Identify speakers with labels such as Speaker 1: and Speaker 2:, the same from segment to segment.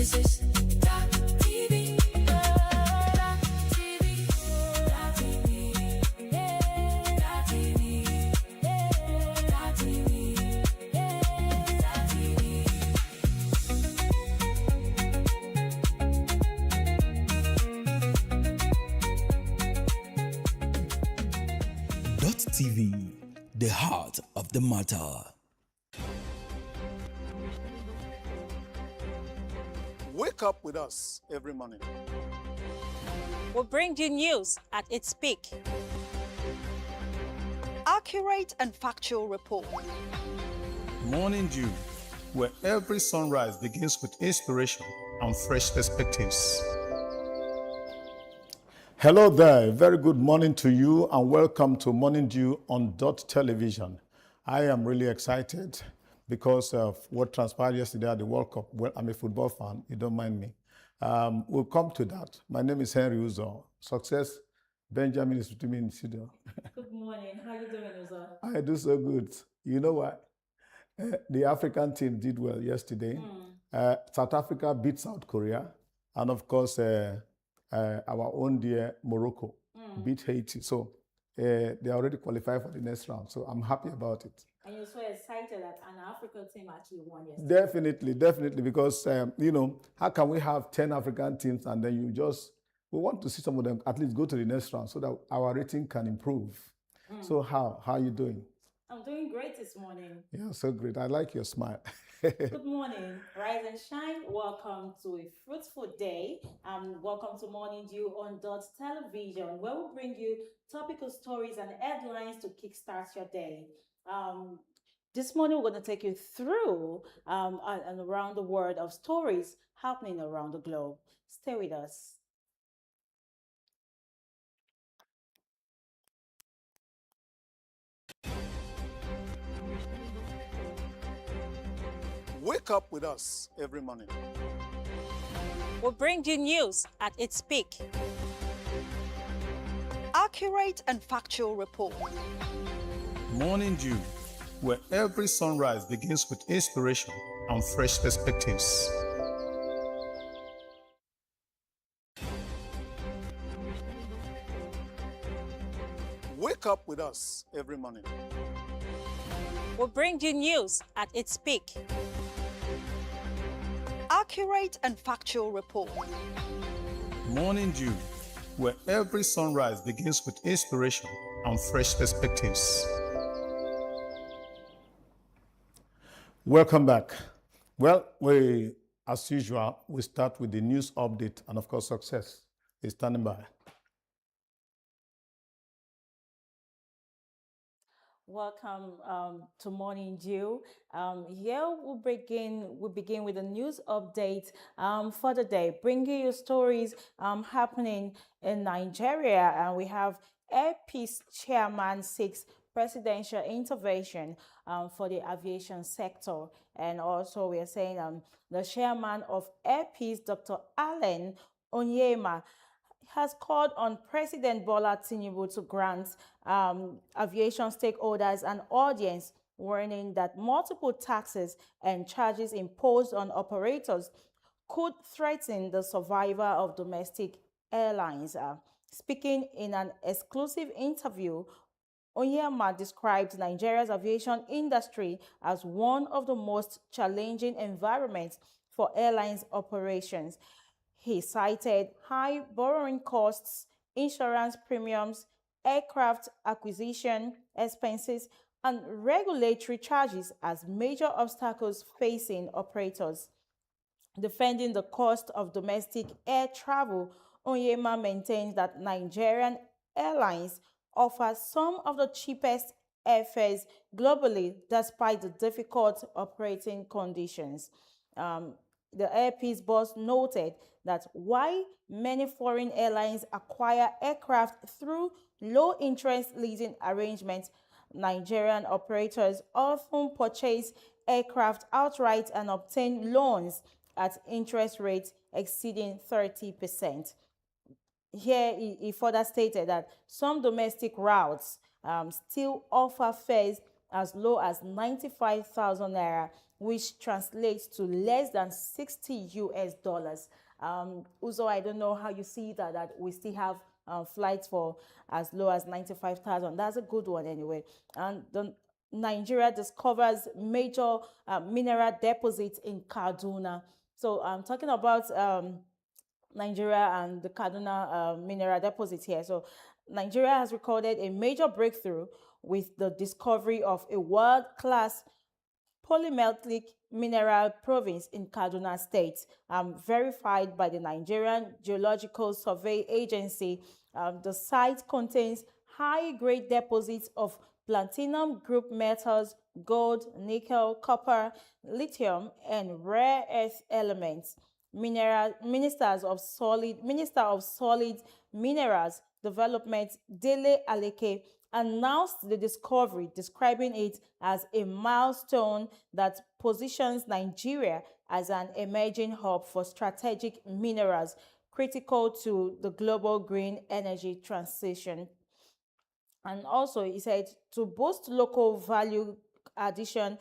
Speaker 1: This is Dott TV. Dott TV. Dott TV. Yeah. Dott TV. Yeah. Dott TV. Yeah. Dott TV.
Speaker 2: Dott TV, the heart of the matter.
Speaker 3: Wake up with us every morning.
Speaker 4: We'll bring you news at its peak.
Speaker 5: Accurate and factual report.
Speaker 6: Morning Dew, where every sunrise begins with inspiration and fresh perspectives. Hello there, very good morning to you and welcome to Morning Dew on Dott Television. I am really excited because of what transpired yesterday at the World Cup. Well, I'm a football fan, you don't mind me. We'll come to that. My name is Henry Uzo. Success, Benjamin is with me in the studio.
Speaker 4: Good morning. How are you doing, Uzo?
Speaker 6: I do so good. You know what? The African team did well yesterday. South Africa beat South Korea. And of course, our own dear Morocco beat Haiti. So they already qualified for the next round. So I'm happy about it.
Speaker 4: And you're so excited that an African team actually won yesterday.
Speaker 6: Definitely, because, how can we have 10 African teams and then we want to see some of them at least go to the next round so that our rating can improve. So how are you doing?
Speaker 4: I'm doing great this morning.
Speaker 6: Yeah, so great. I like your smile.
Speaker 4: Good morning. Rise and shine. Welcome to a fruitful day. Welcome to Morning Dew on Dott Television, where we bring you topical stories and headlines to kickstart your day. This morning we're going to take you through and around the world of stories happening around the globe. Stay with us.
Speaker 3: Wake up with us every morning.
Speaker 4: We'll bring you news at its peak.
Speaker 5: Accurate and factual report.
Speaker 6: Morning Dew, where every sunrise begins with inspiration and fresh perspectives.
Speaker 3: Wake up with us every morning.
Speaker 4: We'll bring you news at its peak.
Speaker 5: Accurate and factual report.
Speaker 6: Morning Dew, where every sunrise begins with inspiration and fresh perspectives. Welcome back. Well, as usual, we start with the news update, and of course, Success is standing by.
Speaker 4: Welcome to Morning Dew. Here we begin with a news update for the day, bringing you stories happening in Nigeria, and we have Air Peace Chairman seeks presidential intervention for the aviation sector, and also we are saying the chairman of Air Peace, Dr. Allen Onyema, has called on President Bola Tinubu to grant aviation stakeholders an audience, warning that multiple taxes and charges imposed on operators could threaten the survival of domestic airlines. Speaking in an exclusive interview, Onyema described Nigeria's aviation industry as one of the most challenging environments for airlines operations. He cited high borrowing costs, insurance premiums, aircraft acquisition expenses, and regulatory charges as major obstacles facing operators. Defending the cost of domestic air travel, Onyema maintains that Nigerian airlines offer some of the cheapest airfares globally despite the difficult operating conditions. The Air Peace boss noted that while many foreign airlines acquire aircraft through low-interest leasing arrangements, Nigerian operators often purchase aircraft outright and obtain loans at interest rates exceeding 30%. Here, he further stated that some domestic routes still offer fares as low as 95,000 naira, which translates to less than 60 US dollars. Also, I don't know how you see that we still have flights for as low as 95,000. That's a good one anyway. And Nigeria discovers major mineral deposits in Kaduna. So I'm talking about Nigeria and the Kaduna mineral deposit here. So Nigeria has recorded a major breakthrough with the discovery of a world-class polymetallic mineral province in Kaduna State, verified by the Nigerian Geological Survey Agency. The site contains high-grade deposits of platinum group metals, gold, nickel, copper, lithium, and rare earth elements. Minister of Solid Minerals Development Dele Aleke announced the discovery, describing it as a milestone that positions Nigeria as an emerging hub for strategic minerals critical to the global green energy transition. And also, he said, to boost local value addition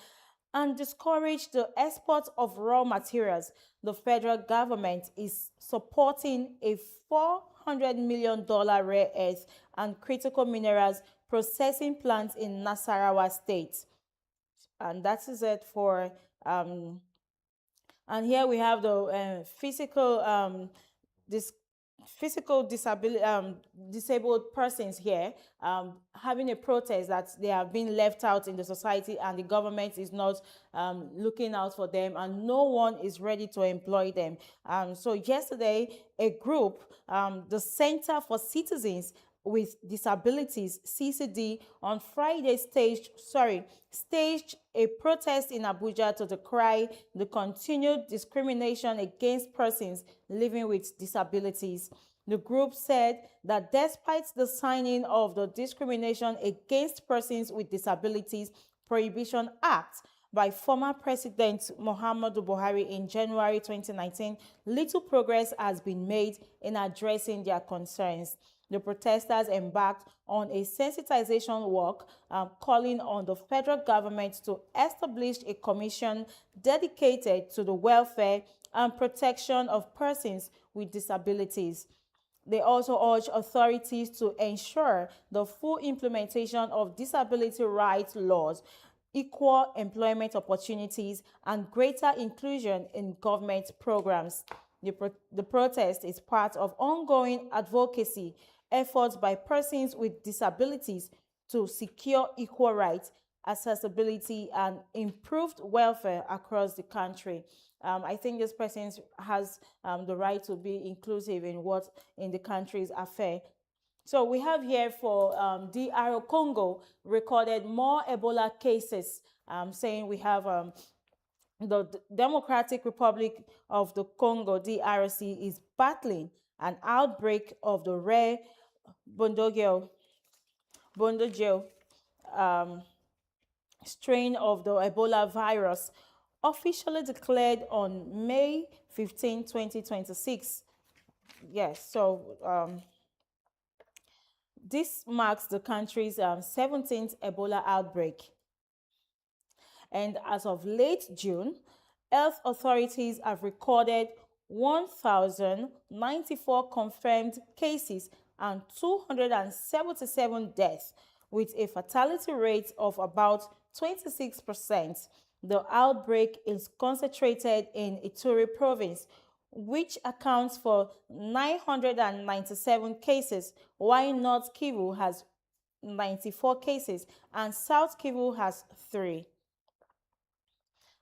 Speaker 4: and discourage the export of raw materials, the federal government is supporting a $400 million rare earth and critical minerals processing plant in Nasarawa State. And that is it for, and here we have the disabled persons here having a protest that they have been left out in the society and the government is not looking out for them and no one is ready to employ them. So yesterday, a group, the Center for Citizens with Disabilities, CCD, on Friday staged a protest in Abuja to decry the continued discrimination against persons living with disabilities. The group said that despite the signing of the Discrimination Against Persons with Disabilities Prohibition Act by former President Muhammadu Buhari in January 2019, little progress has been made in addressing their concerns. The protesters embarked on a sensitization walk, calling on the federal government to establish a commission dedicated to the welfare and protection of persons with disabilities. They also urge authorities to ensure the full implementation of disability rights laws, equal employment opportunities, and greater inclusion in government programs. The protest is part of ongoing advocacy efforts by persons with disabilities to secure equal rights, accessibility, and improved welfare across the country. I think this person has the right to be inclusive in what in the country's affair. So we have here for DR Congo recorded more Ebola cases, saying we have the Democratic Republic of the Congo, DRC, is battling an outbreak of the rare Bundogel strain of the Ebola virus, officially declared on May 15, 2026. Yes, so this marks the country's 17th Ebola outbreak. And as of late June, health authorities have recorded 1,094 confirmed cases and 277 deaths, with a fatality rate of about 26%. The outbreak is concentrated in Ituri province, which accounts for 997 cases, while North Kivu has 94 cases and South Kivu has 3.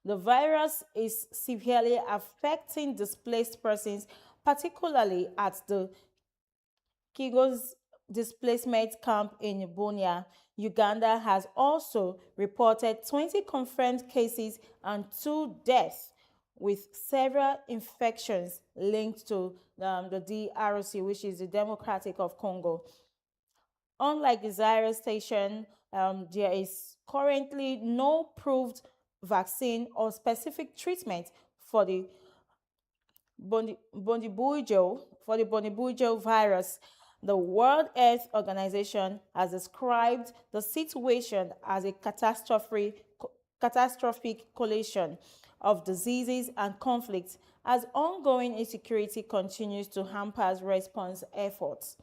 Speaker 4: The virus is severely affecting displaced persons, particularly at the Kigo's displacement camp in Bunia. Uganda has also reported 20 confirmed cases and 2 deaths, with several infections linked to the DRC, which is the Democratic of Congo. Unlike the Zaire station, there is currently no proved vaccine or specific treatment for the Bundibugyo virus. The World Health Organization has described the situation as a catastrophic collision of diseases and conflicts as ongoing insecurity continues to hamper response efforts.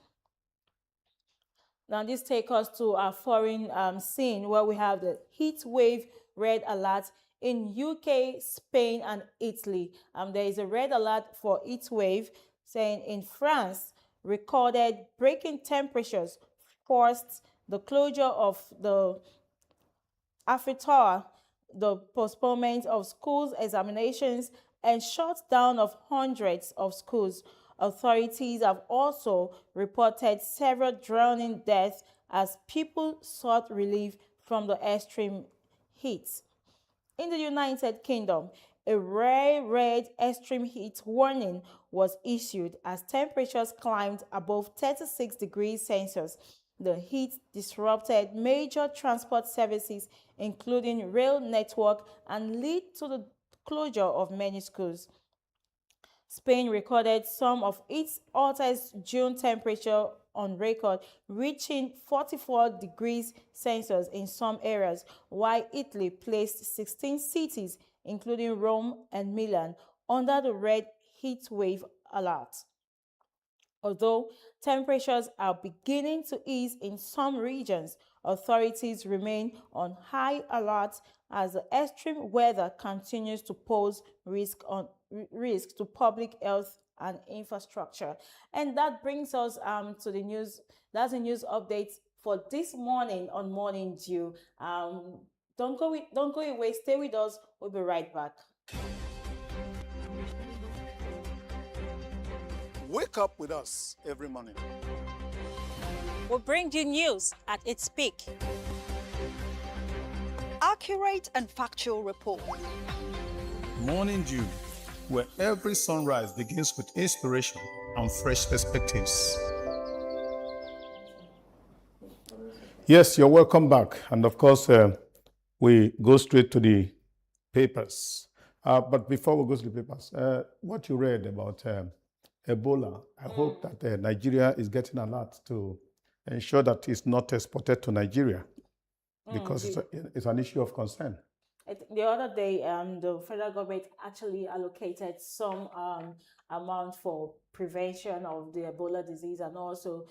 Speaker 4: Now, this takes us to our foreign scene where we have the heat wave red alert in UK, Spain, and Italy. There is a red alert for heat wave saying in France, recorded breaking temperatures forced the closure of the Afritour, the postponement of schools examinations, and shutdown of hundreds of schools. Authorities have also reported several drowning deaths as people sought relief from the extreme heat. In the United Kingdom, a rare red extreme heat warning was issued as temperatures climbed above 36 degrees Celsius. The heat disrupted major transport services, including rail network, and led to the closure of many schools. Spain recorded some of its hottest June temperature on record, reaching 44 degrees Celsius in some areas, while Italy placed 16 cities, including Rome and Milan, under the red heat wave alert. Although temperatures are beginning to ease in some regions, authorities remain on high alert as the extreme weather continues to pose risk to public health and infrastructure. And that brings us to the news. That's a news update for this morning on Morning Dew. Don't go away. Stay with us. We'll be right back.
Speaker 3: Wake up with us every morning.
Speaker 7: We'll bring you news at its peak.
Speaker 5: Accurate and factual report.
Speaker 6: Morning Dew, where every sunrise begins with inspiration and fresh perspectives. Yes, you're welcome back. And of course, we go straight to the papers. But before we go to the papers, what you read about Ebola, I hope that Nigeria is getting alert to ensure that it's not exported to Nigeria because it's an issue of concern.
Speaker 4: The other day, the federal government actually allocated some amount for prevention of the Ebola disease and also,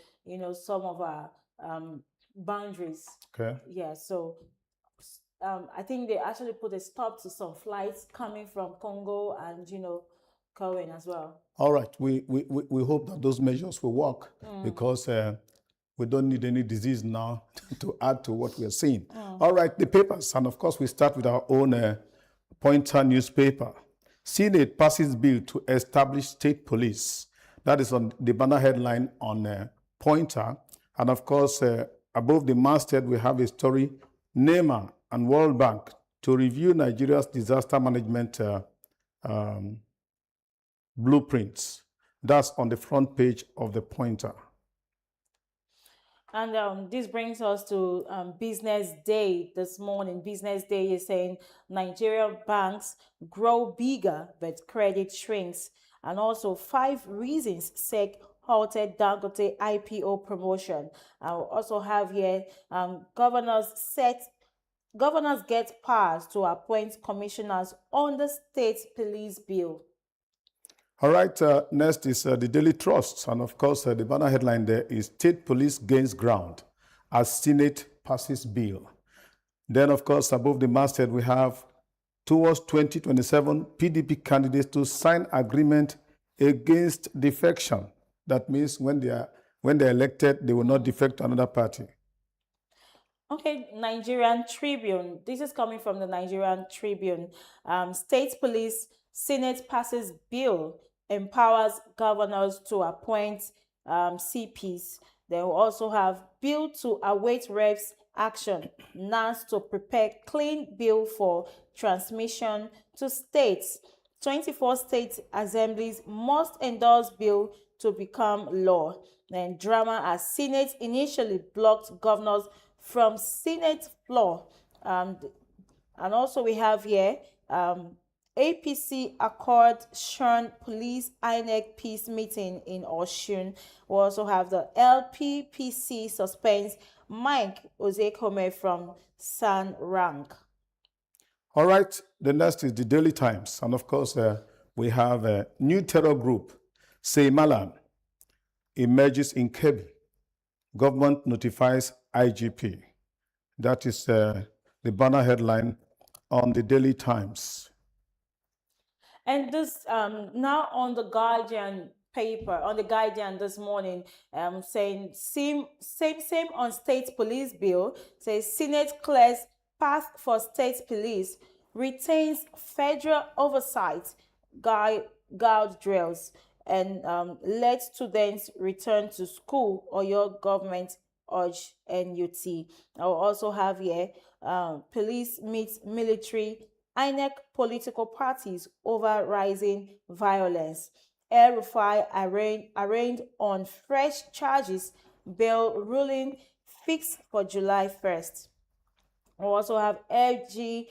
Speaker 4: some of our boundaries.
Speaker 6: Okay.
Speaker 4: Yeah, so I think they actually put a stop to some flights coming from Congo and, Cohen as well.
Speaker 6: All right. We hope that those measures will work because we don't need any disease now to add to what we are seeing. All right, the papers. And of course, we start with our own Pointer newspaper. Senate passes bill to establish state police. That is on the banner headline on Pointer. And of course, above the masthead, we have a story, NEMA and World Bank to review Nigeria's disaster management blueprints. That's on the front page of the Pointer.
Speaker 4: And this brings us to Business Day this morning. Business Day is saying Nigerian banks grow bigger, but credit shrinks. And also 5 reasons SEC halted Dangote IPO promotion. I also have here governors get powers to appoint commissioners on the state police bill.
Speaker 6: All right, next is the Daily Trust. And of course, the banner headline there is State Police Gains Ground as Senate passes bill. Then, of course, above the masthead, we have towards 2027, PDP candidates to sign agreement against defection. That means when they're elected, they will not defect to another party.
Speaker 4: Okay, Nigerian Tribune. This is coming from the Nigerian Tribune. State Police Senate passes bill, empowers governors to appoint CPs. They will also have bill to await reps action. NAS to prepare clean bill for transmission to states. 24 state assemblies must endorse bill to become law. Then drama as Senate initially blocked governors from Senate floor. And also we have here APC Accord Shun Police INEC Peace Meeting in Oshun. We also have the LPPC suspends Mike Ozekome from San Rank.
Speaker 6: All right, the next is the Daily Times. And of course, we have a new terror group, Say Malam, emerges in Kebbi. Government notifies IGP. That is the banner headline on the Daily Times.
Speaker 4: And this now on the Guardian paper, on the Guardian this morning, saying same on state police bill, says Senate clears path for state police, retains federal oversight, guard drills, and let students return to school, or your government urge NUT. I'll also have here police meets military, INEC political parties over rising violence. El Rufai arraigned on fresh charges, bail ruling fixed for July 1st. We also have FG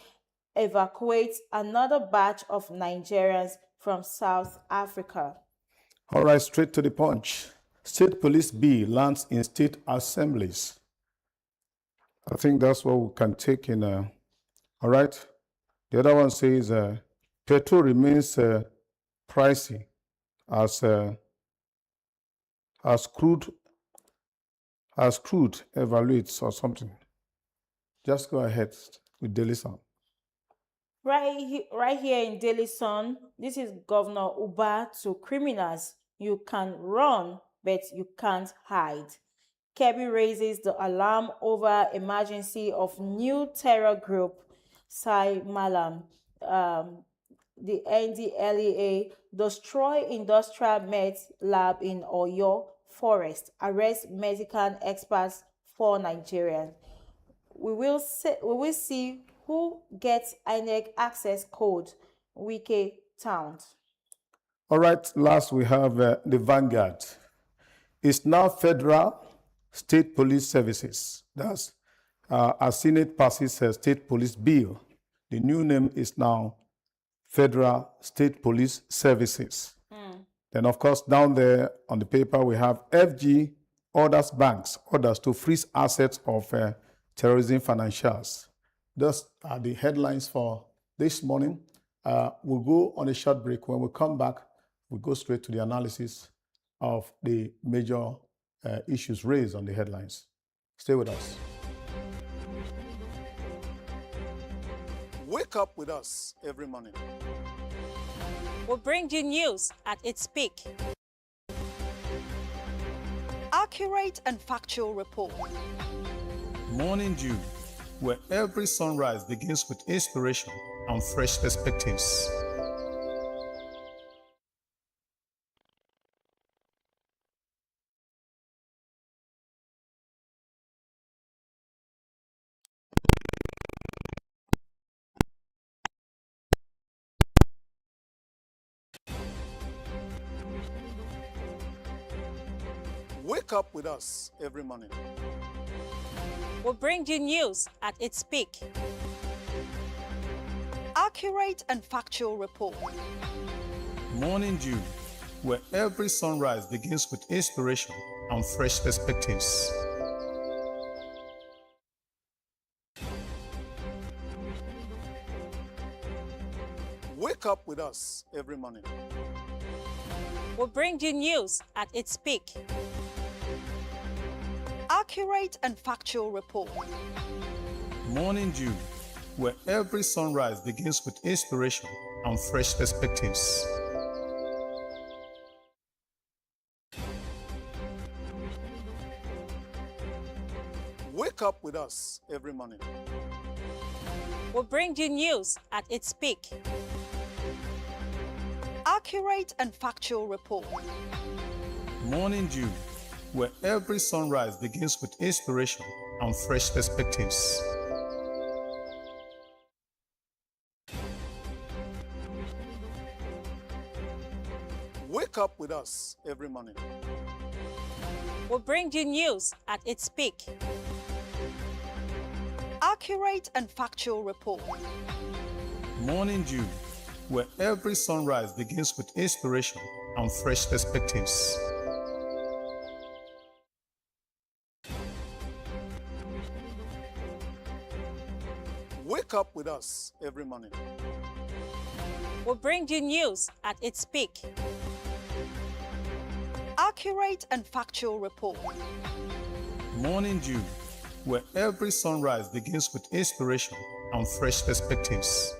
Speaker 4: evacuates another batch of Nigerians from South Africa.
Speaker 6: All right, straight to the punch. State police bill lands in state assemblies. I think that's what we can take in. All right. The other one says petrol remains pricey as crude evaluates or something. Just go ahead with Daily Sun.
Speaker 4: Right here in Daily Sun, this is Governor Uba to criminals. You can run, but you can't hide. Kebbi raises the alarm over emergency of new terror group, Sai Malam. The NDLEA destroy industrial med lab in Oyo Forest, arrest Mexican experts for Nigerian. We will see who gets INEC access code, Wike Town.
Speaker 6: All right, last we have the Vanguard. It's now federal state police services. That's as Senate passes a state police bill. The new name is now Federal State Police Services. Then, of course, down there on the paper, we have FG orders banks, orders to freeze assets of terrorism financials. Those are the headlines for this morning. We'll go on a short break. When we come back, we'll go straight to the analysis of the major issues raised on the headlines. Stay with us.
Speaker 3: Wake up with us every morning.
Speaker 7: We'll bring you news at its peak.
Speaker 5: Accurate and factual report.
Speaker 6: Morning Dew, where every sunrise begins with inspiration and fresh perspectives.
Speaker 3: Wake up with us every morning.
Speaker 7: We'll bring you news at its peak.
Speaker 5: Accurate and factual report.
Speaker 6: Morning Dew, where every sunrise begins with inspiration and fresh perspectives.
Speaker 3: Wake up with us every morning.
Speaker 7: We'll bring you news at its peak.
Speaker 5: Accurate and factual report.
Speaker 6: Morning Dew, where every sunrise begins with inspiration and fresh perspectives.
Speaker 3: Wake up with us every morning.
Speaker 7: We'll bring you news at its peak.
Speaker 5: Accurate and factual report.
Speaker 6: Morning Dew, where every sunrise begins with inspiration and fresh perspectives.
Speaker 3: Wake up with us every morning.
Speaker 7: We'll bring you news at its peak.
Speaker 5: Accurate and factual report.
Speaker 6: Morning Dew, where every sunrise begins with inspiration and fresh perspectives.
Speaker 3: Wake up with us every morning.
Speaker 7: We bring you news at its peak.
Speaker 5: Accurate and factual report.
Speaker 6: Morning Dew, where every sunrise begins with inspiration and fresh perspectives.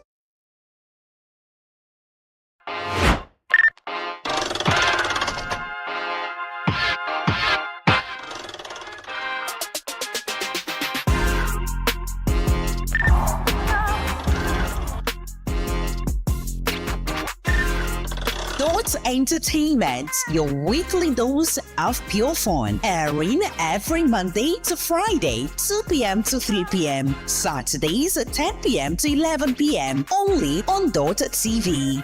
Speaker 8: Dott Entertainment, your weekly dose of pure fun, airing every Monday to Friday, 2 p.m. to 3 p.m., Saturdays, 10 p.m. to 11 p.m., only on Dott TV.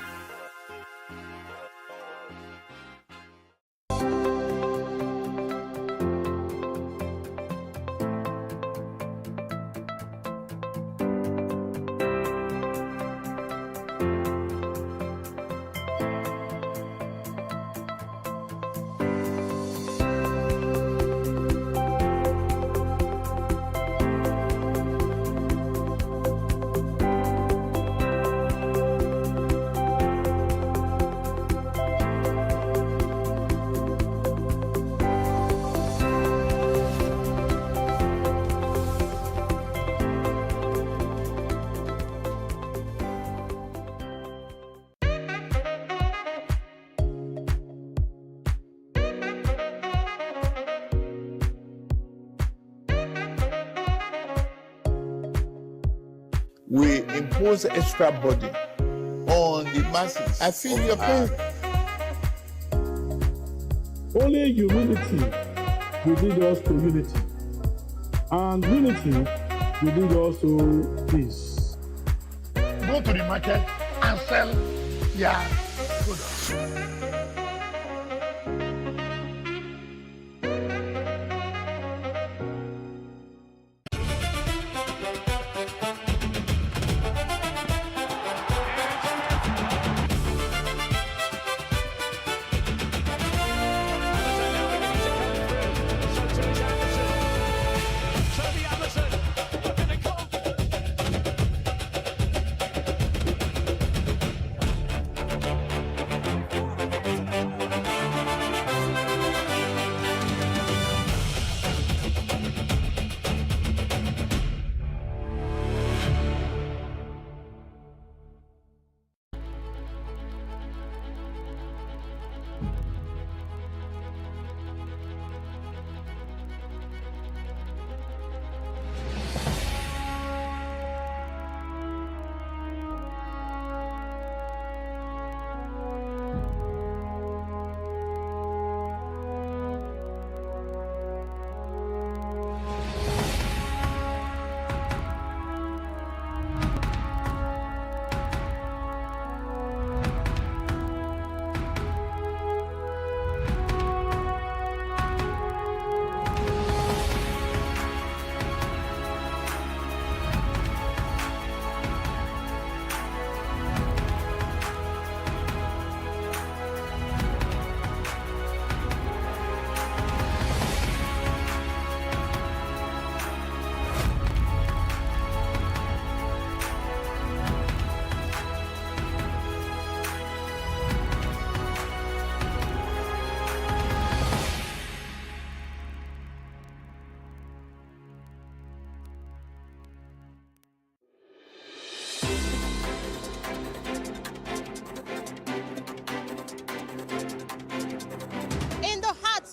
Speaker 9: We impose extra burden on the masses. I feel your pain.
Speaker 10: Only humility will lead us to unity, and unity will lead us to peace.
Speaker 9: Go to the market and sell their products.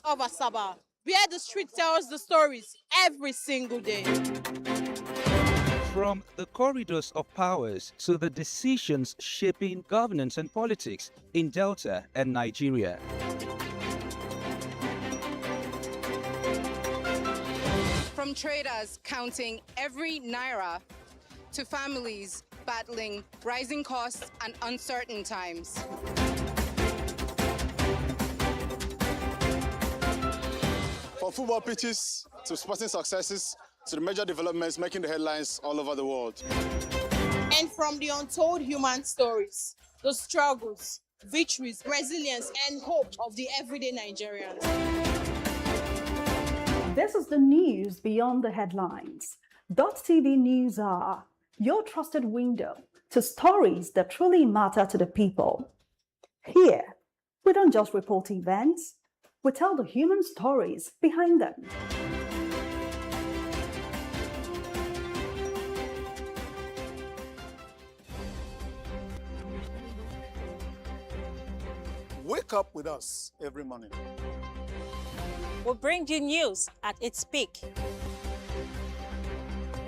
Speaker 11: Of Asaba, where the street tells the stories every single day.
Speaker 12: From the corridors of powers to the decisions shaping governance and politics in Delta and Nigeria.
Speaker 13: From traders counting every naira to families battling rising costs and uncertain times.
Speaker 3: From football pitches to sporting successes to the major developments making the headlines all over the world.
Speaker 11: And from the untold human stories, the struggles, victories, resilience, and hope of the everyday Nigerians.
Speaker 14: This is the news beyond the headlines. Dott TV News Hour.
Speaker 5: your trusted window to stories that truly matter to the people. Here, we don't just report events, we tell the human stories behind them.
Speaker 6: Wake up with us every morning.
Speaker 7: We'll bring you news at its peak.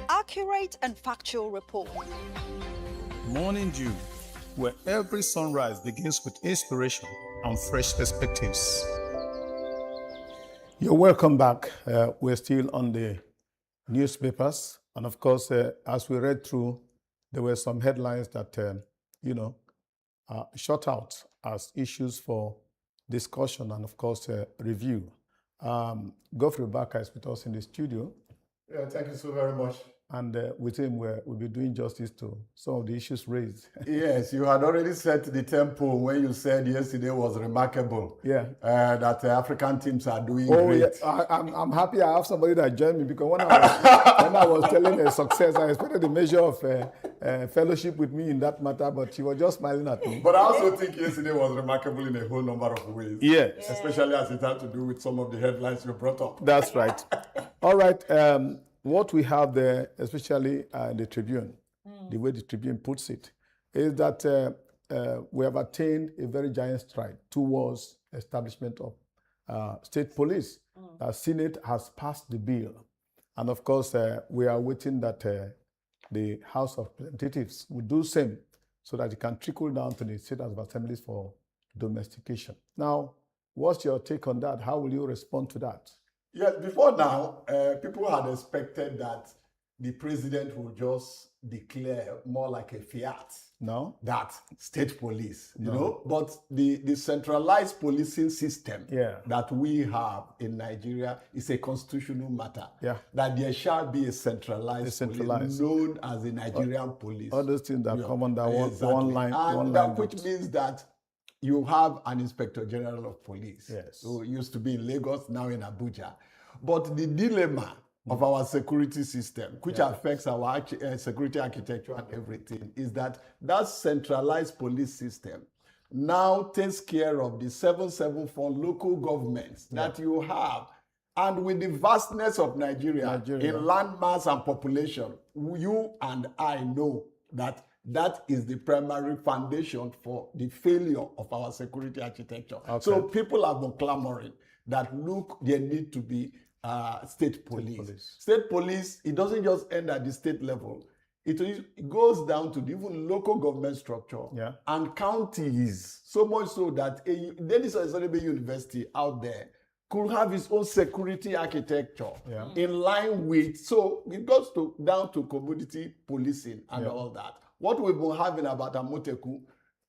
Speaker 5: Accurate and factual report.
Speaker 6: Morning Dew, where every sunrise begins with inspiration and fresh perspectives. You're welcome back. We're still on the newspapers. And of course, as we read through, there were some headlines that, shot out as issues for discussion and, of course, review. Godfrey Barker is with us in the studio.
Speaker 9: Yeah, thank you so very much.
Speaker 6: And with him, we'll be doing justice to some of the issues raised.
Speaker 9: Yes, you had already set the tempo when you said yesterday was remarkable.
Speaker 6: Yeah.
Speaker 9: That African teams are doing great.
Speaker 6: Yeah. I'm happy I have somebody that joined me, because when I was telling her success, I expected a measure of fellowship with me in that matter, but she was just smiling at me.
Speaker 9: But I also think yesterday was remarkable in a whole number of ways.
Speaker 6: Yes.
Speaker 9: Especially as it had to do with some of the headlines you brought up.
Speaker 6: That's right. All right. What we have there, especially the Tribune, the way the Tribune puts it, is that we have attained a very giant stride towards establishment of state police. The Senate has passed the bill. And of course, we are waiting that the House of Representatives will do same so that it can trickle down to the state House of Assemblies for domestication. Now, what's your take on that? How will you respond to that?
Speaker 9: Yes, before now, people had expected that the president would just declare more like a fiat.
Speaker 6: No.
Speaker 9: That state police, you know, but the centralized policing system that we have in Nigeria is a constitutional matter.
Speaker 6: Yeah.
Speaker 9: That there shall be a centralized police known as the Nigerian police.
Speaker 6: All those things that come under one line.
Speaker 9: And that which means that you have an Inspector General of Police.
Speaker 6: Yes.
Speaker 9: Who used to be in Lagos, now in Abuja. But the dilemma of our security system, which affects our security architecture and everything, is that centralized police system now takes care of the 774 local governments that you have. And with the vastness of Nigeria in land mass and population, you and I know that that is the primary foundation for the failure of our security architecture. Okay. So people have been clamoring that, look, there need to be state police. State police, it doesn't just end at the state level. It goes down to the even local government structure and counties. So much so that Dennis Oyesolebe University out there could have its own security architecture in line with, so it goes down to community policing and all that. What we've been having about Amoteku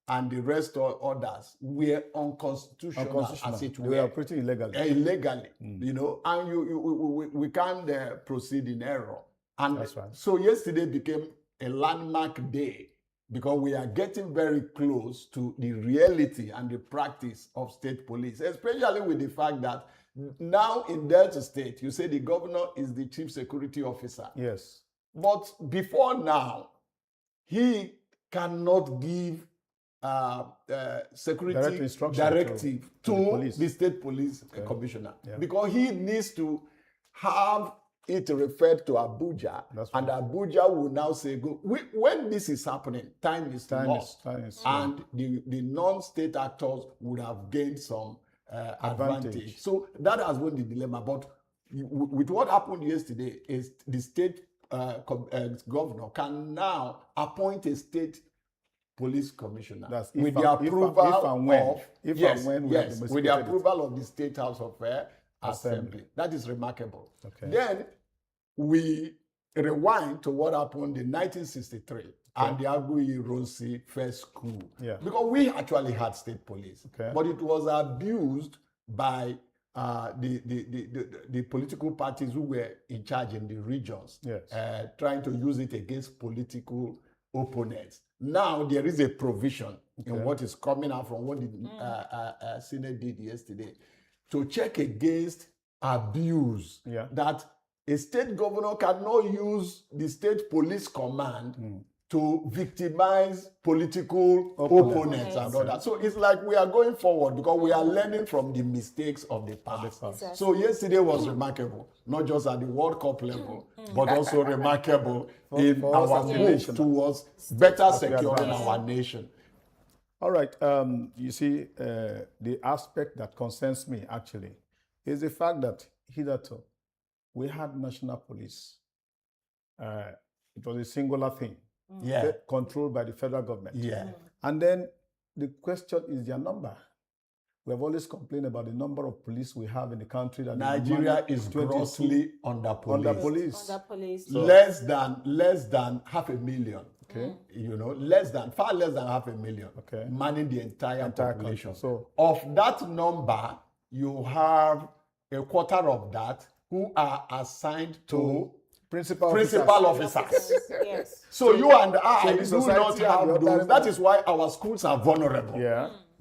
Speaker 9: and the rest of others were unconstitutional, as it were.
Speaker 6: They were operating illegally.
Speaker 9: You know, and we can't proceed in error. And
Speaker 6: that's right.
Speaker 9: So yesterday became a landmark day because we are getting very close to the reality and the practice of state police, especially with the fact that now in Delta State, you say the governor is the chief security officer.
Speaker 6: Yes.
Speaker 9: But before now, he cannot give security directive to the state police commissioner because he needs to have it referred to Abuja, and Abuja will now say, "Go." When this is happening, time is lost, and the non-state actors would have gained some advantage. So that has been the dilemma. But with what happened yesterday, is the state governor can now appoint a state police commissioner with the approval of the State House of Assembly. That is remarkable. Okay. Then we rewind to what happened in 1963 and the Agui-Ronsi first coup. Because we actually had state police, but it was abused by the political parties who were in charge in the regions, trying to use it against political opponents. Now there is a provision in what is coming out from what the Senate did yesterday to check against abuse that A state governor cannot use the state police command to victimize political opponents and all that. So it's like we are going forward because we are learning from the mistakes of the past.
Speaker 4: Exactly.
Speaker 9: So yesterday was remarkable, not just at the World Cup level, but also remarkable in our move towards better securing our nation.
Speaker 6: All right. You see, the aspect that concerns me actually is the fact that hitherto we had national police. It was a singular thing, controlled by the federal government. And then the question is their number. We have always complained about the number of police we have in the country. That
Speaker 9: Nigeria is grossly
Speaker 6: under-policed.
Speaker 4: Under-policed.
Speaker 9: So less than 500,000.
Speaker 6: Okay.
Speaker 9: You know, far less than 500,000.
Speaker 6: Okay.
Speaker 9: Manning the entire population.
Speaker 6: Country. So
Speaker 9: of that number, you have a quarter of that who are assigned to principal officers.
Speaker 4: Yes.
Speaker 9: So you and I do not have those. That is why our schools are vulnerable.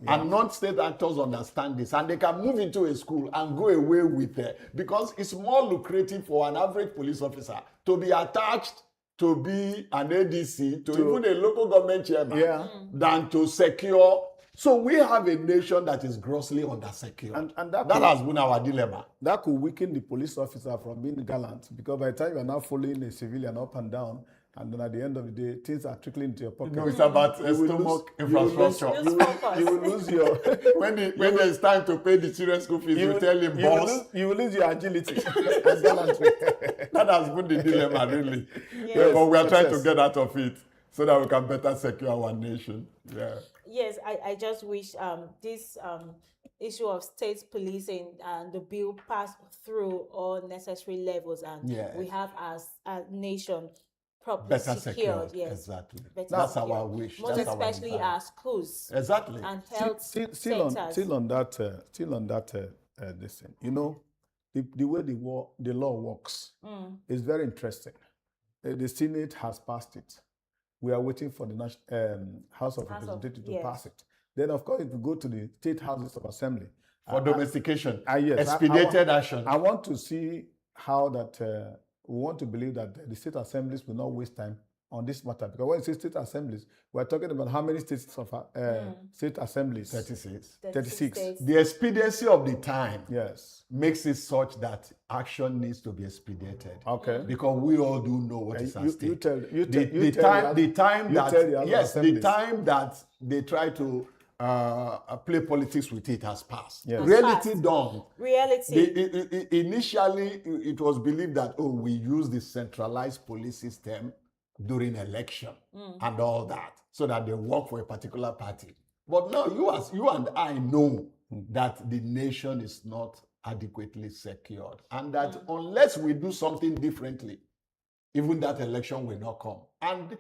Speaker 9: And non-state actors understand this, and they can move into a school and go away with it because it's more lucrative for an average police officer to be attached to be an ADC, to even a local government chairman, than to secure. So we have a nation that is grossly under-secured. And that has been our dilemma.
Speaker 6: That could weaken the police officer from being gallant, because by the time you are now following a civilian up and down, and then at the end of the day, things are trickling into your pocket.
Speaker 9: No, it's about stomach infrastructure.
Speaker 6: You will lose your...
Speaker 9: when there is time to pay the children's school fees, you tell him, boss.
Speaker 6: You will lose your agility and gallantry.
Speaker 9: That has been the dilemma, really. But we are trying to get out of it so that we can better secure our nation.
Speaker 4: Yes, I just wish this issue of state policing and the bill passed through all necessary levels, and we have as a nation properly secured. Yes,
Speaker 9: exactly.
Speaker 4: That's
Speaker 9: our wish.
Speaker 4: Most especially our schools.
Speaker 9: Exactly.
Speaker 4: And health
Speaker 6: still on that this thing. You know, the way the law works is very interesting. The Senate has passed it. We are waiting for the House of Representatives to pass it. Then, of course, it will go to the state houses of assembly
Speaker 9: for domestication.
Speaker 6: Yes,
Speaker 9: expedited action.
Speaker 6: I want to see how that. We want to believe that the state assemblies will not waste time on this matter, because when we say state assemblies, we're talking about how many states of state assemblies? 36.
Speaker 9: The expediency of the time makes it such that action needs to be expedited.
Speaker 6: Okay.
Speaker 9: Because we all do know what is at stake. The time that they try to play politics with it has passed. Reality dawned. Initially, it was believed that, we use the centralized police system during election and all that, so that they work for a particular party. But now you and I know that the nation is not adequately secured, and that unless we do something differently, even that election will not come. And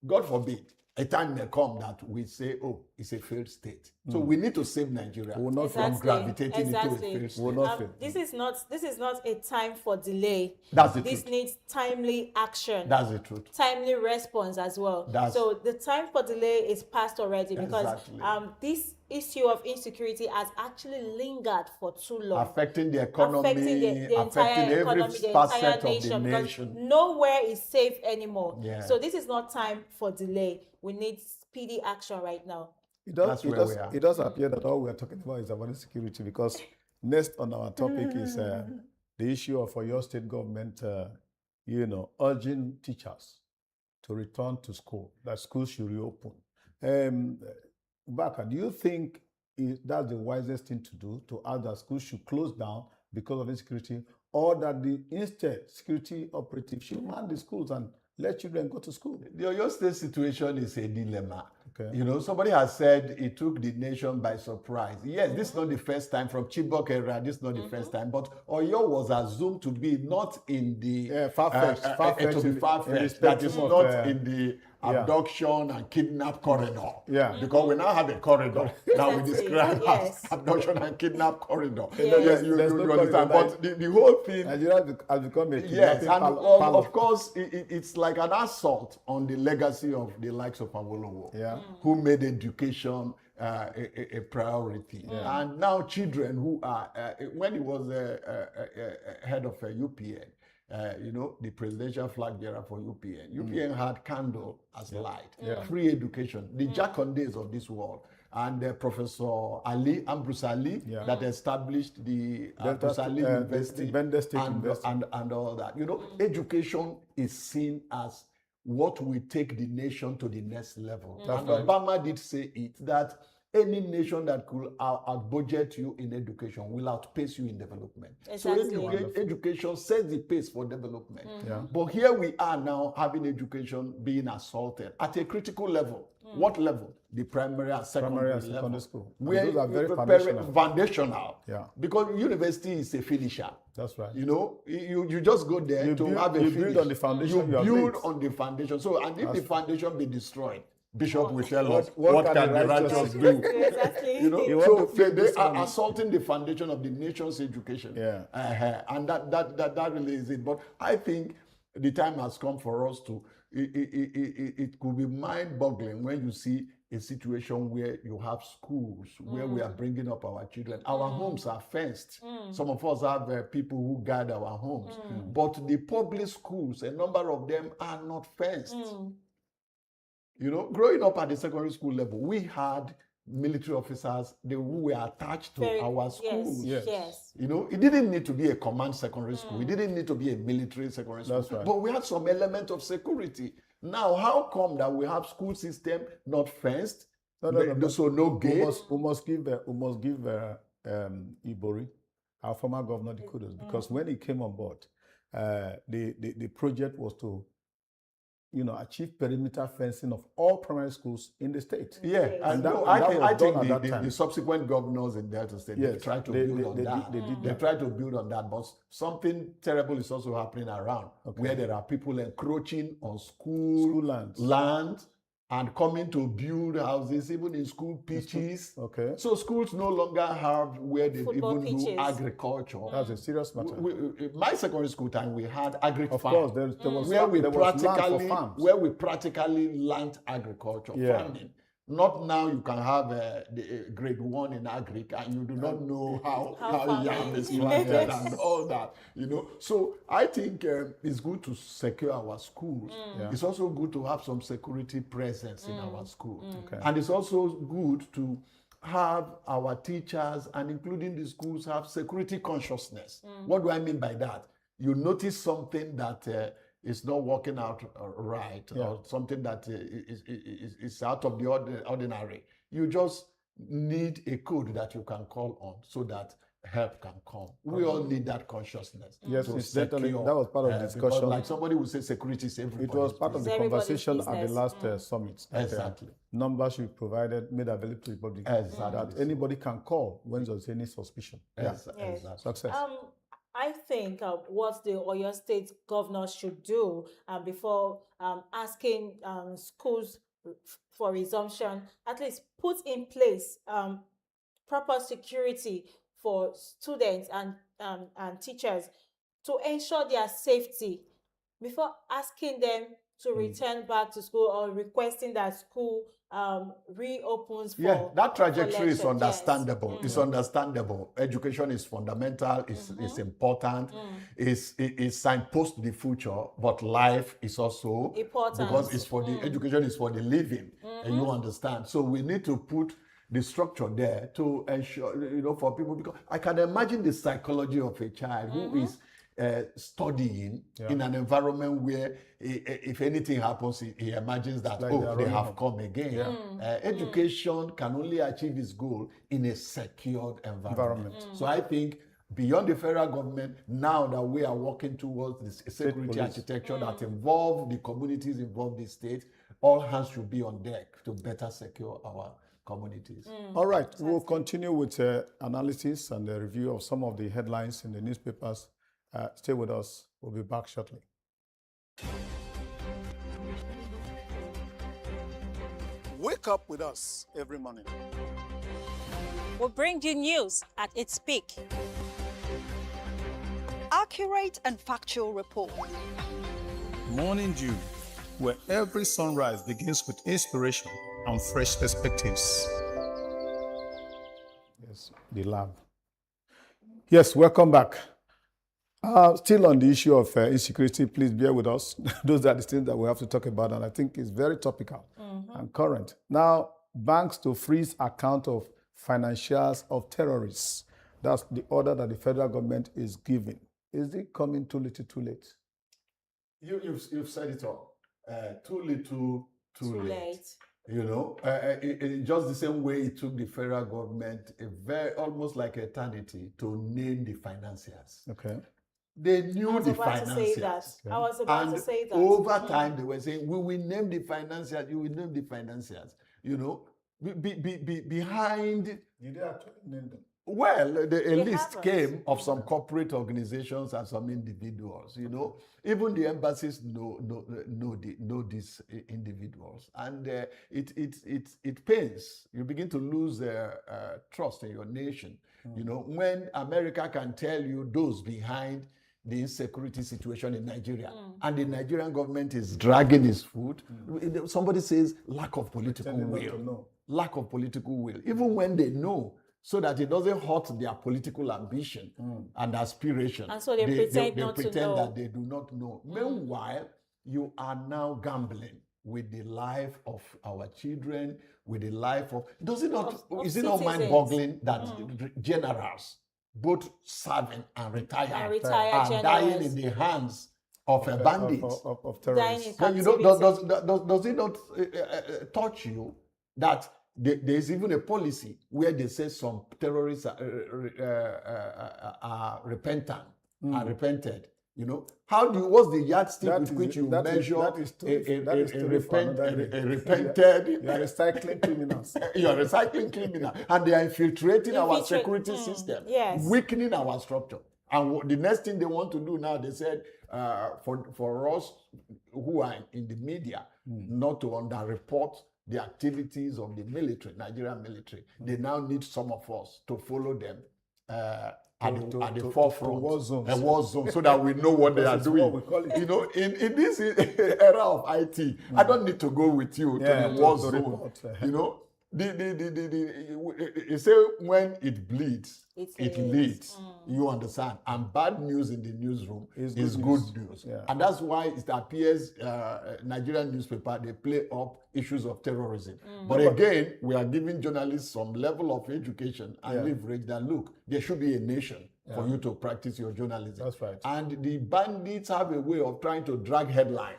Speaker 9: God forbid, a time may come that we say, it's a failed state. So we need to save Nigeria from gravitating into a failed state.
Speaker 4: This is not a time for delay.
Speaker 9: That's the
Speaker 4: truth. This needs timely action.
Speaker 9: That's the truth.
Speaker 4: Timely response as well. So the time for delay is past already, because this issue of insecurity has actually lingered for too long.
Speaker 9: Affecting the economy, affecting the entire economy, the entire nation.
Speaker 4: Nowhere is safe anymore. So this is not time for delay. We need speedy action right now.
Speaker 6: It does appear that all we are talking about is about insecurity, because next on our topic is the issue of your state government, urging teachers to return to school, that schools should reopen. Baka, do you think that's the wisest thing to do, to ask that schools should close down because of insecurity, or that instead security operatives should man the schools and let children go to school?
Speaker 9: The Oyo State situation is a dilemma. Okay. Somebody has said it took the nation by surprise. Yes, this is not the first time from Chibok era. This is not the first time, but Oyo was assumed to be not in the
Speaker 6: far-fetched.
Speaker 9: That is not in the abduction and kidnap corridor. Because we now have a corridor that we describe as abduction and kidnap corridor. Yes, you understand. But the whole thing,
Speaker 6: Nigeria has become a
Speaker 9: kidnapping of course, it's like an assault on the legacy of the likes of Awolowo, who made education a priority. And now children who are, when he was head of UPN, the presidential flag bearer for UPN. UPN had candle as light,
Speaker 6: Yeah.
Speaker 9: free education, the Jacondays of this world. And Professor Ambrose Ali, that established the Ambrose Ali University and all that. Education is seen as what will take the nation to the next level. And Obama did say it, that any nation that could out-budget you in education will outpace you in development.
Speaker 4: Exactly.
Speaker 9: So education sets the pace for development. But here we are now having education being assaulted at a critical level. What level? The primary and secondary level.
Speaker 6: School.
Speaker 9: Where
Speaker 6: those are very
Speaker 9: foundational.
Speaker 6: Yeah.
Speaker 9: Because university is a finisher.
Speaker 6: That's right.
Speaker 9: You just go there
Speaker 6: You
Speaker 9: to
Speaker 6: build-
Speaker 9: have a
Speaker 6: you
Speaker 9: finish.
Speaker 6: build on the foundation you have
Speaker 9: build
Speaker 6: laid.
Speaker 9: on the foundation. So, and if the foundation be destroyed, Bishop will tell
Speaker 6: What-
Speaker 9: us
Speaker 6: what
Speaker 9: what
Speaker 6: can
Speaker 9: can
Speaker 6: the
Speaker 9: the
Speaker 6: righteous
Speaker 9: righteous
Speaker 6: do?
Speaker 9: do.
Speaker 4: Exactly.
Speaker 9: So they are assaulting the foundation of the nation's education.
Speaker 6: Yeah.
Speaker 9: And that really is it. But I think the time has come for us to. It could be mind-boggling when you see a situation where you have schools where we are bringing up our children. Our homes are fenced. Some of us have people who guard our homes. But the public schools, a number of them are not fenced. Growing up at the secondary school level, we had military officers who were attached to our schools.
Speaker 4: Yes.
Speaker 9: It didn't need to be a command secondary school. It didn't need to be a military secondary school.
Speaker 6: That's right.
Speaker 9: But we had some element of security. Now, how come that we have school system not fenced? So no gate.
Speaker 6: We must give Ibori, our former governor, the kudos, because when he came on board, the project was to achieve perimeter fencing of all primary schools in the state.
Speaker 9: Yeah, and I think the subsequent governors in Delta State, they tried to build on that. They tried to build on that, but something terrible is also happening around, where there are people encroaching on school land and coming to build houses, even in school pitches.
Speaker 6: Okay.
Speaker 9: So schools no longer have where they
Speaker 4: Football
Speaker 9: even do
Speaker 4: pitches.
Speaker 9: agriculture.
Speaker 6: That's a serious matter.
Speaker 9: My secondary school time, we had agriculture.
Speaker 6: Of course, there was
Speaker 9: where we
Speaker 6: land for
Speaker 9: practically
Speaker 6: farms.
Speaker 9: where we practically learned agriculture, farming. Not now you can have the grade 1 in agric and you do not know how yam is planted and all that. So I think it's good to secure our schools. It's also good to have some security presence in our school. And it's also good to have our teachers and including the schools have security consciousness. What do I mean by that? You notice something that is not working out right, or something that is out of the ordinary. You just need a code that you can call on so that help can come. We all need that consciousness.
Speaker 6: Yes, incidentally, that was part of the discussion.
Speaker 9: Like somebody would say security is everybody.
Speaker 6: It was part of the conversation at the last summit.
Speaker 9: Exactly.
Speaker 6: Numbers you provided made available to the public that anybody can call when there's any suspicion.
Speaker 9: Exactly.
Speaker 6: Success.
Speaker 4: I think what the Oyo State governor should do before asking schools for resumption, at least put in place proper security for students and teachers to ensure their safety before asking them to return back to school or requesting that school reopens for
Speaker 9: that trajectory is
Speaker 4: lecture.
Speaker 9: understandable. It's understandable. Education is fundamental. It's important. It's signpost the future, but life is also
Speaker 4: important
Speaker 9: because it's for the education is for the living, and you understand. So we need to put the structure there to ensure, for people, because I can imagine the psychology of a child who is studying in an environment where if anything happens, he imagines that, they have come again. Education can only achieve its goal in a secured environment. So I think beyond the federal government, now that we are working towards this security architecture that involve the communities, involve the state, all hands should be on deck to better secure our communities.
Speaker 6: All right, we'll continue with analysis and a review of some of the headlines in the newspapers. Stay with us. We'll be back shortly.
Speaker 3: Wake up with us every morning.
Speaker 7: We'll bring you news at its peak.
Speaker 5: Accurate and factual report.
Speaker 2: Morning Dew, where every sunrise begins with inspiration and fresh perspectives.
Speaker 6: Yes, the lab. Yes, welcome back. Still on the issue of insecurity, please bear with us. Those are the things that we have to talk about, and I think it's very topical and current. Now, banks to freeze account of financials of terrorists. That's the order that the federal government is giving. Is it coming too little, too late?
Speaker 9: You've said it all. Too little, too late. You know, just the same way it took the federal government almost like eternity to name the financiers.
Speaker 6: Okay.
Speaker 9: They knew the financiers.
Speaker 4: I was about to say that.
Speaker 9: Over time, they were saying, we will name the financiers, you will name the financiers. You know, behind.
Speaker 6: Did they actually name them?
Speaker 9: Well, a list came of some corporate organizations and some individuals. You know, even the embassies know these individuals, and it pains. You begin to lose trust in your nation. You know, when America can tell you those behind the insecurity situation in Nigeria, and the Nigerian government is dragging its foot. Somebody says lack of political will. Lack of political will, even when they know, so that it doesn't hurt their political ambition and aspiration.
Speaker 4: And so they pretend not to know.
Speaker 9: That they do not know. Meanwhile, you are now gambling with the life of our children, with the life of... Is it not mind-boggling that generals, both serving and retired are dying in the hands of bandits?
Speaker 6: Of terrorists.
Speaker 9: Does it not touch you that there's even a policy where they say some terrorists are repentant, are repented? You know, what's the yardstick with which you measure a repented?
Speaker 6: You are recycling criminals.
Speaker 9: You are recycling criminals, and they are infiltrating our security system, weakening our structure. And the next thing they want to do now, they said, for us who are in the media, not to underreport the activities of the military, Nigerian military. They now need some of us to follow them at the forefront, war zones, so that we know what they are doing. You know, in this era of IT, I don't need to go with you to the war zone. You know, you say when it bleeds, it leads. You understand? And bad news in the newsroom is good news. Yeah. And that's why it appears Nigerian newspaper, they play up issues of terrorism. But again, we are giving journalists some level of education and leverage that, look, there should be a nation for you to practice your journalism.
Speaker 6: That's right.
Speaker 9: And the bandits have a way of trying to drag headline.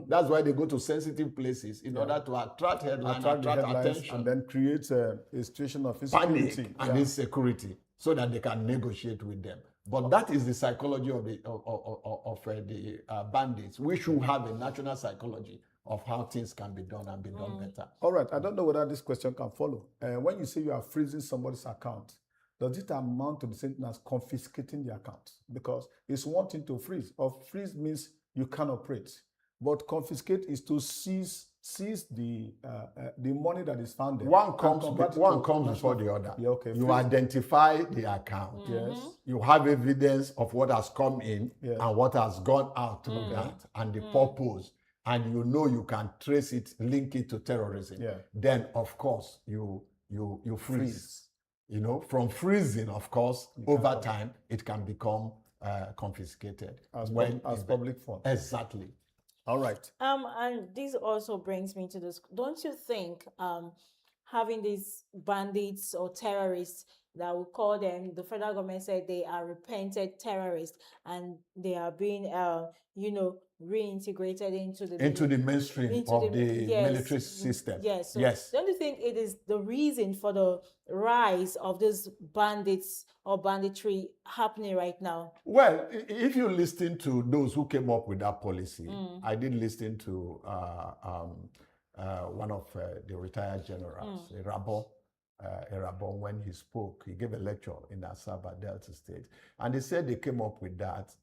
Speaker 9: That's why they go to sensitive places in order to attract headline, attract attention.
Speaker 6: And then create a situation of insecurity.
Speaker 9: Panic and insecurity, so that they can negotiate with them. But that is the psychology of the bandits. We should have a national psychology of how things can be done and be done better.
Speaker 6: All right. I don't know whether this question can follow. When you say you are freezing somebody's account, does it amount to the same thing as confiscating the account? Because it's one thing to freeze. Freeze means you can operate. But confiscate is to seize the money that is found there.
Speaker 9: One comes before the other.
Speaker 6: Yeah, okay.
Speaker 9: You identify the account.
Speaker 6: Yes.
Speaker 9: You have evidence of what has come in and what has gone out through that, and the purpose. And you know you can trace it, link it to terrorism.
Speaker 6: Yeah.
Speaker 9: Then of course you freeze. You know, from freezing, of course, over time it can become confiscated
Speaker 6: as public fund.
Speaker 9: Exactly.
Speaker 6: All right.
Speaker 4: And this also brings me to this. Don't you think having these bandits or terrorists, that we call them, the federal government said they are repented terrorists, and they are being, reintegrated into the
Speaker 9: mainstream of the military system.
Speaker 4: Yes. So
Speaker 9: yes.
Speaker 4: Don't you think it is the reason for the rise of these bandits or banditry happening right now?
Speaker 9: Well, if you listen to those who came up with that policy, I did listen to one of the retired generals, Erabo, when he spoke. He gave a lecture in Asaba, Delta State. And he said they came up with that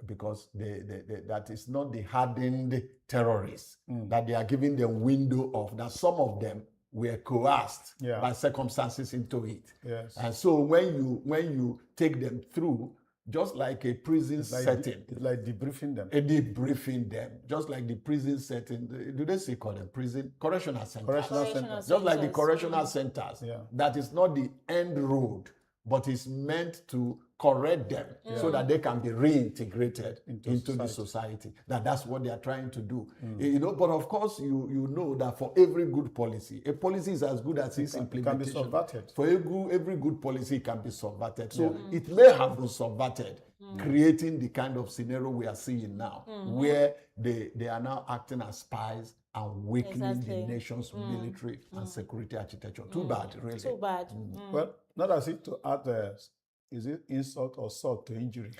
Speaker 9: because that is not the hardened terrorists, that they are giving them window of, that some of them were coerced by circumstances into it.
Speaker 6: Yes.
Speaker 9: And so when you take them through, just like a prison setting.
Speaker 6: It's like debriefing them.
Speaker 9: Debriefing them. Just like the prison setting. Do they say call them prison? Correctional centers.
Speaker 6: Correctional centers.
Speaker 9: Just like the correctional centers.
Speaker 6: Yeah.
Speaker 9: That is not the end road, but it's meant to correct them so that they can be reintegrated into the society. That's what they are trying to do. You know, but of course, you know that for every good policy, a policy is as good as its implementation.
Speaker 6: It can be subverted.
Speaker 9: For every good policy, can be subverted. So it may have been subverted, creating the kind of scenario we are seeing now, where they are now acting as spies and weakening the nation's military and security architecture. Too bad, really.
Speaker 4: Too bad.
Speaker 6: Well, not as if to add, is it insult or salt to injury?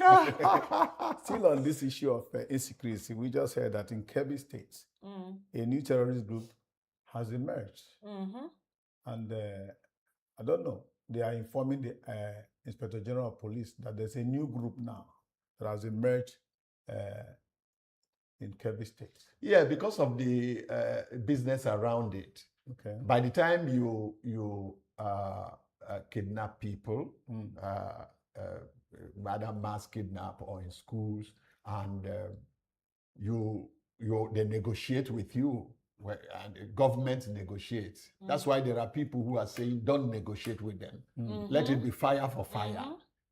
Speaker 6: Still on this issue of insecurity, we just heard that in Kebbi State, a new terrorist group has emerged. And I don't know, they are informing the Inspector General of Police that there's a new group now that has emerged in Kebbi State.
Speaker 9: Yeah, because of the business around it.
Speaker 6: Okay.
Speaker 9: By the time you kidnap people, whether mass kidnap or in schools, and they negotiate with you, and the government negotiates. That's why there are people who are saying, don't negotiate with them. Let it be fire for fire.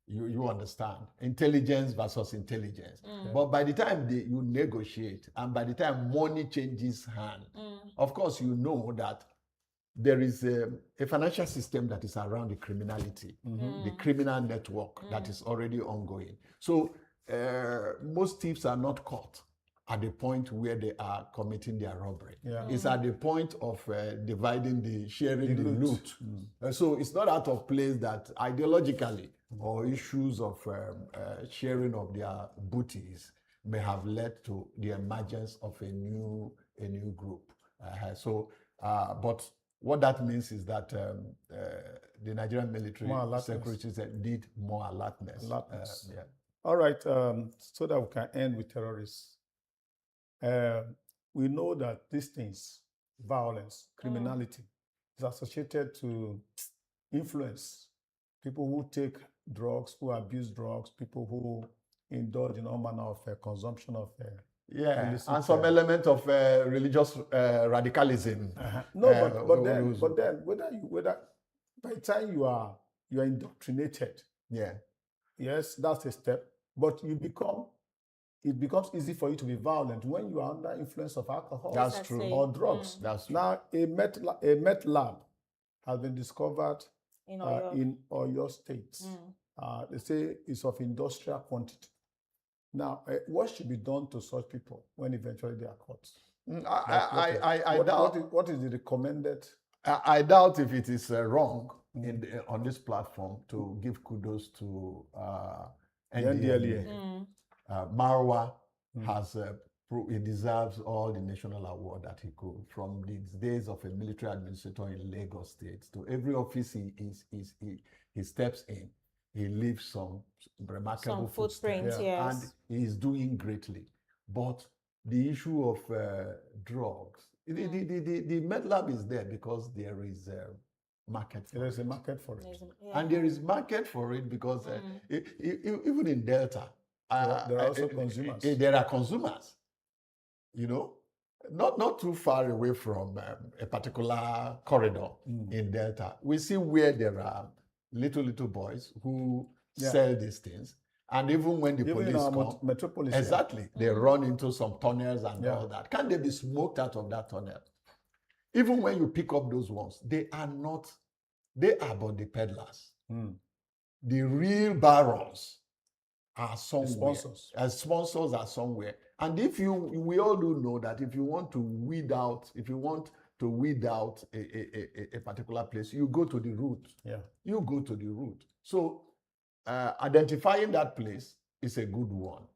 Speaker 9: You understand? Intelligence versus intelligence. But by the time you negotiate, and by the time money changes hand, of course you know that there is a financial system that is around the criminality, the criminal network that is already ongoing. So most thieves are not caught at the point where they are committing their robbery. It's at the point of sharing the loot. So it's not out of place that ideologically or issues of sharing of their booties may have led to the emergence of a new group. But what that means is that the Nigerian military security need more alertness.
Speaker 6: All right, so that we can end with terrorists. We know that these things, violence, criminality, is associated to influence. People who take drugs, who abuse drugs, people who indulge in all manner of consumption of illicit,
Speaker 9: and some element of religious radicalism.
Speaker 6: No, but then whether by the time you are indoctrinated, yes, that's a step. But it becomes easy for you to be violent when you are under influence of alcohol.
Speaker 9: That's true.
Speaker 6: Or drugs.
Speaker 9: That's true.
Speaker 6: Now, a meth lab has been discovered in Oyo State. They say it's of industrial quantity. Now, what should be done to such people when eventually they are caught?
Speaker 9: I doubt.
Speaker 6: What is the recommended?
Speaker 9: I doubt if it is wrong on this platform to give kudos to NDLEA. Marwa has he deserves all the national award that he could, from the days of a military administrator in Lagos State to every office he steps in. He leaves some remarkable
Speaker 4: footprints,
Speaker 9: and he is doing greatly. But the issue of drugs, the med lab is there because there is a market.
Speaker 6: There is a market for it,
Speaker 9: and there is market for it because even in Delta,
Speaker 6: there are also consumers.
Speaker 9: There are consumers, you know, not too far away from a particular corridor in Delta. We see where there are little boys who sell these things, and even when the police come,
Speaker 6: metropolis,
Speaker 9: exactly, they run into some tunnels and all that. Can they be smoked out of that tunnel? Even when you pick up those ones, they are but the peddlers. The real barons are somewhere. Sponsors are somewhere. And we all do know that if you want to weed out a particular place, you go to the root. You go to the root. So identifying that place is a good one,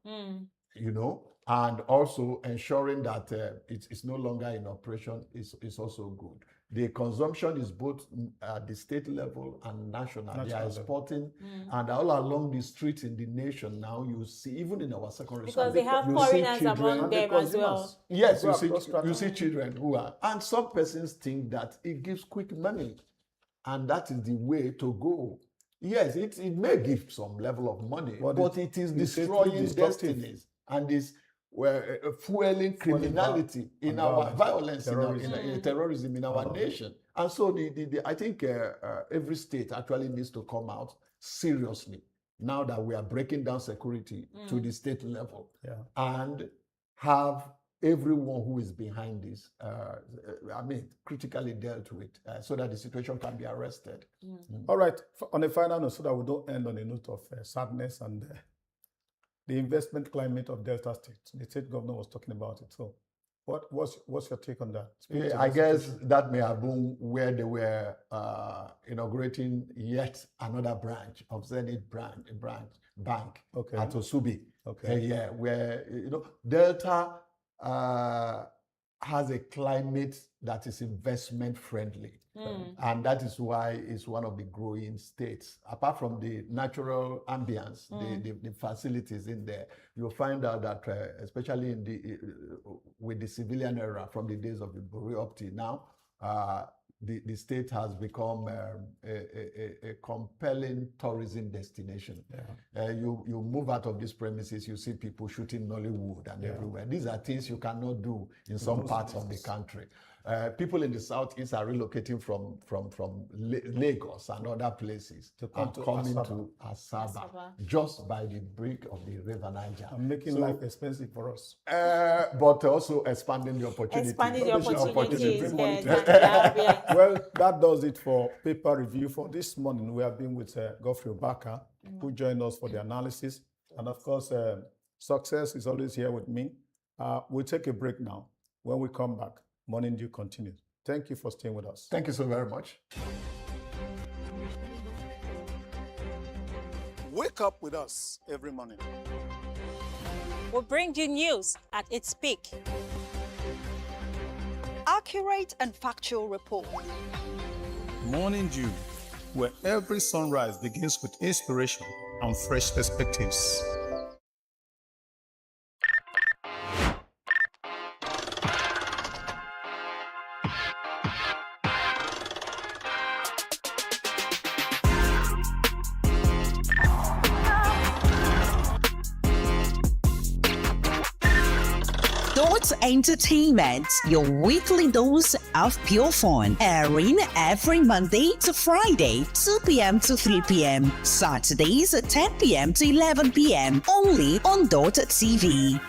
Speaker 9: you know, and also ensuring that it's no longer in operation is also good. The consumption is both at the state level and national. They are exporting, and all along the streets in the nation now, you see, even in our secondary schools,
Speaker 4: because they have foreigners among them as well.
Speaker 9: Yes, you see children who are, and some persons think that it gives quick money, and that is the way to go. Yes, it may give some level of money, but it is destroying destinies and is fueling criminality in our violence, in terrorism in our nation. And so I think every state actually needs to come out seriously now that we are breaking down security to the state level and have everyone who is behind this, critically dealt with so that the situation can be arrested.
Speaker 6: All right, on a final note, so that we don't end on a note of sadness and the investment climate of Delta State. The state governor was talking about it. So what's your take on that?
Speaker 9: I guess that may have been where they were inaugurating yet another branch of Zenith Bank at Osubi. Where Delta has a climate that is investment friendly. And that is why it's one of the growing states. Apart from the natural ambience, the facilities in there, you'll find out that, especially with the civilian era, from the days of the Buri up to now, the state has become a compelling tourism destination. You move out of these premises, you see people shooting Nollywood and everywhere. These are things you cannot do in some parts of the country. People in the southeast are relocating from Lagos and other places to come to Asaba just by the brink of the River Niger.
Speaker 6: And making life expensive for us.
Speaker 9: But also expanding the opportunities.
Speaker 6: Well, that does it for paper review for this morning. We have been with Godfrey Obaka, who joined us for the analysis. And of course, Success is always here with me. We'll take a break now. When we come back, Morning Dew continues. Thank you for staying with us.
Speaker 9: Thank you so very much.
Speaker 2: Wake up with us every morning.
Speaker 7: We'll bring you news at its peak.
Speaker 5: Accurate and factual report.
Speaker 2: Morning Dew, where every sunrise begins with inspiration and fresh perspectives.
Speaker 8: Dott Entertainment, your weekly dose of pure fun, airing every Monday to Friday, 2 p.m. to 3 p.m. Saturdays, 10 p.m. to 11 p.m. only on Dott TV.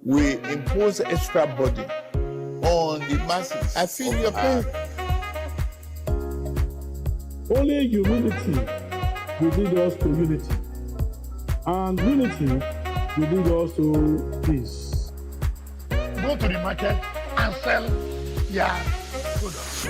Speaker 14: We impose extra burden on the masses. I feel your pain.
Speaker 10: Only humility will lead us to unity, and unity will lead us to peace.
Speaker 14: Go to the market and sell your products.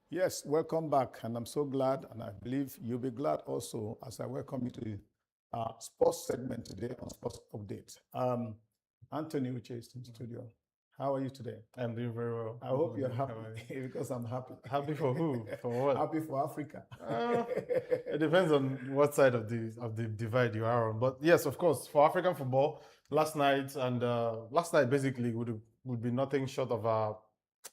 Speaker 6: Yes, welcome back, and I'm so glad, and I believe you'll be glad also as I welcome you to the sports segment today on Sports Update. Anthony Uche is in the studio. How are you today?
Speaker 15: I'm doing very well.
Speaker 6: I hope you're happy because I'm happy.
Speaker 15: Happy for who? For what?
Speaker 6: Happy for Africa.
Speaker 15: It depends on what side of the divide you are on. But yes, of course, for African football, last night basically would be nothing short of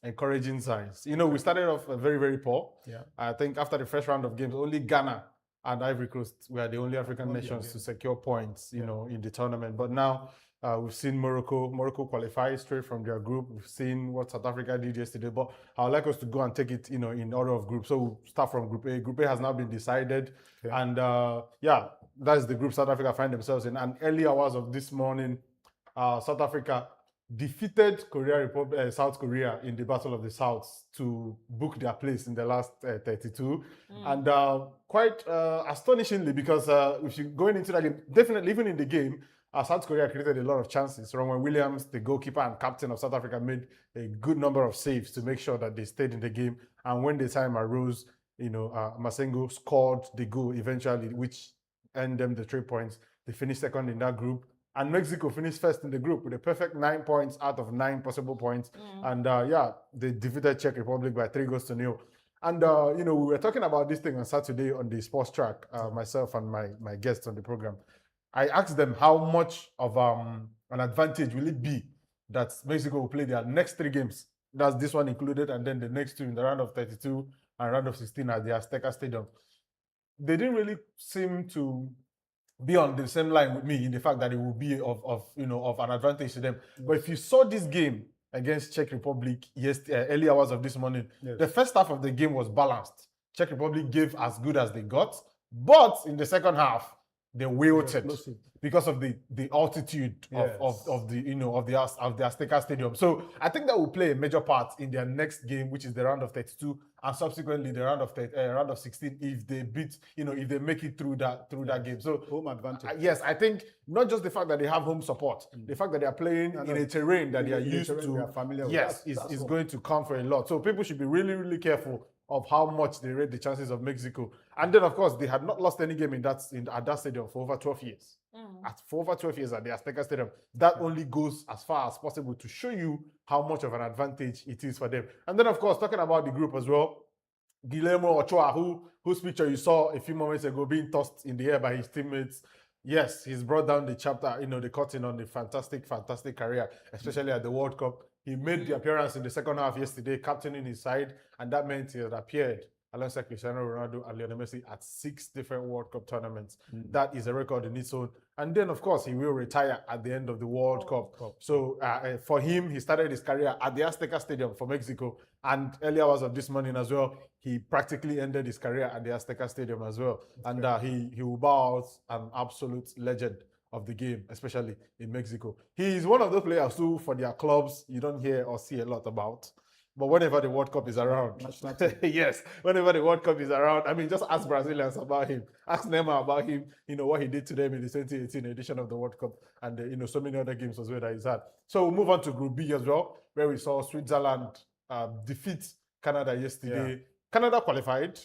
Speaker 15: encouraging signs. You know, we started off very, very poor.
Speaker 6: Yeah.
Speaker 15: I think after the first round of games, only Ghana and Ivory Coast were the only African nations to secure points, you know, in the tournament. But now we've seen Morocco qualify straight from their group. We've seen what South Africa did yesterday. But I would like us to go and take it, you know, in order of group. So we'll start from Group A. Group A has now been decided.
Speaker 6: Okay.
Speaker 15: And that's the group South Africa find themselves in. And early hours of this morning, South Africa defeated South Korea in the Battle of the South to book their place in the last 32. And quite astonishingly, because if you going into that game, definitely even in the game, South Korea created a lot of chances. Ronwen Williams, the goalkeeper and captain of South Africa, made a good number of saves to make sure that they stayed in the game. And when the time arose, you know, Masengo scored the goal eventually, which earned them the 3 points. They finished second in that group. And Mexico finished first in the group with a perfect 9 points out of 9 possible points. And they defeated Czech Republic by 3-0. And, you know, we were talking about this thing on Saturday on the sports track, myself and my guests on the program. I asked them how much of an advantage will it be that Mexico will play their next 3 games. That's this one included, and then the next 2 in the round of 32 and round of 16 at the Azteca Stadium. They didn't really seem to be on the same line with me in the fact that it will be of an advantage to them. Yes. But if you saw this game against Czech Republic early hours of this morning, the first half of the game was balanced. Czech Republic gave as good as they got, but in the second half, they wilted because of the altitude of the Azteca Stadium. So I think that will play a major part in their next game, which is the round of 32, and subsequently the round of 16 if they beat, if they make it through that game. So
Speaker 6: home advantage.
Speaker 15: Yes, I think not just the fact that they have home support, the fact that they are playing in a terrain that they are used to, is going to come for a lot. So people should be really, really careful of how much they rate the chances of Mexico. And then, of course, they had not lost any game at that stadium for over 12 years. For over 12 years at the Azteca Stadium. That only goes as far as possible to show you how much of an advantage it is for them. And then, of course, talking about the group as well, Guillermo Ochoa, whose picture you saw a few moments ago being tossed in the air by his teammates. Yes, he's brought down the chapter, the curtain on the fantastic, fantastic career, especially at the World Cup. He made the appearance in the second half yesterday, captaining his side, and that meant he had appeared alongside Cristiano Ronaldo and Lionel Messi at 6 different World Cup tournaments. That is a record in its own. And then, of course, he will retire at the end of the World Cup. So for him, he started his career at the Azteca Stadium for Mexico. And early hours of this morning as well, he practically ended his career at the Azteca Stadium as well. And he will bow out an absolute legend of the game, especially in Mexico. He is one of those players who, for their clubs, you don't hear or see a lot about. But whenever the World Cup is around, yes, whenever the World Cup is around, I mean, just ask Brazilians about him. Ask Neymar about him, what he did to them in the 2018 edition of the World Cup and, so many other games as well that he's had. So we'll move on to Group B as well, where we saw Switzerland defeat Canada yesterday. Yeah. Canada qualified,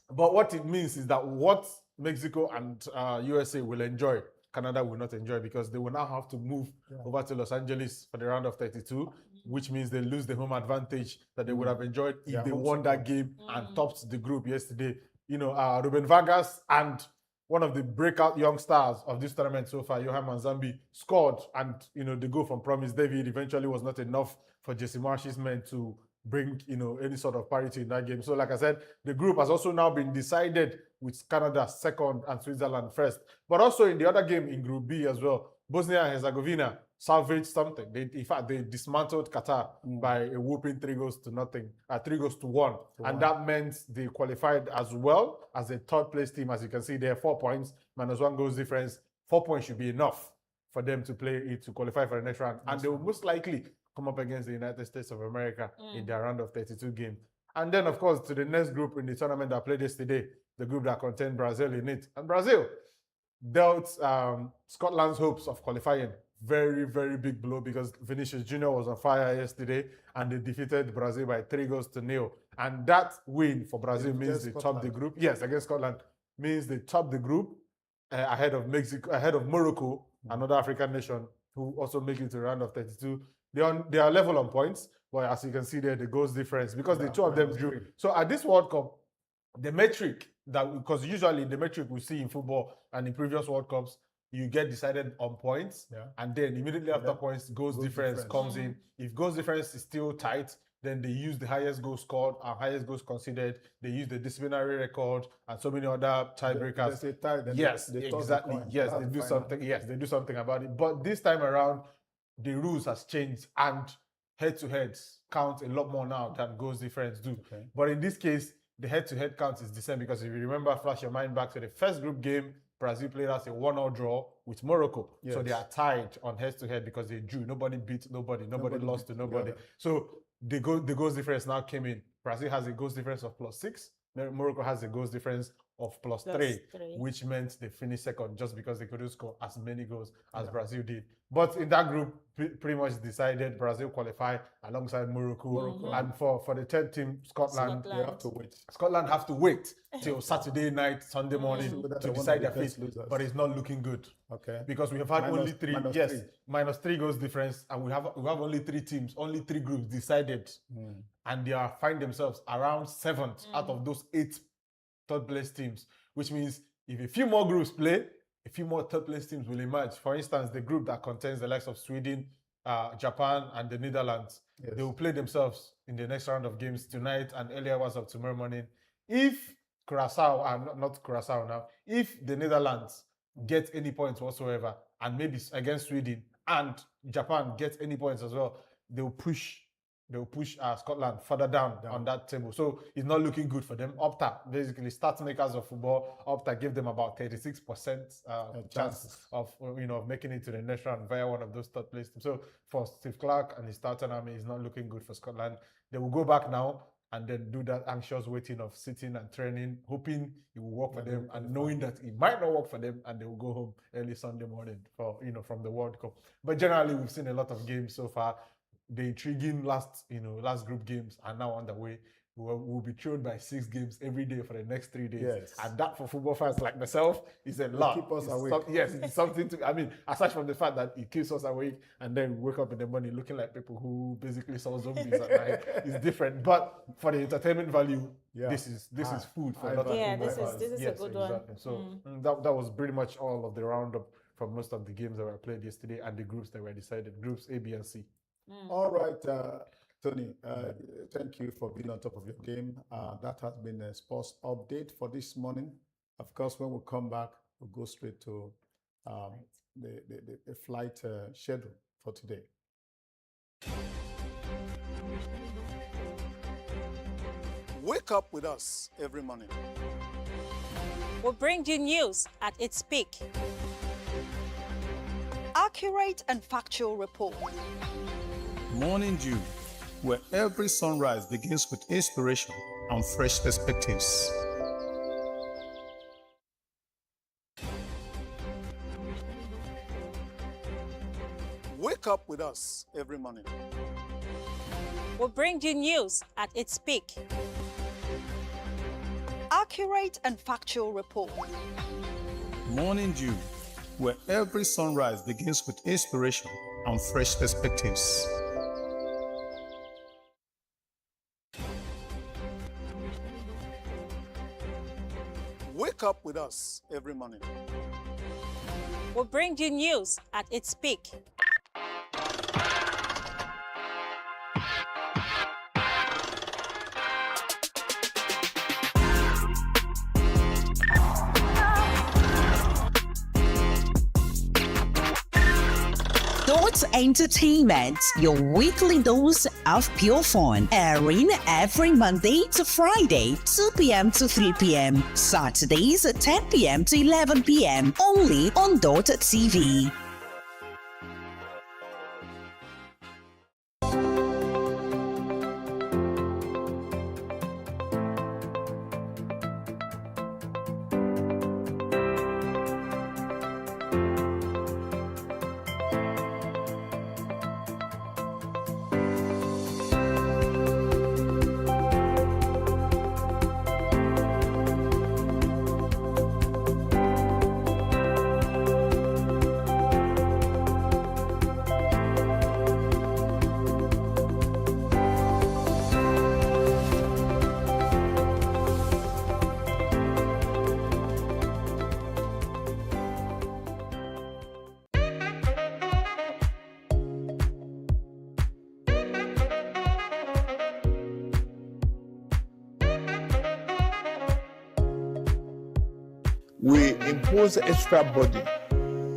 Speaker 15: but what it means is that what Mexico and USA will enjoy, Canada will not enjoy, because they will now have to move over to Los Angeles for the round of 32, which means they lose the home advantage that they would have enjoyed if they won that game and topped the group yesterday. Ruben Vargas and one of the breakout young stars of this tournament so far, Johan Manzambi, scored, and the goal from Promise David eventually was not enough for Jesse Marsh's men to bring any sort of parity in that game. So like I said, the group has also now been decided with Canada second and Switzerland first. But also in the other game in Group B as well, Bosnia and Herzegovina salvaged something. In fact, they dismantled Qatar by a whooping 3-1. And that meant they qualified as well as a third place team. As you can see there, 4 points, -1 goals difference. 4 points should be enough for them to qualify for the next round. And they will most likely come up against the United States of America in their round of 32 game. And then, of course, to the next group in the tournament that played yesterday, the group that contained Brazil in it. And Brazil dealt Scotland's hopes of qualifying very, very big blow, because Vinicius Jr. was on fire yesterday and they defeated Brazil by 3-0. And that win for Brazil means they topped the group. Yes, against Scotland, means they topped the group ahead of Morocco, another African nation, who also make it to the round of 32. They are level on points, but as you can see there, the goals difference because the two of them drew. So at this World Cup, the metric that because usually the metric we see in football and in previous World Cups, you get decided on points, and then immediately after points, goals difference comes in. If goals difference is still tight, then they use the highest goals scored and highest goals conceded. They use the disciplinary record and so many other tiebreakers. Yes, exactly. Yes, they do something. Yes, they do something about it. But this time around, the rules has changed and head-to-heads count a lot more now than goals difference do. But in this case, the head-to-head count is the same because if you remember, flash your mind back to the first group game, Brazil played us a 1-0 draw with Morocco. So they are tied on head-to-head because they drew. Nobody beat nobody. Nobody lost to nobody. So the goals difference now came in. Brazil has a goals difference of +6. Morocco has a goals difference of +3, which meant they finished second just because they couldn't score as many goals as Brazil did. But in that group, pretty much decided Brazil qualify alongside Morocco. And for the third team, Scotland, they have to wait. Scotland have to wait till Saturday night, Sunday morning to decide their fate. But it's not looking good. Because we have had only three. -3 goals difference, and we have only 3 teams, only 3 groups decided, and they find themselves around 7th out of those 8 third place teams, which means if a few more groups play, a few more third place teams will emerge. For instance, the group that contains the likes of Sweden, Japan, and the Netherlands, they will play themselves in the next round of games tonight and early hours of tomorrow morning. If Curacao, not Curacao now, if the Netherlands get any points whatsoever, and maybe against Sweden and Japan get any points as well, they will push Scotland further down on that table. So it's not looking good for them. Opta, basically stats makers of football, Opta gave them about 36% chance of making it to the next round via one of those third place teams. So for Steve Clarke and his Tartan Army, it's not looking good for Scotland. They will go back now and then do that anxious waiting of sitting and training, hoping it will work for them and knowing that it might not work for them and they will go home early Sunday morning from the World Cup. But generally, we've seen a lot of games so far. The intriguing last group games are now underway. We'll be thrilled by 6 games every day for the next 3 days. And that for football fans like myself is a lot.
Speaker 6: Keep us awake.
Speaker 15: It's something aside from the fact that it keeps us awake and then we wake up in the morning looking like people who basically saw zombies at night. It's different. But for the entertainment value, this is food for a lot of people.
Speaker 4: This is a good one.
Speaker 15: So that was pretty much all of the roundup from most of the games that were played yesterday and the groups that were decided, groups A, B, and C.
Speaker 6: All right, Tony, thank you for being on top of your game. That has been a sports update for this morning. Of course, when we come back, we'll go straight to the flight schedule for today.
Speaker 2: Wake up with us every morning.
Speaker 7: We'll bring you news at its peak.
Speaker 5: Accurate and factual report.
Speaker 2: Morning Dew, where every sunrise begins with inspiration and fresh perspectives. Wake up with us every morning.
Speaker 7: We'll bring you news at its peak.
Speaker 5: Accurate and factual report.
Speaker 2: Morning Dew, where every sunrise begins with inspiration and fresh perspectives. Wake up with us every morning.
Speaker 7: We'll bring you news at its peak.
Speaker 8: Dott Entertainment, your weekly dose of pure fun, airing every Monday to Friday, 2 p.m. to 3 p.m. Saturdays, 10 p.m. to 11 p.m. only on Dott TV.
Speaker 14: we impose extra burden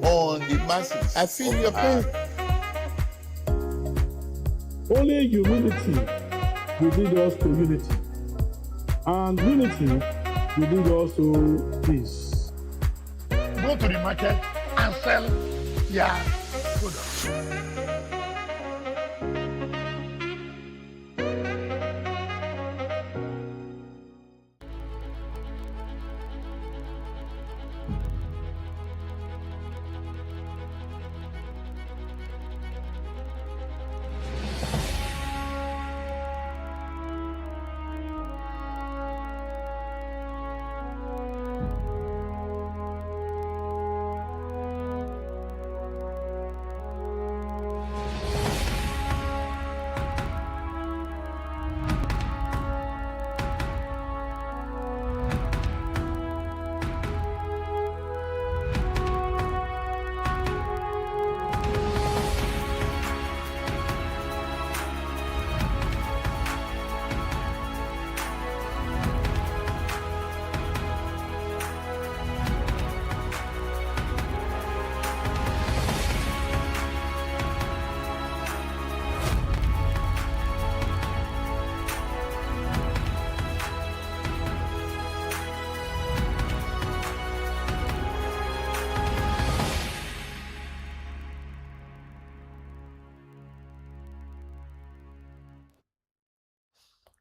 Speaker 14: on the masses. I feel your pain.
Speaker 10: Only humility will lead us to unity, and unity will lead us to peace.
Speaker 16: Go to the market and sell your products.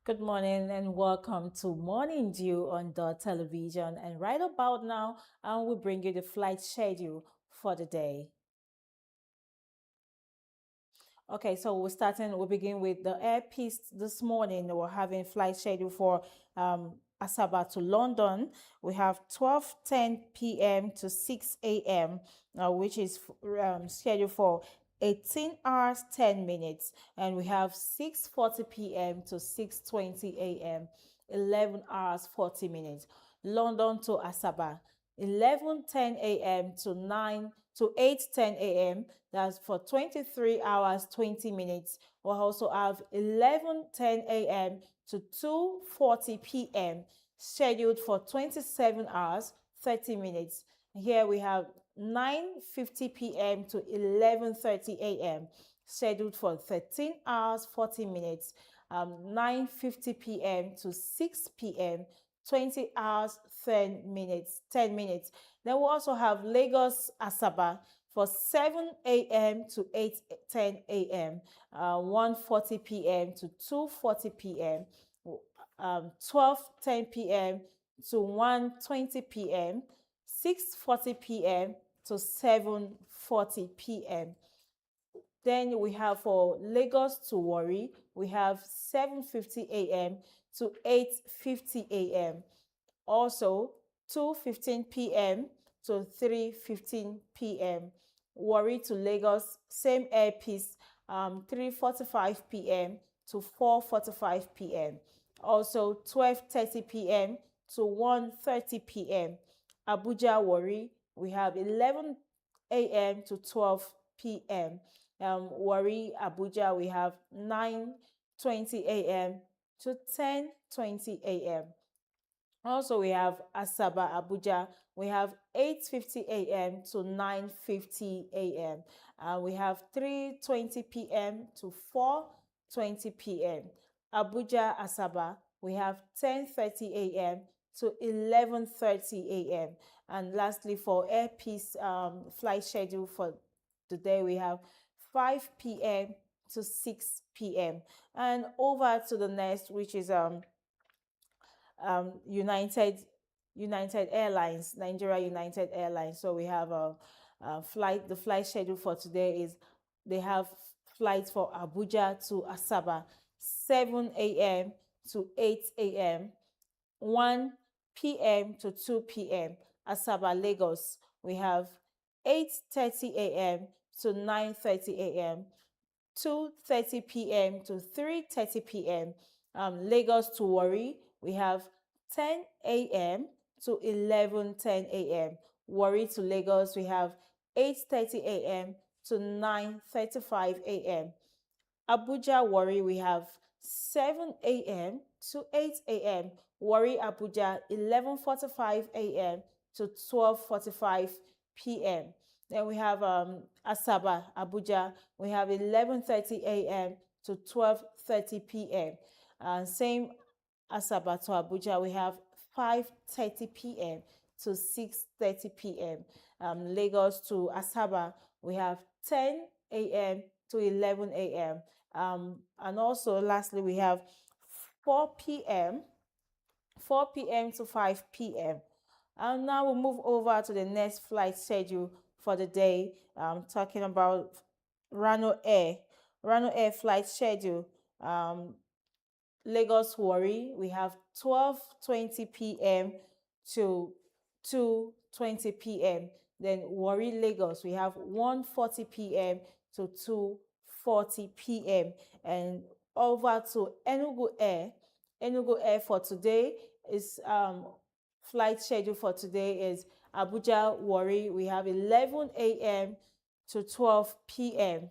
Speaker 4: Good morning and welcome to Morning Dew on Dott Television. And right about now, we bring you the flight schedule for the day. Okay, so we'll begin with the Air Peace this morning. We're having flight schedule for Asaba to London. We have 12:10 p.m. to 6 a.m., which is scheduled for 18 hours 10 minutes, and we have 6:40 p.m. to 6:20 a.m., 11 hours 40 minutes. London to Asaba, 11:10 a.m. to 8:10 a.m. That's for 23 hours 20 minutes. We'll also have 11:10 a.m. to 2:40 p.m. scheduled for 27 hours 30 minutes. Here we have 9:50 p.m. to 11:30 a.m. scheduled for 13 hours 40 minutes. 9:50 p.m. to 6 p.m. 20 hours 10 minutes. Then we'll also have Lagos Asaba for 7 a.m. to 8:10 a.m. 1:40 p.m. to 2:40 p.m. 12:10 p.m. to 1:20 p.m. 6:40 p.m. to 7:40 p.m. Then we have for Lagos to Warri, we have 7:50 a.m. to 8:50 a.m. Also 2:15 p.m. to 3:15 p.m. Warri to Lagos, same Air Peace, 3:45 p.m. to 4:45 p.m. Also 12:30 p.m. to 1:30 p.m. Abuja Warri, we have 11 a.m. to 12 p.m. Warri Abuja, we have 9:20 a.m. to 10:20 a.m. Also, we have Asaba Abuja, we have 8:50 a.m. to 9:50 a.m. We have 3:20 p.m. to 4:20 p.m. Abuja Asaba, we have 10:30 a.m. to 11:30 a.m. And lastly, for Air Peace flight schedule for today, we have 5 p.m. to 6 p.m. And over to the next, which is United Airlines, Nigeria United Airlines. So we have a flight. The flight schedule for today is they have flights for Abuja to Asaba, 7 a.m. to 8 a.m., 1 p.m. to 2 p.m. Asaba Lagos, we have 8:30 a.m. to 9:30 a.m., 2:30 p.m. to 3:30 p.m. Lagos to Warri, we have 10 a.m. to 11:10 a.m. Warri to Lagos, we have 8:30 a.m. to 9:35 a.m. Abuja Warri, we have 7 a.m. to 8 a.m. Warri Abuja, 11:45 a.m. to 12:45 p.m. Then we have Asaba, Abuja. We have 11:30 a.m. to 12:30 p.m. Same Asaba to Abuja, we have 5:30 p.m. to 6:30 p.m. Lagos to Asaba, we have 10 a.m. to 11 a.m. And also, lastly, we have 4 p.m. to 5 p.m. And now we'll move over to the next flight schedule for the day. Talking about Rano Air. Rano Air flight schedule. Lagos Warri, we have 12:20 p.m. to 2:20 p.m. Then Warri Lagos, we have 1:40 p.m. to 2:40 p.m. And over to Enugu Air. Enugu Air for today is flight schedule for today is Abuja Warri. We have 11 a.m. to 12 p.m.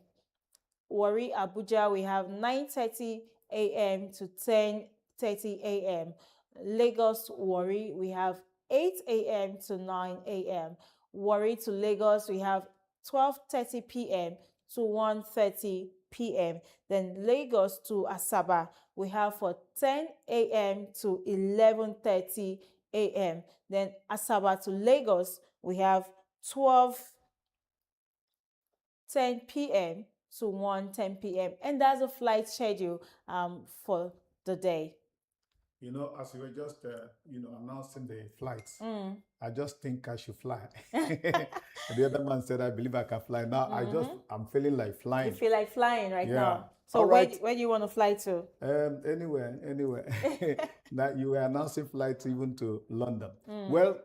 Speaker 4: Warri Abuja, we have 9:30 a.m. to 10:30 a.m. Lagos Warri, we have 8 a.m. to 9 a.m. Warri to Lagos, we have 12:30 p.m. to 1:30 p.m. Then Lagos to Asaba, we have for 10 a.m. to 11:30 a.m. Then Asaba to Lagos, we have 12:10 p.m. to 1:10 p.m. And that's a flight schedule for the day.
Speaker 6: You know, as you were just, announcing the flights, I just think I should fly. The other man said, I believe I can fly. Now, I'm feeling like flying.
Speaker 4: You feel like flying right now. So
Speaker 6: all right.
Speaker 4: where do you want to fly to?
Speaker 6: Anywhere. Now you were announcing flights even to London. Well,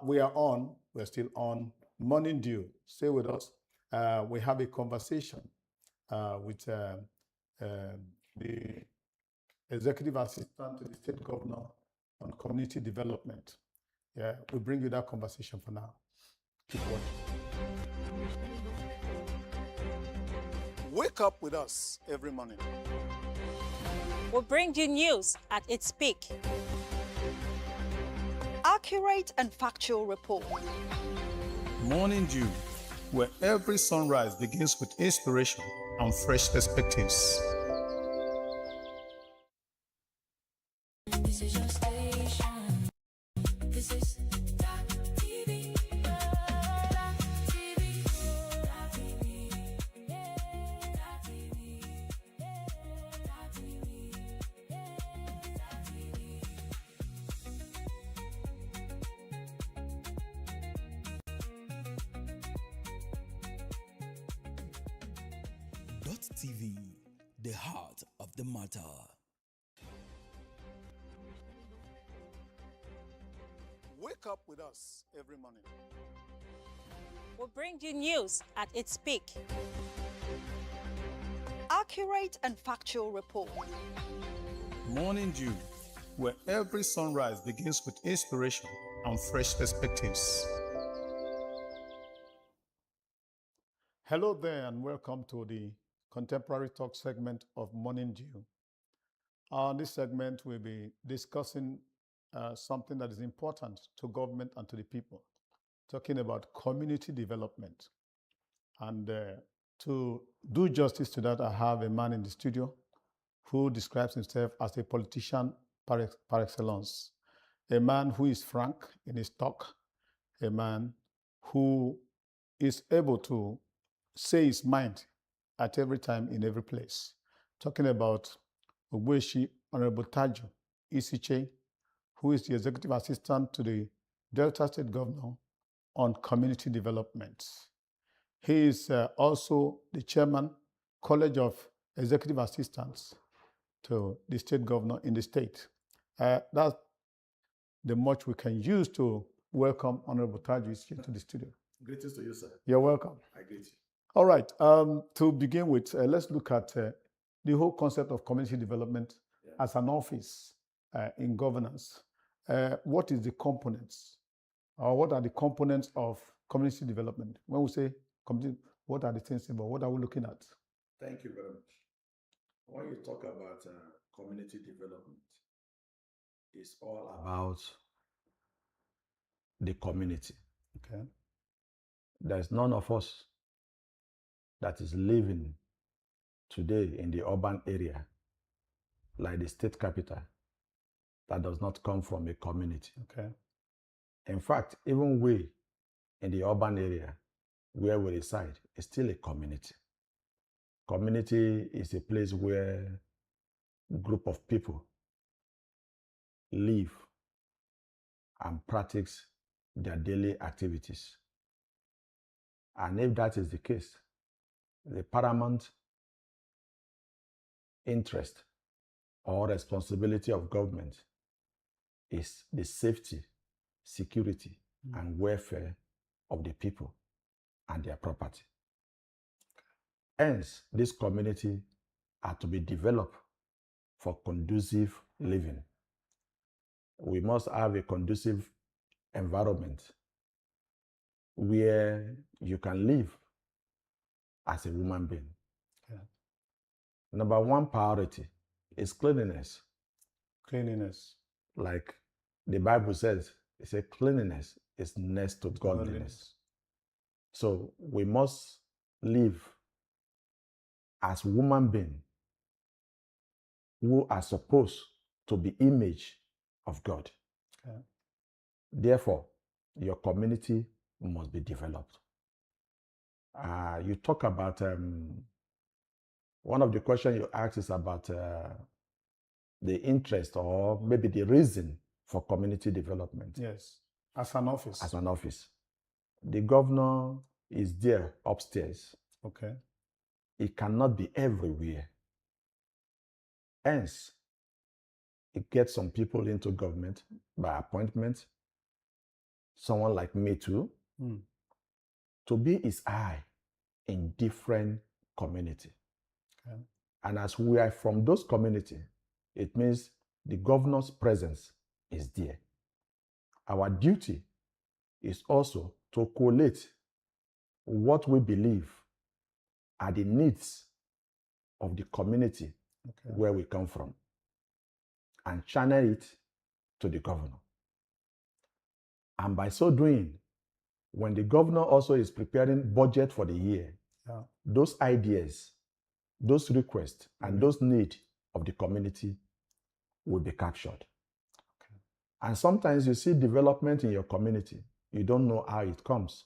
Speaker 6: we're still on Morning Dew. Stay with us. We have a conversation with the Executive Assistant to the State Governor on Community Development. Yeah, we'll bring you that conversation for now. Keep watching.
Speaker 2: Wake up with us every morning.
Speaker 7: We'll bring you news at its peak.
Speaker 5: Accurate and factual report.
Speaker 2: Morning Dew, where every sunrise begins with inspiration and fresh perspectives.
Speaker 1: This is your station. This is Dott TV. Dott TV. Dott TV. Yeah. Dott TV. Yeah. Dott TV. Yeah. Dott TV.
Speaker 17: Dott TV, the heart of the matter.
Speaker 2: Wake up with us every morning.
Speaker 7: We'll bring you news at its peak.
Speaker 5: Accurate and factual report.
Speaker 2: Morning Dew, where every sunrise begins with inspiration and fresh perspectives.
Speaker 6: Hello there, and welcome to the Contemporary Talk segment of Morning Dew. On this segment, we'll be discussing something that is important to government and to the people, talking about community development. And to do justice to that, I have a man in the studio who describes himself as a politician par excellence, a man who is frank in his talk, a man who is able to say his mind at every time in every place. Talking about Ogbueshi Honorable Taju Isiche, who is the Executive Assistant to the Delta State Governor on Community Development. He is also the Chairman, College of Executive Assistants to the State Governor in the state. That's the much we can use to welcome Honorable Taju Isiche to the studio.
Speaker 18: Greetings to you, sir.
Speaker 6: You're welcome.
Speaker 18: I greet you.
Speaker 6: All right. To begin with, let's look at the whole concept of community development as an office in governance. What is the components, or what are the components of community development? When we say community, what are the things about? What are we looking at?
Speaker 18: Thank you very much. When you talk about community development, it's all about
Speaker 6: the community.
Speaker 2: Okay.
Speaker 6: There's none of us that is living today in the urban area, like the state capital, that does not come from a community.
Speaker 2: Okay.
Speaker 6: In fact, even we in the urban area where we reside is still a community. Community is a place where a group of people live and practice their daily activities. And if that is the case, the paramount interest or responsibility of government is the safety, security, and welfare of the people and their property. Hence, this community are to be developed for conducive living. We must have a conducive environment where you can live as a human being.
Speaker 2: Okay.
Speaker 6: Number one priority is cleanliness.
Speaker 2: Cleanliness.
Speaker 6: Like the Bible says, it says cleanliness is next to godliness. So we must live as human beings who are supposed to be image of God.
Speaker 2: Okay.
Speaker 6: Therefore, your community must be developed. You talk about, one of the questions you asked is about the interest or maybe the reason for community development.
Speaker 2: Yes, as an office.
Speaker 6: As an office. The governor is there upstairs.
Speaker 2: Okay.
Speaker 6: It cannot be everywhere. Hence, it gets some people into government by appointment, someone like me too, to be his eye in different community.
Speaker 2: Okay.
Speaker 6: And as we are from those community, it means the governor's presence is there. Our duty is also to collate what we believe are the needs of the community where we come from and channel it to the governor. And by so doing, when the governor also is preparing budget for the year, those ideas, those requests, and those needs of the community will be captured.
Speaker 2: Okay.
Speaker 6: And sometimes you see development in your community, you don't know how it comes.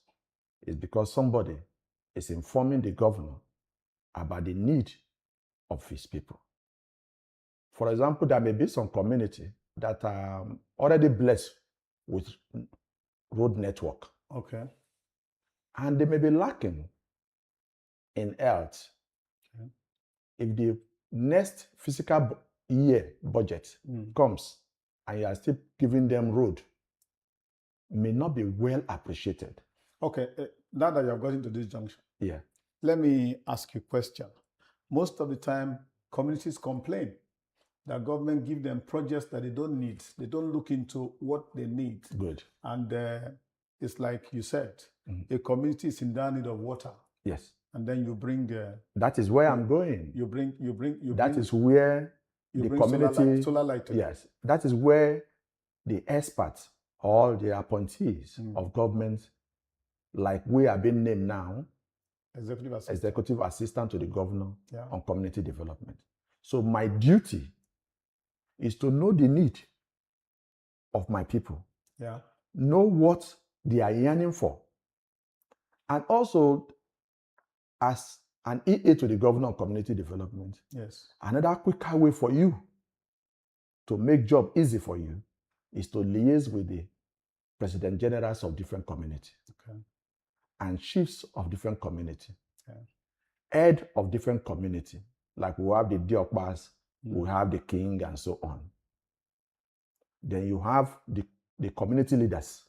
Speaker 6: It's because somebody is informing the governor about the need of his people. For example, there may be some community that are already blessed with road network.
Speaker 2: Okay.
Speaker 6: And they may be lacking in health.
Speaker 2: Okay.
Speaker 6: If the next fiscal year budget comes and you are still giving them road, may not be well appreciated.
Speaker 2: Okay, now that you have gotten to this junction,
Speaker 6: yeah,
Speaker 2: let me ask you a question. Most of the time, communities complain that government give them projects that they don't need. They don't look into what they need.
Speaker 6: Good.
Speaker 2: And it's like you said, a community is in dire need of water.
Speaker 6: Yes.
Speaker 2: And then you bring.
Speaker 6: That is where I'm going.
Speaker 2: That
Speaker 6: is where the community.
Speaker 2: Solar light.
Speaker 6: Yes. That is where the experts or the appointees of government, like we are being named now, executive assistant to the governor on community development. So my duty is to know the need of my people.
Speaker 2: Yeah.
Speaker 6: Know what they are yearning for. And also, as an EA to the governor of community development,
Speaker 2: yes,
Speaker 6: another quicker way for you to make job easy for you is to liaise with the president generals of different communities.
Speaker 2: Okay.
Speaker 6: And chiefs of different community,
Speaker 2: okay,
Speaker 6: head of different community, like we have the Diokbas, we have the king, and so on. Then you have the community leaders,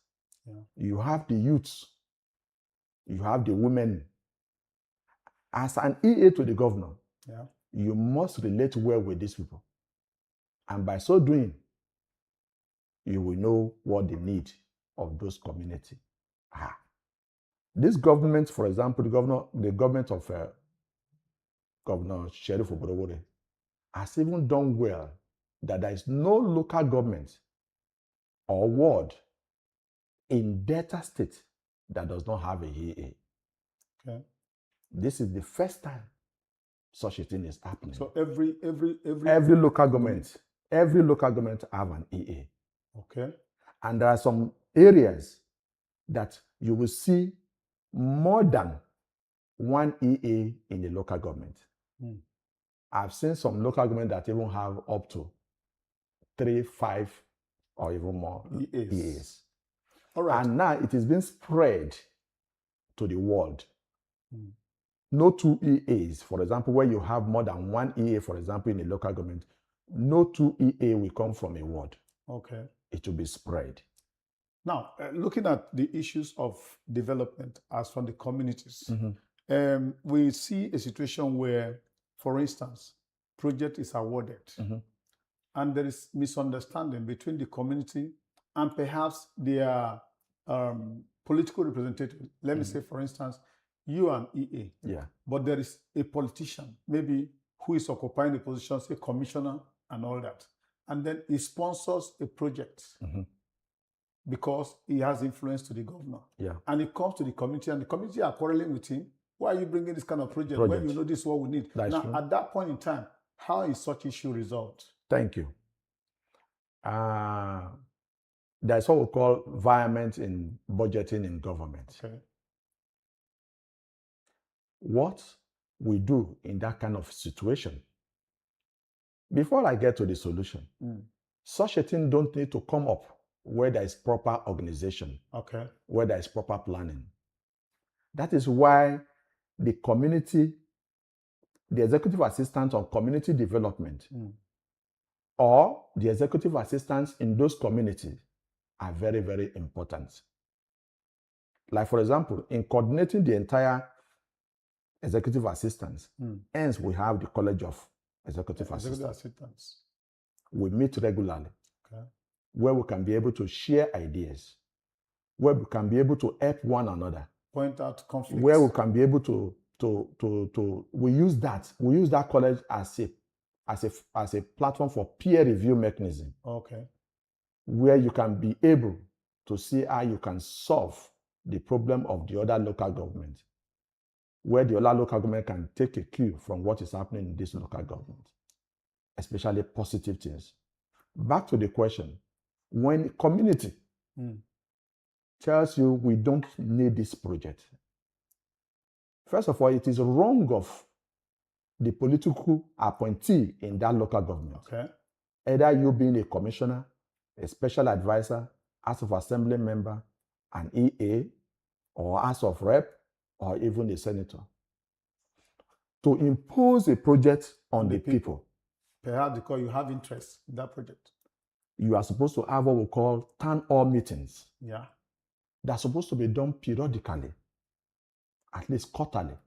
Speaker 6: you have the youths, you have the women. As an EA to the governor, you must relate well with these people. And by so doing, you will know what the need of those communities are. This government, for example, the government of Governor Sheriff Oborowore has even done well that there is no local government or ward
Speaker 19: in Delta State that does not have a EA.
Speaker 2: Okay.
Speaker 19: This is the first time such a thing is happening.
Speaker 2: So every
Speaker 19: local government have an EA.
Speaker 2: Okay.
Speaker 19: And there are some areas that you will see more than one EA in the local government.
Speaker 2: Hmm.
Speaker 19: I've seen some local government that even have up to 3, 5, or even more EAs.
Speaker 2: All right.
Speaker 19: And now it is being spread to the world.
Speaker 2: Hmm.
Speaker 19: No 2 EAs, for example, where you have more than 1 EA, for example, in a local government, no 2 EA will come from a ward.
Speaker 2: Okay.
Speaker 19: It will be spread.
Speaker 2: Now, looking at the issues of development as from the communities, we see a situation where, for instance, project is awarded and there is misunderstanding between the community and perhaps their political representative. Let me say, for instance, you and EA,
Speaker 19: Yeah.
Speaker 2: but there is a politician, maybe who is occupying the position, say commissioner and all that, and then he sponsors a project because he has influence to the governor.
Speaker 19: Yeah.
Speaker 2: And it comes to the community, and the community are quarreling with him. Why are you bringing this kind of project when you know this is what we need?
Speaker 19: That is
Speaker 2: now,
Speaker 19: true.
Speaker 2: at that point in time, how is such issue resolved?
Speaker 19: Thank you. There's what we call environment in budgeting in government.
Speaker 2: Okay.
Speaker 19: What we do in that kind of situation, before I get to the solution, such a thing don't need to come up where there is proper organization,
Speaker 2: Okay.
Speaker 19: where there is proper planning. That is why the community, the executive assistant on community development, or the executive assistants in those communities are very, very important. Like, for example, in coordinating the entire executive assistants, hence we have the College of Executive Assistants. We meet regularly,
Speaker 2: Okay.
Speaker 19: where we can be able to share ideas, where we can be able to help one another,
Speaker 2: Point out conflicts.
Speaker 19: where we can be able to we use that college as a platform for peer review mechanism,
Speaker 2: Okay.
Speaker 19: where you can be able to see how you can solve the problem of the other local government, where the other local government can take a cue from what is happening in this local government, especially positive things. Back to the question, when community tells you we don't need this project, first of all, it is wrong of the political appointee in that local government.
Speaker 2: Okay.
Speaker 19: Either you being a commissioner, a special advisor, House of Assembly member, an EA, or House of Rep, or even a senator, to impose a project on the people.
Speaker 2: Perhaps because you have interest in that project.
Speaker 19: You are supposed to have what we call town hall meetings.
Speaker 2: Yeah.
Speaker 19: They're supposed to be done periodically, at least quarterly.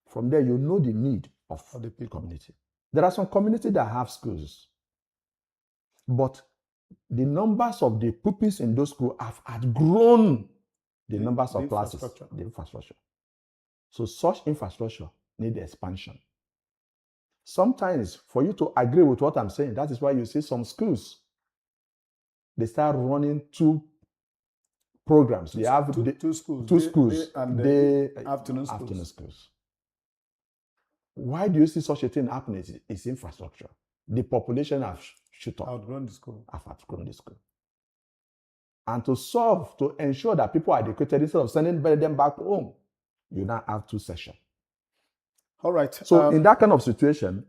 Speaker 19: From there, you know the need of the community. There are some communities that have schools, but the numbers of the pupils in those schools have outgrown the numbers of classes, the infrastructure. So such infrastructure need expansion. Sometimes, for you to agree with what I'm saying, that is why you see some schools, they start running 2 programs. They have
Speaker 2: two schools.
Speaker 19: Two schools.
Speaker 2: Day and
Speaker 19: Day,
Speaker 2: afternoon schools.
Speaker 19: Afternoon schools. Why do you see such a thing happening? It's infrastructure. The population have shut up.
Speaker 2: Outgrown the school.
Speaker 19: Have outgrown the school. And to ensure that people are educated instead of sending them back home, you now have 2 sessions.
Speaker 2: All right.
Speaker 19: So in that kind of situation,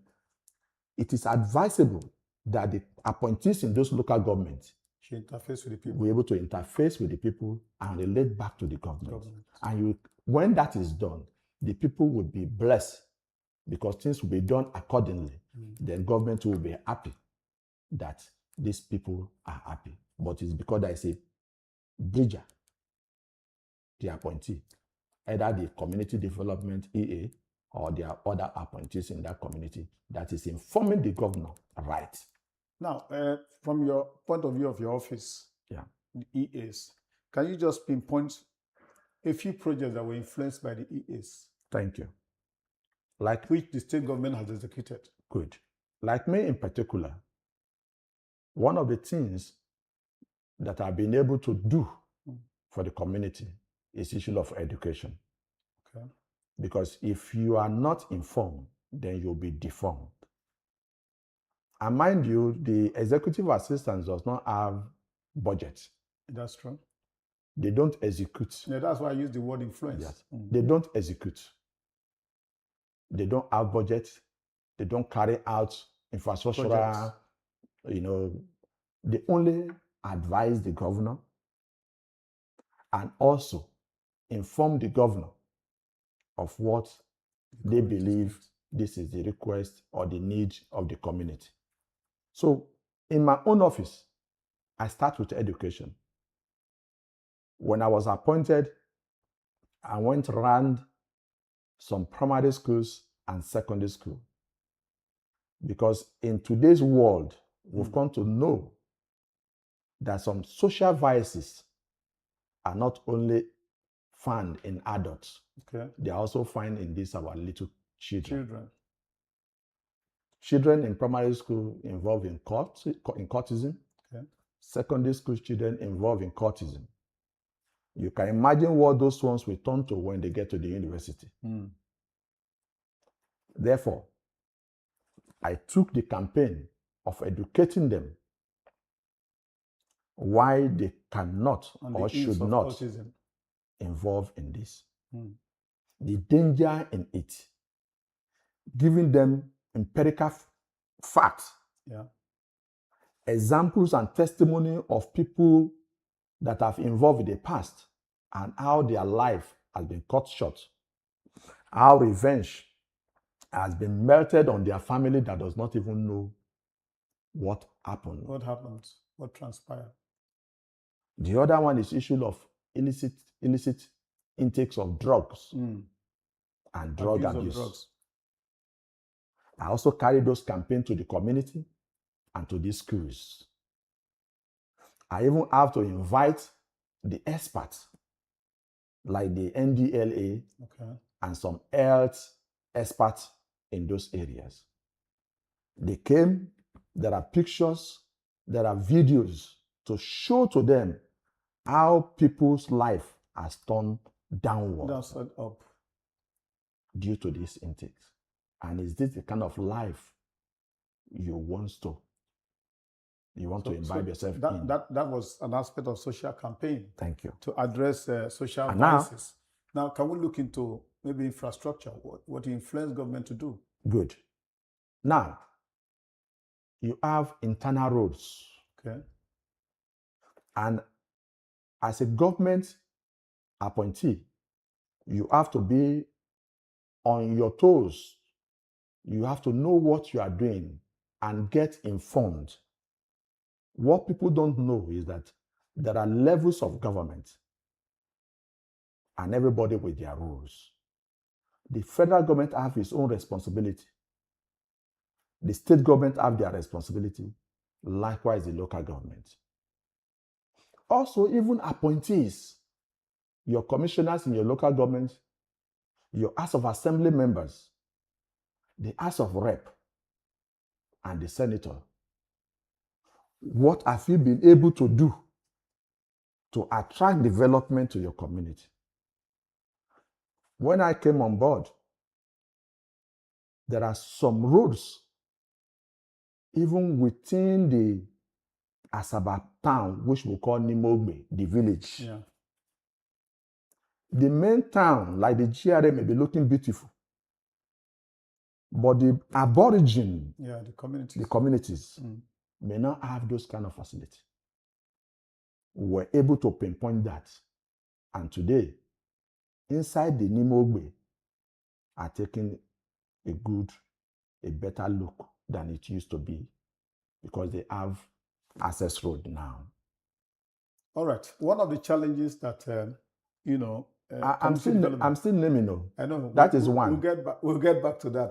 Speaker 19: it is advisable that the appointees in those local governments
Speaker 2: should interface with the people.
Speaker 19: Be able to interface with the people and relate back to the government. And when that is done, the people will be blessed because things will be done accordingly. Then government will be happy that these people are happy. But it's because there is a bridger, the appointee, either the community development EA or there are other appointees in that community that is informing the governor right.
Speaker 2: Now, from your point of view of your office,
Speaker 19: the
Speaker 2: EAs, can you just pinpoint a few projects that were influenced by the EAs?
Speaker 19: Thank you. Like
Speaker 2: which the state government has executed.
Speaker 19: Good. Like me in particular, one of the things that I've been able to do for the community is issue of education.
Speaker 2: Okay.
Speaker 19: Because if you are not informed, then you'll be deformed. And mind you, the executive assistants does not have budget.
Speaker 2: That's true.
Speaker 19: They don't execute.
Speaker 2: Yeah, that's why I use the word influence.
Speaker 19: Yes. They don't execute. They don't have budget. They don't carry out infrastructural,
Speaker 2: Projects.
Speaker 19: They only advise the governor and also inform the governor of what they believe this is the request or the need of the community. So in my own office, I start with education. When I was appointed, I went around some primary schools and secondary school. Because in today's world, we've come to know that some social vices are not only found in adults,
Speaker 2: Okay.
Speaker 19: they are also found in these our little children.
Speaker 2: Children.
Speaker 19: Children in primary school involved in courtesan.
Speaker 2: Okay.
Speaker 19: Secondary school children involved in courtesan. You can imagine what those ones will turn to when they get to the university. Therefore, I took the campaign of educating them why they cannot or should not involve in this. The danger in it, giving them empirical facts, examples and testimony of people that have involved in the past and how their life has been cut short, how revenge has been melted on their family that does not even know what happened.
Speaker 2: What happened? What transpired?
Speaker 19: The other one is issue of illicit intakes of drugs and drug abuse.
Speaker 2: Of drugs.
Speaker 19: I also carry those campaigns to the community and to these schools. I even have to invite the experts like the NDLA and some health experts in those areas. They came, there are pictures, there are videos to show to them how people's life has turned downward.
Speaker 2: Downside up.
Speaker 19: Due to these intakes. And is this the kind of life you want to imbibe yourself in?
Speaker 2: That was an aspect of social campaign.
Speaker 19: Thank you.
Speaker 2: To address social
Speaker 19: And
Speaker 2: vices. Now, can we look into maybe infrastructure, what you influence government to do?
Speaker 19: Good. Now, you have internal roads.
Speaker 2: Okay.
Speaker 19: And as a government appointee, you have to be on your toes. You have to know what you are doing and get informed. What people don't know is that there are levels of government and everybody with their rules. The federal government have its own responsibility. The state government have their responsibility. Likewise, the local government. Also, even appointees, your commissioners in your local government, your House of Assembly members, the House of Rep, and the Senator. What have you been able to do to attract development to your community? When I came on board, there are some roads, even within the Asaba town, which we call Nimogbe, the village.
Speaker 2: Yeah.
Speaker 19: The main town, like the GRA, may be looking beautiful. But the aborigine,
Speaker 2: the
Speaker 19: communities may not have those kind of facility. We were able to pinpoint that. And today, inside the Nimogbe are taking a better look than it used to be because they have access road now.
Speaker 2: All right. One of the challenges that,
Speaker 19: I'm still naming them.
Speaker 2: I know.
Speaker 19: That is one.
Speaker 2: We'll get back to that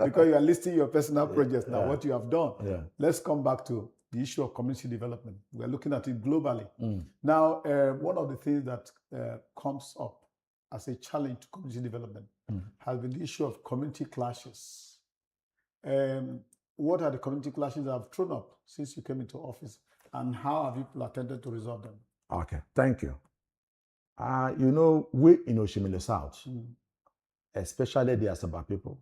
Speaker 2: because you are listing your personal projects now, what you have done.
Speaker 19: Yeah.
Speaker 2: Let's come back to the issue of community development. We're looking at it globally. Now, one of the things that comes up as a challenge to community development has been the issue of community clashes. What are the community clashes that have thrown up since you came into office? and how have you attempted to resolve them?
Speaker 19: Okay, thank you. You know, we in Oshimile South, especially the Asaba people,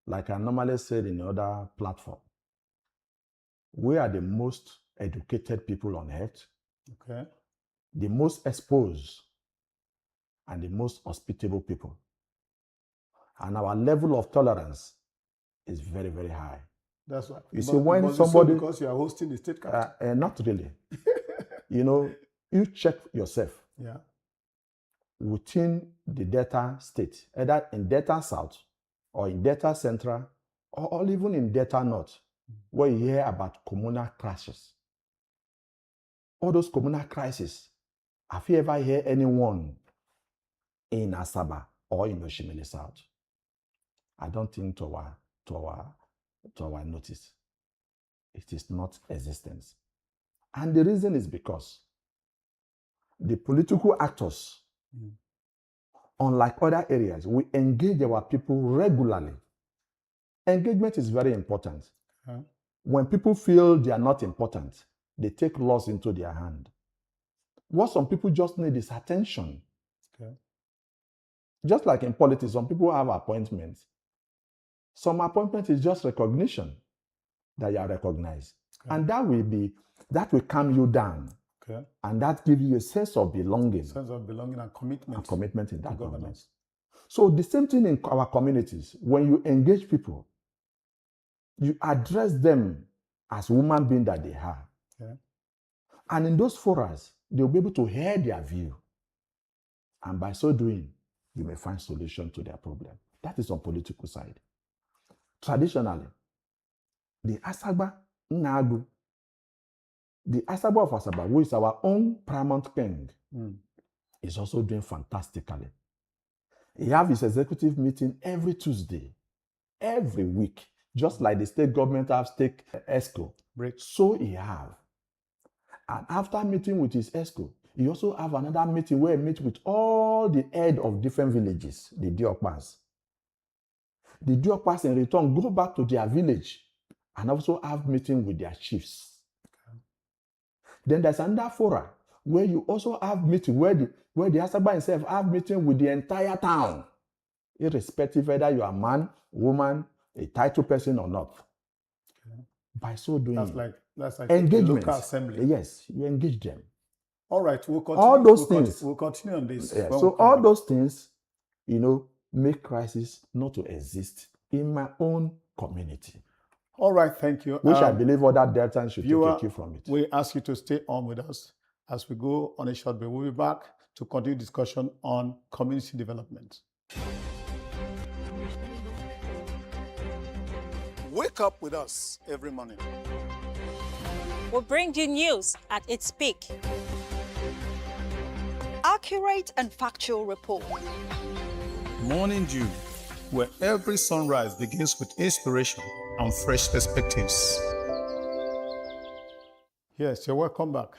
Speaker 19: like I normally said in the other platform, we are the most educated people on earth,
Speaker 2: Okay.
Speaker 19: the most exposed, and the most hospitable people. And our level of tolerance is very, very high.
Speaker 2: That's right.
Speaker 19: You see, when somebody...
Speaker 2: because you are hosting the state captain.
Speaker 19: Not really. You know, you check yourself.
Speaker 2: Yeah.
Speaker 19: Within the Delta state, either in Delta South or in Delta Central or even in Delta North, where you hear about communal crashes. All those communal crises, have you ever heard anyone in Asaba or in Oshimile South? I don't think to our notice. It is not existence. And the reason is because the political actors, unlike other areas, we engage our people regularly. Engagement is very important.
Speaker 2: Okay.
Speaker 19: When people feel they are not important, they take laws into their hand. What some people just need is attention.
Speaker 2: Okay.
Speaker 19: Just like in politics, some people have appointments. Some appointment is just recognition that you are recognized.
Speaker 2: Okay.
Speaker 19: And that will calm you down.
Speaker 2: Okay.
Speaker 19: And that gives you a sense of belonging.
Speaker 2: Sense of belonging and commitment.
Speaker 19: And commitment in that
Speaker 2: governance.
Speaker 19: government. So the same thing in our communities. When you engage people, you address them as human beings that they are.
Speaker 2: Okay.
Speaker 19: And in those forums, they'll be able to hear their view. And by so doing, you may find solution to their problem. That is on political side. Traditionally, the Asaba Nagu, the Asaba of Asaba, who is our own paramount king, is also doing fantastically. He has his executive meeting every Tuesday, every week, just like the state government have state ESCO. So he have. And after meeting with his ESCO, he also have another meeting where he meets with all the head of different villages, the Diokpas. The Diokpas in return go back to their village and also have meeting with their chiefs. Okay. Then there's another forum where you also have meeting where the Asaba himself have meeting with the entire town, irrespective whether you are man, woman, a titled person or not. Okay. By so doing,
Speaker 2: that's like
Speaker 19: engagement.
Speaker 2: A local assembly.
Speaker 19: Yes, you engage them.
Speaker 2: All right, we'll continue.
Speaker 19: All those things.
Speaker 2: We'll continue on this.
Speaker 19: Yeah, so all those things, make crisis not to exist in my own community.
Speaker 2: All right, thank you.
Speaker 19: Which I believe other Deltans should take a cue from it.
Speaker 2: We ask you to stay on with us as we go on a short break. We'll be back to continue discussion on community development. Wake up with us every morning.
Speaker 7: We'll bring you news at its peak.
Speaker 5: Accurate and factual report.
Speaker 2: Morning Dew, where every sunrise begins with inspiration and fresh perspectives. Yes, you're welcome back.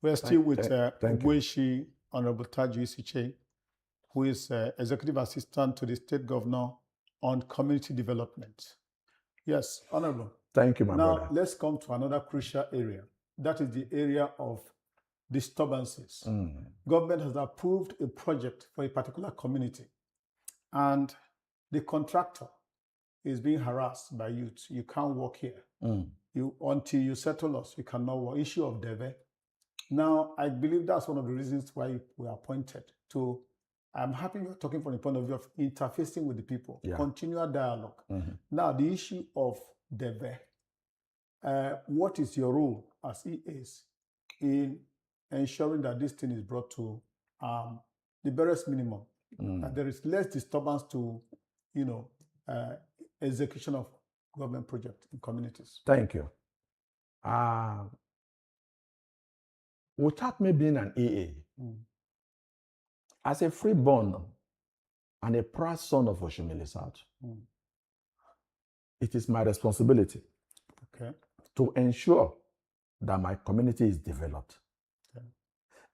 Speaker 2: We're still with Ogbueshi Honorable Tajuice Isiche, who is Executive Assistant to the State Governor on Community Development. Yes, Honorable.
Speaker 19: Thank you, my brother.
Speaker 2: Now, let's come to another crucial area. That is the area of disturbances. Government has approved a project for a particular community, and the contractor is being harassed by youth. You can't work here. Until you settle us, you cannot work. Issue of DEVE. Now, I believe that's one of the reasons why we are appointed to. I'm happy you're talking from the point of view of interfacing with the people, continual dialogue. Now, the issue of DEVE. What is your role as EAs in ensuring that this thing is brought to the barest minimum, that there is less disturbance to, execution of government projects in communities?
Speaker 19: Thank you. Without me being an EA, as a freeborn and a proud son of Oshimile South, it is my responsibility to ensure that my community is developed.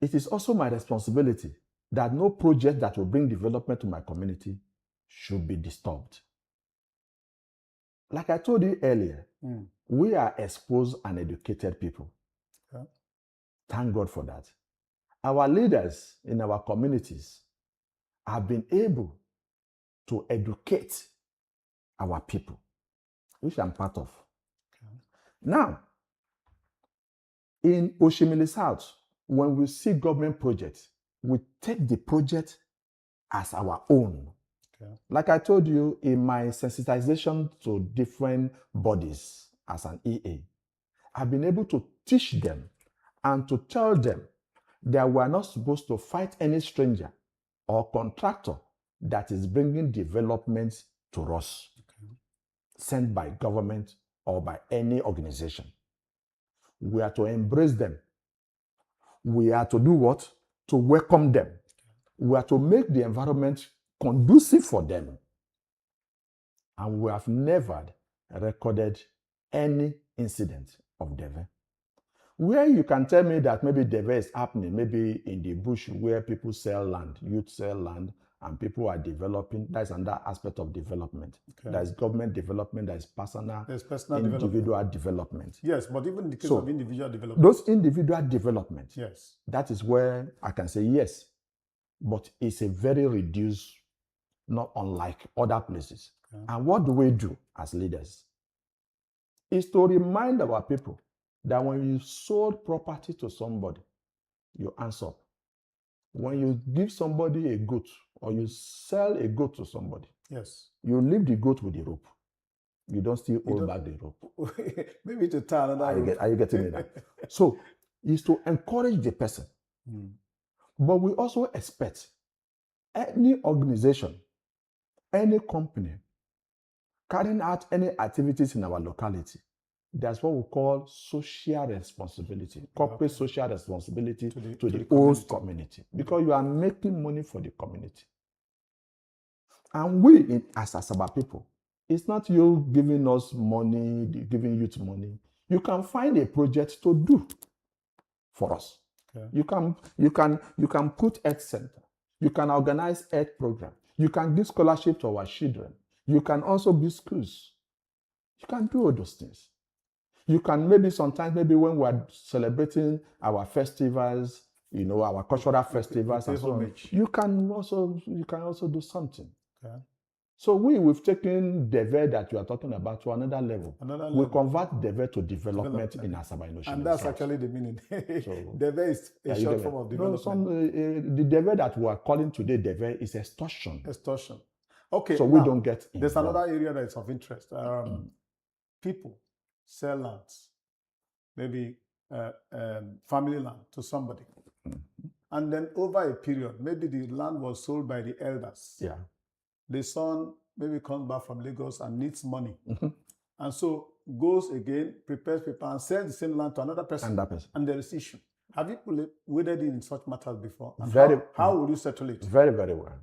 Speaker 19: It is also my responsibility that no project that will bring development to my community should be disturbed. Like I told you earlier, we are exposed and educated people. Thank God for that. Our leaders in our communities have been able to educate our people, which I'm part of. Now, in Oshimili South, when we see government projects, we take the project as our own. Like I told you, in my sensitization to different bodies as an EA, I've been able to teach them and to tell them that we are not supposed to fight any stranger or contractor that is bringing development to us, sent by government or by any organization. We are to embrace them. We are to do what? To welcome them. We are to make the environment conducive for them. And we have never recorded any incident of DEVE. Where you can tell me that maybe DEVE is happening, maybe in the bush where people sell land, youth sell land, and people are developing, that's another aspect of development. There is government development, there is personal individual development.
Speaker 2: Yes, but even in the case of individual development.
Speaker 19: Those individual development,
Speaker 2: yes,
Speaker 19: that is where I can say yes, but it's a very reduced, not unlike other places. And what do we do as leaders? Is to remind our people that when you sold property to somebody, you answer. When you give somebody a goat or you sell a goat to somebody,
Speaker 2: yes,
Speaker 19: you leave the goat with the rope. You don't still hold back the rope.
Speaker 2: Maybe to tie another rope.
Speaker 19: Are you getting me now? So it's to encourage the person. But we also expect any organization, any company carrying out any activities in our locality, that's what we call social responsibility, corporate social responsibility to the host community, because you are making money for the community. And we, as Asaba people, it's not you giving us money, giving youth money. You can find a project to do for us. You can put health center. You can organize health program. You can give scholarship to our children. You can also build schools. You can do all those things. You can maybe sometimes, maybe when we are celebrating our festivals, our cultural festivals and so on, you can also do something. So we've taken DEVE that you are talking about to another level. We convert DEVE to development in Asaba Innovation.
Speaker 2: And that's actually the meaning. DEVE is a short form of development.
Speaker 19: The DEVE that we are calling today DEVE is extortion.
Speaker 2: Extortion. Okay.
Speaker 19: So we don't get involved.
Speaker 2: There's another area that is of interest. People sell lands, maybe family land to somebody. And then over a period, maybe the land was sold by the elders.
Speaker 19: Yeah.
Speaker 2: The son maybe comes back from Lagos and needs money. And so goes again, prepares paper and sells the same land to another person. And there is issue. Have you waded in such matters before? And how would you settle it?
Speaker 19: Very, very well.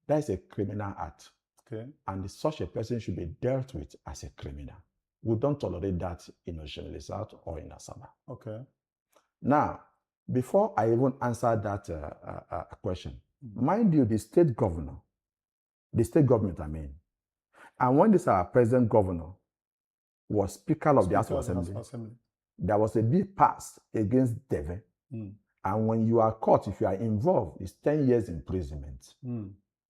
Speaker 19: That is a criminal act.
Speaker 2: Okay.
Speaker 19: And such a person should be dealt with as a criminal. We don't tolerate that in Oshimili South or in Asaba.
Speaker 2: Okay.
Speaker 19: Now, before I even answer that question, mind you, the state government, I mean, and when this our present governor was Speaker of the House of Assembly, there was a bill passed against DEVE. And when you are caught, if you are involved, it's 10 years imprisonment.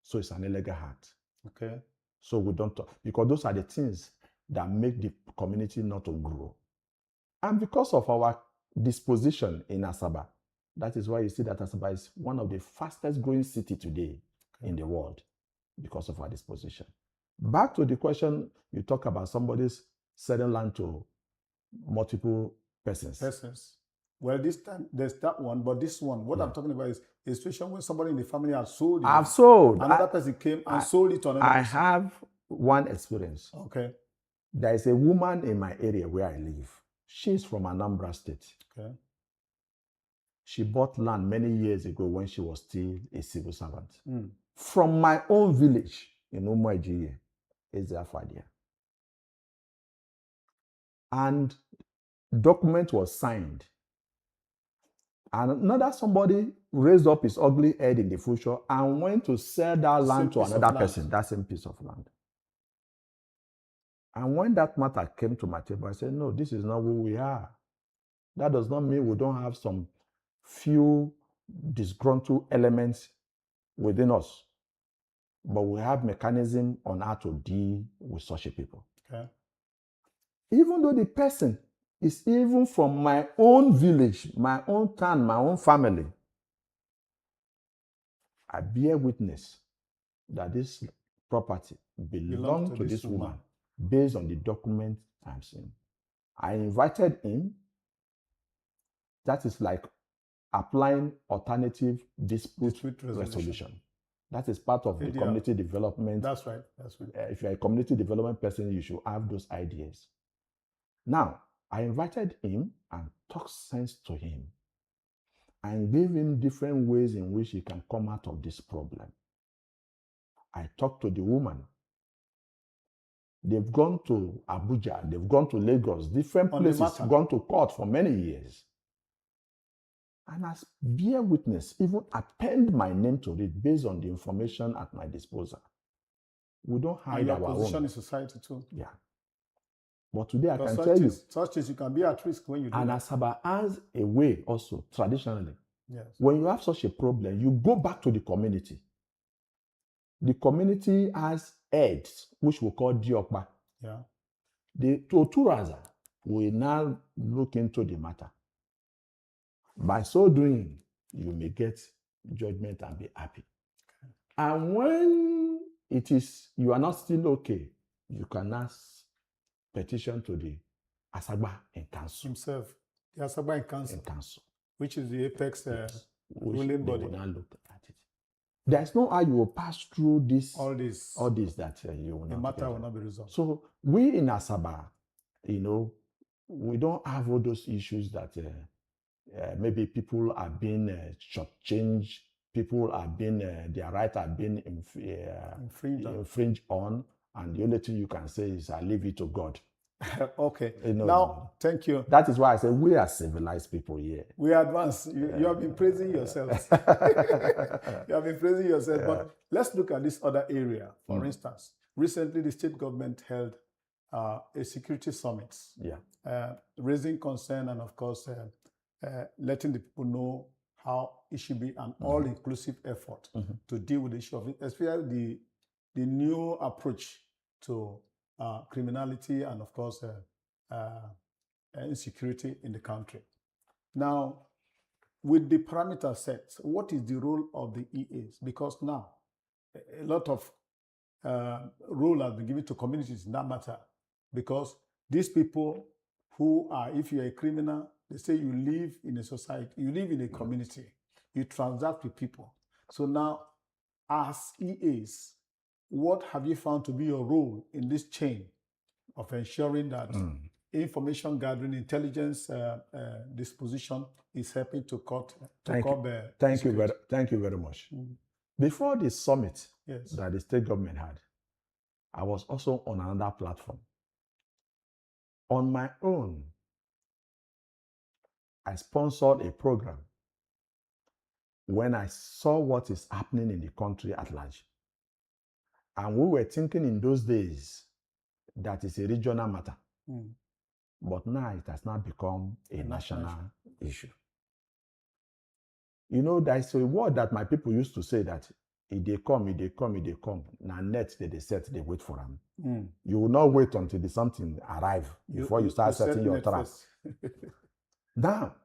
Speaker 19: So it's an illegal act.
Speaker 2: Okay.
Speaker 19: So we don't talk, because those are the things that make the community not to grow. And because of our disposition in Asaba, that is why you see that Asaba is one of the fastest growing city today in the world, because of our disposition. Back to the question, you talk about somebody's selling land to multiple persons.
Speaker 2: Well, this time there's that one, but this one, what I'm talking about is a situation where somebody in the family has sold it.
Speaker 19: I've sold.
Speaker 2: Another person came and sold it to another person.
Speaker 19: I have one experience.
Speaker 2: Okay.
Speaker 19: There is a woman in my area where I live. She's from Anambra State.
Speaker 2: Okay.
Speaker 19: She bought land many years ago when she was still a civil servant. From my own village in Umuajiye, Ezeafadia. And document was signed. And another somebody raised up his ugly head in the future and went to sell that land to another person, that same piece of land. And when that matter came to my table, I said, no, this is not who we are. That does not mean we don't have some few disgruntled elements within us, but we have mechanism on how to deal with such a people.
Speaker 2: Okay.
Speaker 19: Even though the person is even from my own village, my own town, my own family, I bear witness that this property belongs to this woman based on the document I'm seeing. I invited him. That is like applying alternative dispute resolution. That is part of the community development.
Speaker 2: That's right. That's right.
Speaker 19: If you're a community development person, you should have those ideas. Now, I invited him and talked sense to him and gave him different ways in which he can come out of this problem. I talked to the woman. They've gone to Abuja, they've gone to Lagos, different places, gone to court for many years. And as bear witness, even append my name to it based on the information at my disposal. We don't hide
Speaker 2: and
Speaker 19: our
Speaker 2: your position
Speaker 19: own.
Speaker 2: in society too.
Speaker 19: Yeah. But today I
Speaker 2: Because
Speaker 19: can tell you,
Speaker 2: such as you can be at risk when you do
Speaker 19: and
Speaker 2: that.
Speaker 19: Asaba has a way also, traditionally.
Speaker 2: Yes.
Speaker 19: When you have such a problem, you go back to the community. The community has heads, which we call Diokba.
Speaker 2: Yeah.
Speaker 19: The Toturaza will now look into the matter. By so doing, you may get judgment and be happy. Okay. And when it is, you are not still okay, you can ask petition to the Asaba in council.
Speaker 2: Himself. The Asaba in council.
Speaker 19: In council.
Speaker 2: Which is the apex ruling
Speaker 19: body.
Speaker 2: body.
Speaker 19: Will now look at it. There's no how you will pass through this.
Speaker 2: All this
Speaker 19: that you will
Speaker 2: the
Speaker 19: not.
Speaker 2: matter will not be resolved.
Speaker 19: So we in Asaba, we don't have all those issues that maybe people are being shortchanged, people are being their rights are being infringed on, and the only thing you can say is I leave it to God.
Speaker 2: Okay. Now, thank you.
Speaker 19: That is why I say we are civilized people here.
Speaker 2: We are advanced. You have been praising yourselves. You have been praising yourself. But let's look at this other area. For instance, recently the state government held a security summit, raising concern and, of course, letting the people know how it should be an all-inclusive effort to deal with the issue of it, especially the new approach to criminality and, of course, insecurity in the country. Now, with the parameter set, what is the role of the EAs? Because now, a lot of role has been given to communities in that matter. Because these people who are, if you're a criminal, they say you live in a society, you live in a community, you transact with people. So now, as EAs, what have you found to be your role in this chain of ensuring that information gathering, intelligence disposition is helping to curb?
Speaker 19: Thank you very much. Before the summit that the state government had, I was also on another platform. On my own, I sponsored a program when I saw what is happening in the country at large. And we were thinking in those days that it's a regional matter. But now it has now become a national issue. You know, there's a word that my people used to say that if they come, if they come, if they come. Now net they set, they wait for them. You will not wait until something arrive before you start setting your trap. Now,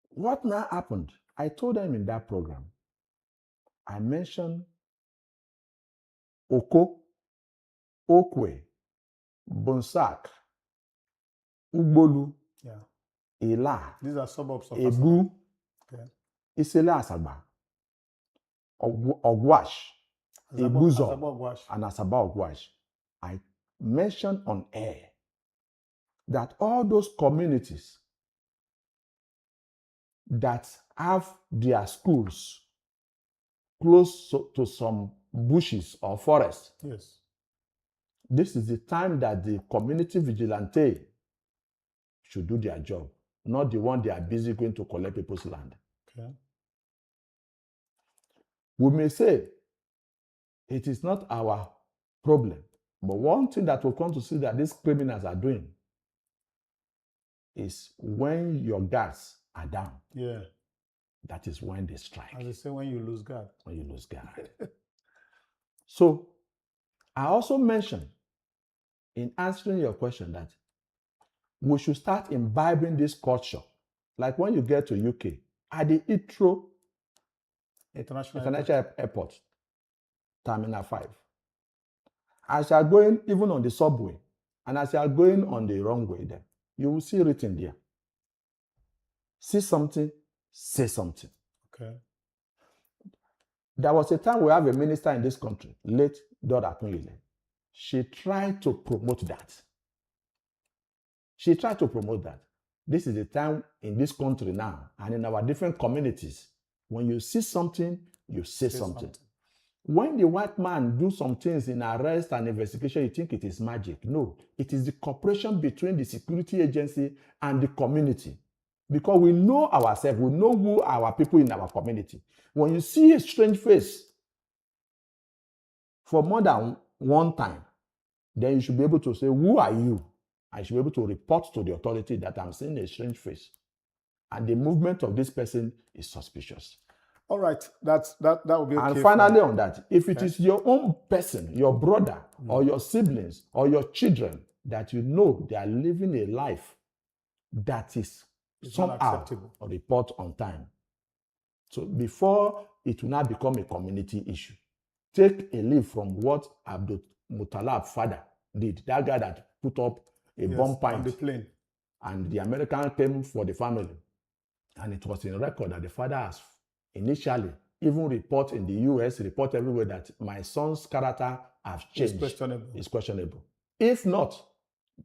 Speaker 19: what now happened? I told them in that program, I mentioned Oko, Okwe, Bonsak, Ugbolu, Ila.
Speaker 2: These are suburbs of
Speaker 19: Ebu,
Speaker 2: okay.
Speaker 19: Isele Asaba, Ogwash, Ebuzo, and Asaba Ogwash. I mentioned on air that all those communities that have their schools close to some bushes or forests.
Speaker 2: Yes.
Speaker 19: This is the time that the community vigilante should do their job, not the one they are busy going to collect people's land.
Speaker 2: Okay.
Speaker 19: We may say it is not our problem, but one thing that we'll come to see that these criminals are doing is when your guards are down.
Speaker 2: Yeah.
Speaker 19: That is when they strike.
Speaker 2: As they say, when you lose guard.
Speaker 19: When you lose guard. So, I also mentioned in answering your question that we should start imbibing this culture. Like when you get to UK, at the Heathrow International Airport, Terminal 5, as you are going even on the subway, and as you are going on the runway there, you will see written there, see something, say something.
Speaker 2: Okay.
Speaker 19: There was a time we have a minister in this country, late Dott. She tried to promote that. She tried to promote that. This is the time in this country now, and in our different communities, when you see something, you say something. When the white man do some things in arrest and investigation, you think it is magic. No, it is the cooperation between the security agency and the community. Because we know ourselves, we know who our people in our community. When you see a strange face for more than one time, then you should be able to say, who are you? I should be able to report to the authority that I'm seeing a strange face. And the movement of this person is suspicious.
Speaker 2: All right, that will be okay.
Speaker 19: And finally on that, if it is your own person, your brother, or your siblings, or your children, that you know they are living a life that is somehow report on time. So before it will not become a community issue, take a leaf from what Abdul Muttalab's father did. That guy that put up a bomb pint
Speaker 2: on the plane.
Speaker 19: And the American came for the family. And it was in record that the father has initially even report in the US, report everywhere that my son's character has changed. It's questionable. If not,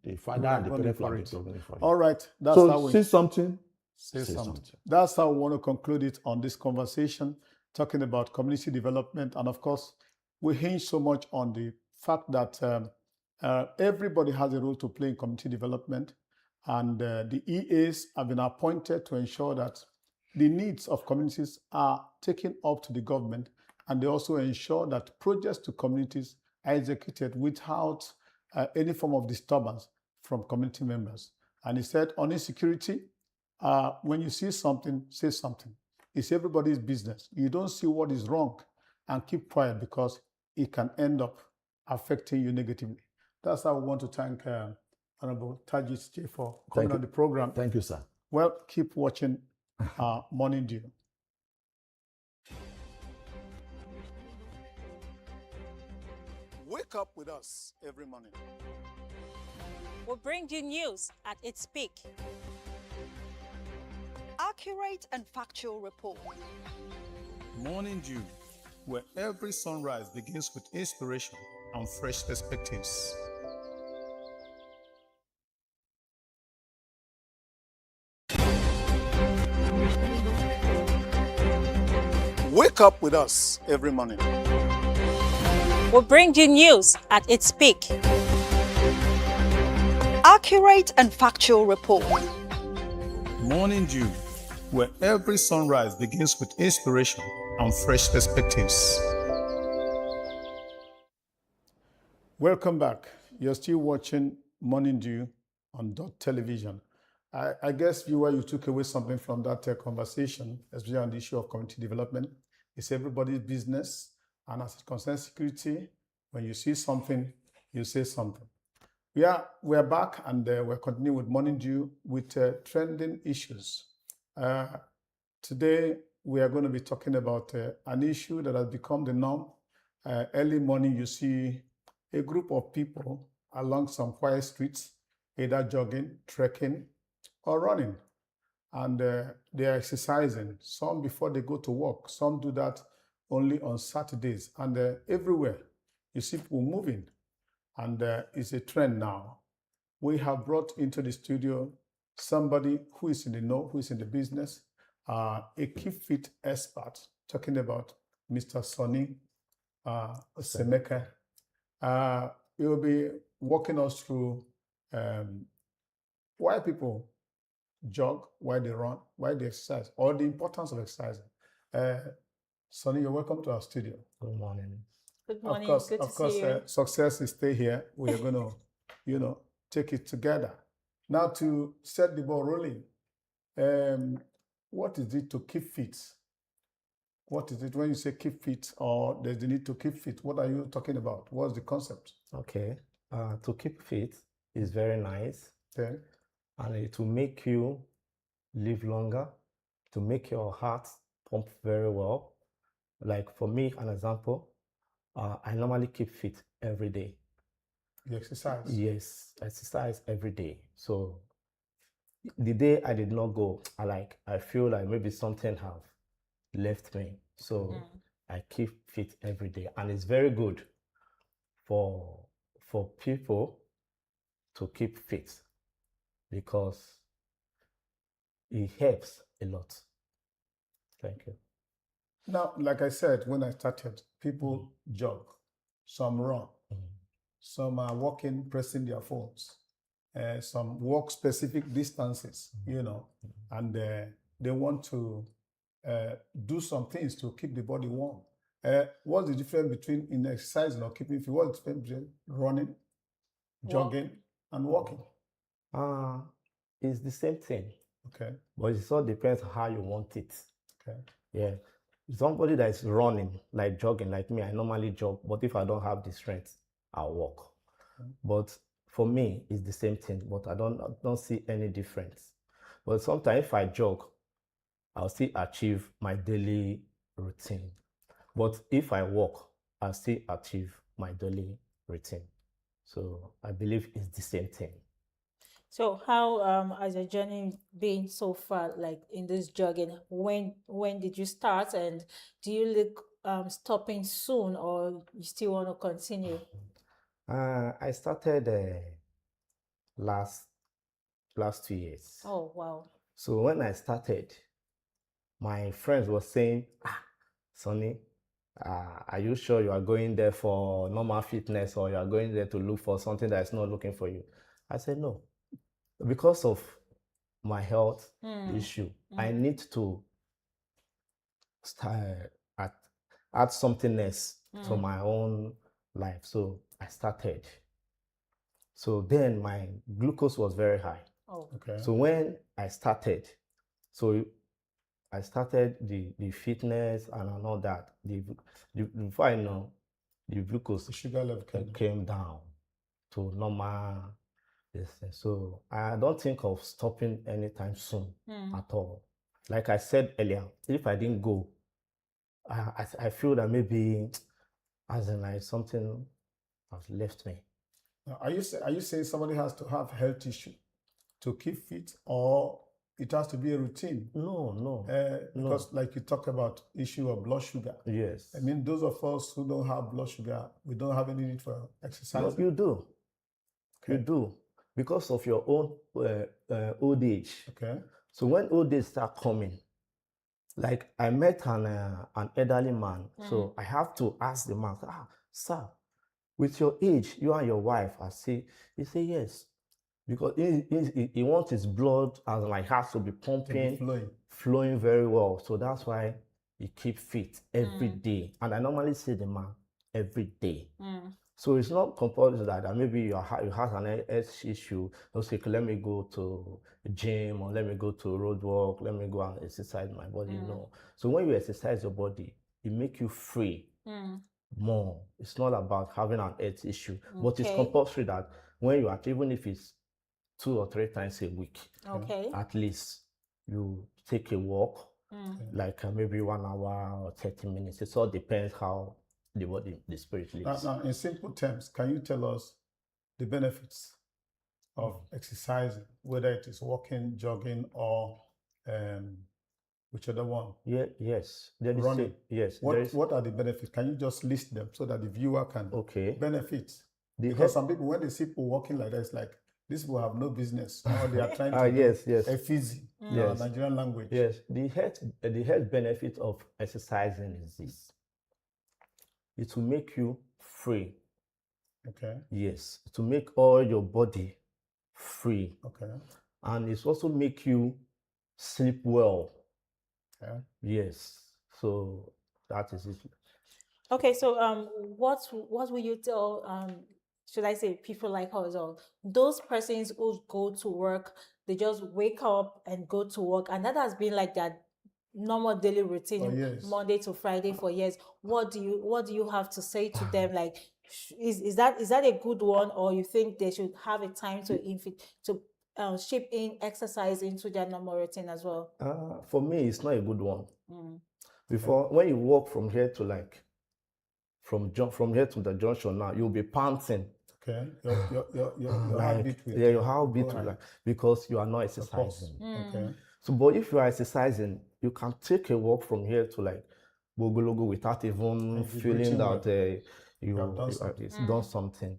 Speaker 19: the father and the parents will be struggling for it.
Speaker 2: All right. That's
Speaker 19: so
Speaker 2: how we
Speaker 19: see something.
Speaker 2: Say something. That's how we want to conclude it on this conversation, talking about community development. And of course, we hinge so much on the fact that everybody has a role to play in community development. And the EAs have been appointed to ensure that the needs of communities are taken up to the government, and they also ensure that projects to communities are executed without any form of disturbance from community members. And he said on insecurity, when you see something, say something. It's everybody's business. You don't see what is wrong and keep quiet because it can end up affecting you negatively. That's how we want to thank Honorable Tajit J for coming on the program.
Speaker 19: Thank you, sir.
Speaker 2: Well, keep watching Morning Dew. Wake up with us every morning.
Speaker 7: We'll bring you news at its peak.
Speaker 5: Accurate and factual report.
Speaker 2: Morning Dew, where every sunrise begins with inspiration and fresh perspectives. Wake up with us every morning.
Speaker 7: We'll bring you news at its peak.
Speaker 5: Accurate and factual report.
Speaker 2: Morning Dew, where every sunrise begins with inspiration and fresh perspectives. Welcome back. You're still watching Morning Dew on Dott Television. I guess, viewer, you took away something from that conversation, especially on the issue of community development. It's everybody's business, and as it concerns security, when you see something, you say something. We're back, and we're continuing with Morning Dew with trending issues. Today, we are going to be talking about an issue that has become the norm. Early morning, you see a group of people along some quiet streets, either jogging, trekking, or running. And they are exercising, some before they go to work. Some do that only on Saturdays. And everywhere, you see people moving. And it's a trend now. We have brought into the studio somebody who is in the know, who is in the business, a Keep Fit expert, talking about Mr. Sonny Semeka. He will be walking us through why people jog, why they run, why they exercise, or the importance of exercising. Sonny, you're welcome to our studio.
Speaker 19: Good morning.
Speaker 4: Good morning.
Speaker 2: Of course, success is stay here. We are going to, take it together. Now, to set the ball rolling, what is it to keep fit? What is it when you say keep fit, or there's the need to keep fit? What are you talking about? What's the concept?
Speaker 20: Okay. To keep fit is very nice.
Speaker 2: Okay.
Speaker 20: And it will make you live longer, to make your heart pump very well. Like for me, an example, I normally keep fit every day.
Speaker 2: You exercise?
Speaker 20: Yes, exercise every day. So the day I did not go, I feel like maybe something have left me. So I keep fit every day, and it's very good for people to keep fit because it helps a lot. Thank you.
Speaker 2: Now, like I said, when I started, people jog, some run, some are walking, pressing their phones, some walk specific distances, you know, and they want to do some things to keep the body warm. What's the difference between in exercising or keeping fit? What's the difference between running, jogging, and walking?
Speaker 20: It's the same thing.
Speaker 2: Okay.
Speaker 20: But it all depends on how you want it.
Speaker 2: Okay.
Speaker 20: Yeah. Somebody that is running, like jogging, like me, I normally jog, but if I don't have the strength, I'll walk. But for me, it's the same thing, but I don't see any difference. But sometimes if I jog, I'll still achieve my daily routine. But if I walk, I'll still achieve my daily routine. So I believe it's the same thing.
Speaker 4: So how has your journey been so far, like in this jogging? When did you start, and do you look stopping soon, or you still want to continue?
Speaker 20: I started last 2 years.
Speaker 4: Oh wow.
Speaker 20: So when I started, my friends were saying, Sonny, are you sure you are going there for normal fitness, or you are going there to look for something that is not looking for you? I said no. Because of my health issue, I need to start add something else to my own life. So I started. So then my glucose was very high.
Speaker 4: Oh.
Speaker 2: Okay.
Speaker 20: So when I started, I started the fitness and all that. Before I know, the glucose,
Speaker 2: the sugar level
Speaker 20: came down to normal. So I don't think of stopping anytime soon at all. Like I said earlier, if I didn't go, I feel that maybe as in like something has left me.
Speaker 2: Now, are you saying somebody has to have health issue to keep fit, or it has to be a routine?
Speaker 20: No.
Speaker 2: Because like you talk about issue of blood sugar.
Speaker 20: Yes.
Speaker 2: I mean, those of us who don't have blood sugar, we don't have any need for exercise.
Speaker 20: No, you do. Okay. You do. Because of your own old age.
Speaker 2: Okay.
Speaker 20: So when old age start coming, like I met an elderly man, so I have to ask the man, sir, with your age, you and your wife, he say yes, because he wants his blood and like has to be pumping, flowing very well. So that's why he keep fit every day, and I normally see the man every day. So it's not compulsory that maybe you have an health issue. Okay, let me go to gym, or let me go to road walk, let me go and exercise my body. No. So when you exercise your body, it makes you free more. It's not about having an health issue, but it's compulsory that when you are, even if it's 2 or 3 times a week, at least you take a walk, like maybe 1 hour or 30 minutes. It all depends how the body, the spirit lives.
Speaker 2: Now, in simple terms, can you tell us the benefits of exercising, whether it is walking, jogging, or which other one?
Speaker 20: Yes. There is
Speaker 2: running.
Speaker 20: Yes.
Speaker 2: What are the benefits? Can you just list them so that the viewer can benefit? Because some people, when they see people walking like that, it's like these people have no business, or they are trying to do a physique, Nigerian language.
Speaker 20: Yes. The health benefit of exercising is this. It will make you free.
Speaker 2: Okay.
Speaker 20: Yes. To make all your body free.
Speaker 2: Okay.
Speaker 20: And it's also make you sleep well.
Speaker 2: Okay.
Speaker 20: Yes. So that is it.
Speaker 4: Okay. So what will you tell should I say, people like us, or those persons who go to work, they just wake up and go to work, and that has been like their normal daily routine,
Speaker 2: For years.
Speaker 4: Monday to Friday for years. What do you have to say to them? Like, is that a good one, or you think they should have a time to ship in exercise into their normal routine as well?
Speaker 20: For me, it's not a good one.
Speaker 4: Mm.
Speaker 20: Before, when you walk from here to like, from here to the junction now, you'll be panting.
Speaker 2: Okay, your
Speaker 20: Like,
Speaker 2: heartbeat will.
Speaker 20: yeah, your heartbeat will,
Speaker 2: Right.
Speaker 20: like, because you are not
Speaker 2: Of course.
Speaker 20: exercising.
Speaker 2: Okay.
Speaker 20: So, but if you are exercising, you can take a walk from here to like Bogologo without even
Speaker 2: And you're
Speaker 20: feeling
Speaker 2: breathing
Speaker 20: that
Speaker 2: well.
Speaker 20: you
Speaker 2: have done
Speaker 20: it's
Speaker 2: something.
Speaker 20: done something.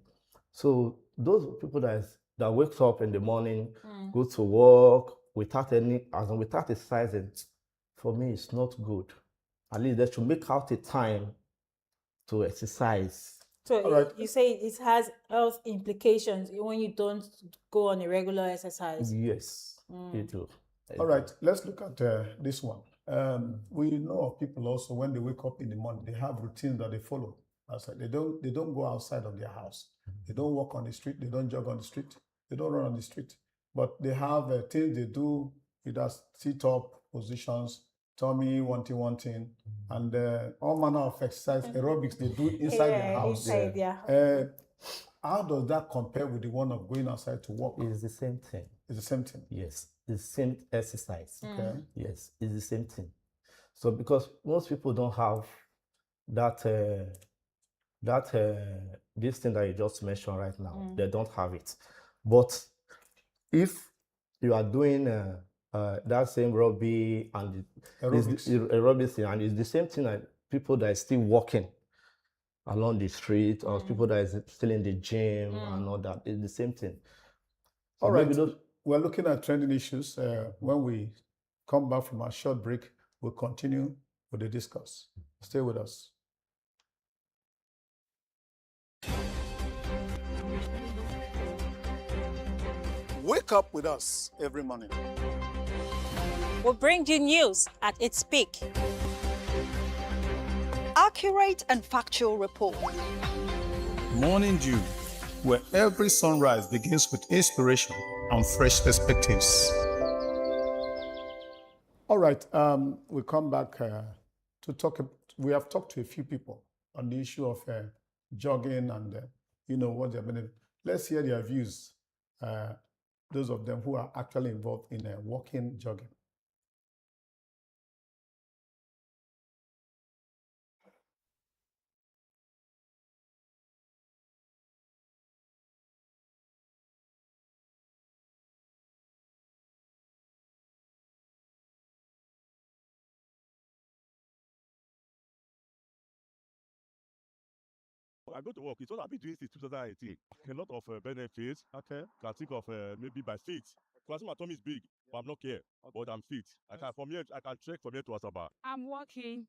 Speaker 20: So those people that wakes up in the morning, go to work without without exercising, for me, it's not good. At least they should make out a time to exercise.
Speaker 4: So you say it has health implications when you don't go on a regular exercise.
Speaker 20: Yes, it will.
Speaker 2: All right, let's look at this one. We know of people also, when they wake up in the morning, they have routines that they follow. They don't go outside of their house. They don't walk on the street. They don't jog on the street. They don't run on the street. But they have things they do, either sit-up positions, tummy, wanting, and all manner of exercise, aerobics they do inside their house. How does that compare with the one of going outside to walk?
Speaker 20: It's the same thing.
Speaker 2: It's the same thing.
Speaker 20: Yes, it's the same exercise.
Speaker 2: Okay.
Speaker 20: Yes, it's the same thing. So because most people don't have that this thing that you just mentioned right now, they don't have it. But if you are doing that same rugby and aerobics thing, and it's the same thing that people that are still walking along the street, or people that is still in the gym and all that, it's the same thing. So
Speaker 2: all right,
Speaker 20: maybe
Speaker 2: we're looking at trending issues. When we come back from our short break, we'll continue with the discourse. Stay with us. Wake up with us every morning.
Speaker 7: We'll bring you news at its peak.
Speaker 5: Accurate and factual report.
Speaker 2: Morning Dew, where every sunrise begins with inspiration and fresh perspectives. All right, we come back to talk. We have talked to a few people on the issue of jogging and what they're doing. Let's hear their views. Those of them who are actually involved in walking, jogging.
Speaker 21: I go to work. It's what I've been doing since 2018. A lot of benefits. Okay. Can think of maybe by feet. Because my tummy is big, but I'm not care. But I'm fit. I can trek from here to Asaba.
Speaker 22: I'm walking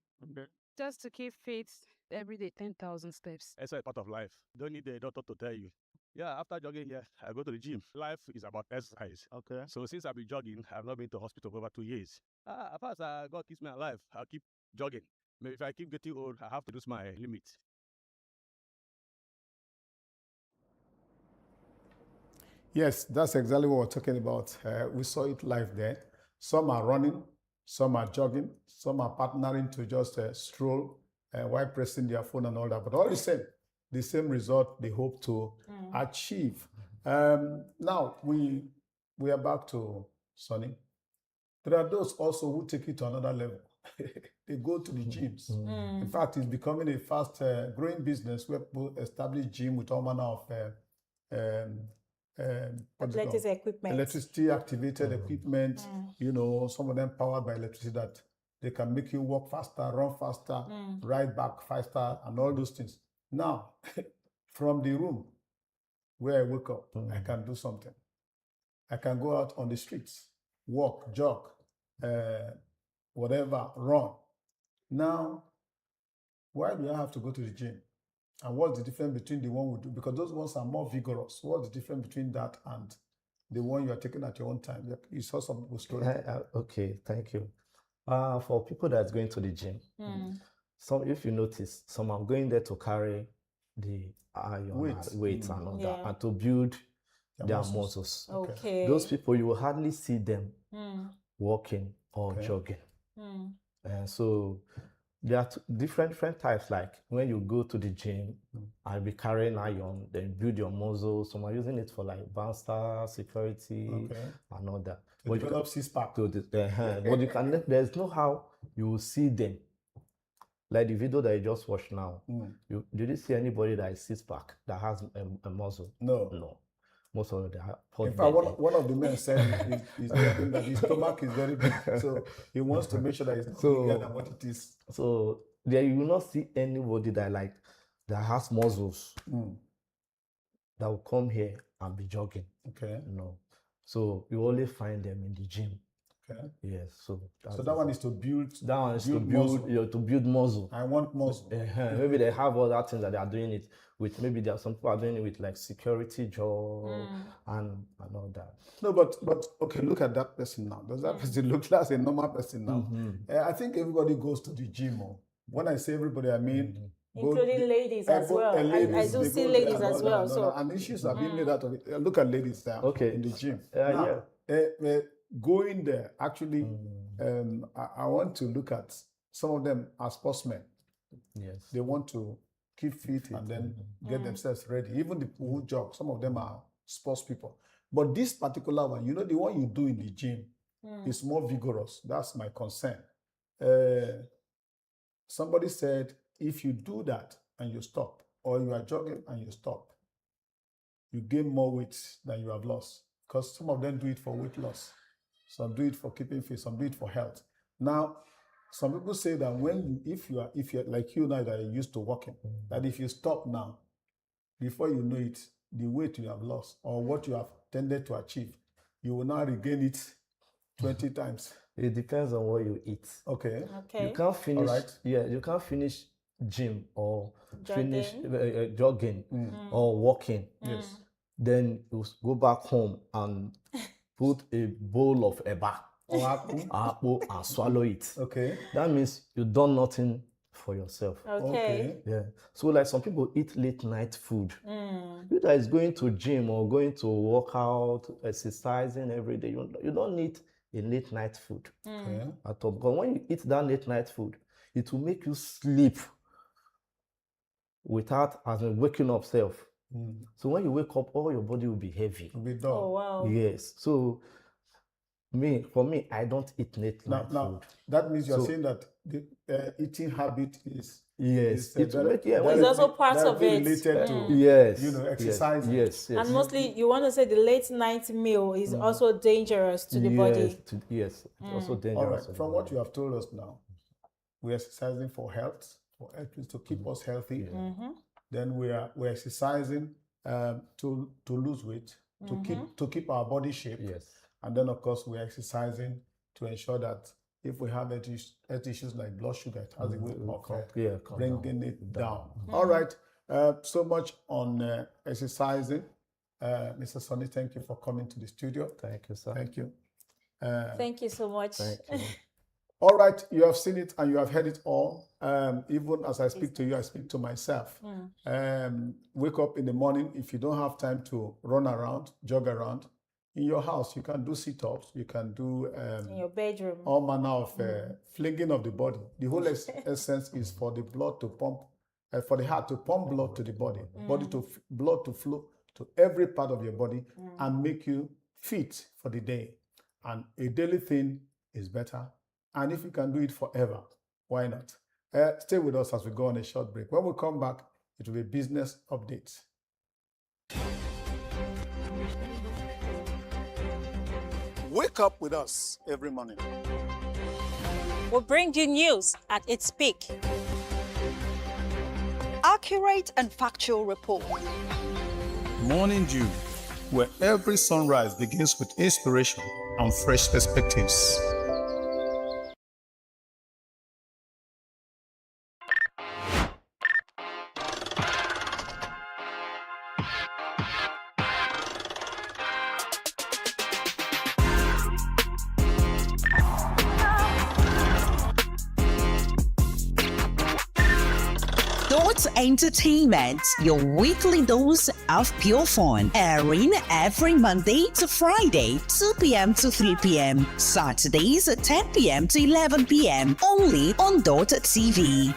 Speaker 22: just to keep fit every day, 10,000 steps.
Speaker 21: Exercise is part of life. Don't need the doctor to tell you. Yeah, after jogging here, I go to the gym. Life is about exercise. Okay. So since I've been jogging, I've not been to hospital for over 2 years. As far as God keeps me alive, I'll keep jogging. Maybe if I keep getting old, I have to reduce my limit.
Speaker 2: Yes, that's exactly what we're talking about. We saw it live there. Some are running, some are jogging, some are partnering to just stroll while pressing their phone and all that. But all the same result they hope to achieve. Now, we are back to Sonny. There are those also who take it to another level. They go to the gyms. In fact, it's becoming a fast growing business where people establish gym with all manner of electricity activated equipment, some of them powered by electricity that they can make you walk faster, run faster, ride back faster, and all those things. Now, from the room where I wake up, I can do something. I can go out on the streets, walk, jog, whatever, run. Now, why do I have to go to the gym? And what's the difference between the one we do? Because those ones are more vigorous. What's the difference between that and the one you are taking at your own time? You saw some people scrolling.
Speaker 20: Okay, thank you. For people that's going to the gym, some, if you notice, some are going there to carry the iron
Speaker 2: Weights.
Speaker 20: weights and all
Speaker 4: Yeah.
Speaker 20: that, and to build their
Speaker 2: muscles.
Speaker 20: muscles.
Speaker 4: Okay.
Speaker 20: Those people, you will hardly see them
Speaker 4: Mm.
Speaker 20: walking or
Speaker 2: Okay.
Speaker 20: jogging.
Speaker 4: Mm.
Speaker 20: And so there are different types. Like when you go to the gym, I'll be carrying iron, then build your muscles. Some are using it for like bouncer, security,
Speaker 2: Okay.
Speaker 20: and all that.
Speaker 2: To develop six-pack.
Speaker 20: But you can. There's no how you will see them. Like the video that you just watched now. Did you see anybody that is six-pack that has a muscle?
Speaker 2: No.
Speaker 20: Most of them have.
Speaker 2: In fact, one of the men said he's thinking that his stomach is very big, so he wants to make sure that it's not bigger than what it is.
Speaker 20: So there you will not see anybody that has muscles that will come here and be jogging.
Speaker 2: Okay.
Speaker 20: No. So you only find them in the gym.
Speaker 2: Okay.
Speaker 20: Yes. So
Speaker 2: that one is to build.
Speaker 20: That one is to
Speaker 2: muscle.
Speaker 20: build to build muscle.
Speaker 2: I want muscle.
Speaker 20: Maybe they have other things that they are doing it with. Maybe there are some people are doing it with like security job and all that.
Speaker 2: No, but okay, look at that person now. Does that person look like a normal person now? I think everybody goes to the gym. When I say everybody, I mean
Speaker 4: including ladies as well. I do see ladies as well. So
Speaker 2: and issues are being made out of it. Look at ladies there in the gym. Going there, actually, I want to look at some of them as sportsmen.
Speaker 20: Yes.
Speaker 2: They want to keep fit and then get themselves ready. Even the people who jog, some of them are sports people. But this particular one, the one you do in the gym is more vigorous. That's my concern. Somebody said, if you do that and you stop, or you are jogging and you stop, you gain more weight than you have lost. Because some of them do it for weight loss. Some do it for keeping fit, some do it for health. Now, some people say that if you're like you now that are used to walking, that if you stop now, before you know it, the weight you have lost or what you have tended to achieve, you will now regain it 20 times.
Speaker 20: It depends on what you eat.
Speaker 2: Okay.
Speaker 20: You can't finish.
Speaker 2: All right.
Speaker 20: Yeah, you can't finish gym or
Speaker 4: Jogging.
Speaker 20: finish jogging or walking.
Speaker 2: Yes.
Speaker 20: Then you go back home and put a bowl of eba
Speaker 2: or apple
Speaker 20: and swallow it.
Speaker 2: Okay.
Speaker 20: That means you've done nothing for yourself.
Speaker 4: Okay.
Speaker 20: Yeah. So like some people eat late night food. You that is going to gym or going to work out, exercising every day, you don't need a late night food at all. Because when you eat that late night food, it will make you sleep without waking up self. So when you wake up, all your body will be heavy.
Speaker 2: It'll be dull.
Speaker 4: Oh wow.
Speaker 20: Yes. So for me, I don't eat late night food.
Speaker 2: That means you're saying that the eating habit is
Speaker 20: it's
Speaker 4: also part of it.
Speaker 2: Related to exercising.
Speaker 20: Yes.
Speaker 4: And mostly you want to say the late night meal is also dangerous to the body.
Speaker 20: Yes, it's also dangerous.
Speaker 2: All right. From what you have told us now, we're exercising for health, to keep us healthy. Then we're exercising to lose weight, to keep our body shape.
Speaker 20: Yes.
Speaker 2: And then of course we're exercising to ensure that if we have health issues like blood sugar, it has a way of bringing it down. All right. So much on exercising. Mr. Sonny, thank you for coming to the studio.
Speaker 20: Thank you, sir.
Speaker 2: Thank you.
Speaker 4: Thank you so much.
Speaker 20: Thank you.
Speaker 2: All right, you have seen it and you have heard it all. Even as I speak to you, I speak to myself. Wake up in the morning. If you don't have time to run around, jog around, in your house, you can do sit-ups. You can do
Speaker 4: in your bedroom
Speaker 2: all manner of flinging of the body. The whole essence is for the blood to pump, for the heart to pump blood to the body, blood to flow to every part of your body and make you fit for the day. And a daily thing is better. And if you can do it forever, why not? Stay with us as we go on a short break. When we come back, it will be business updates. Wake up with us every morning.
Speaker 7: We'll bring you news at its peak.
Speaker 5: Accurate and factual report.
Speaker 2: Morning Dew, where every sunrise begins with inspiration and fresh perspectives.
Speaker 8: Dott Entertainment, your weekly dose of pure fun, airing every Monday to Friday, 2 p.m. to 3 p.m. Saturdays, 10 p.m. to 11 p.m. only on Dott TV.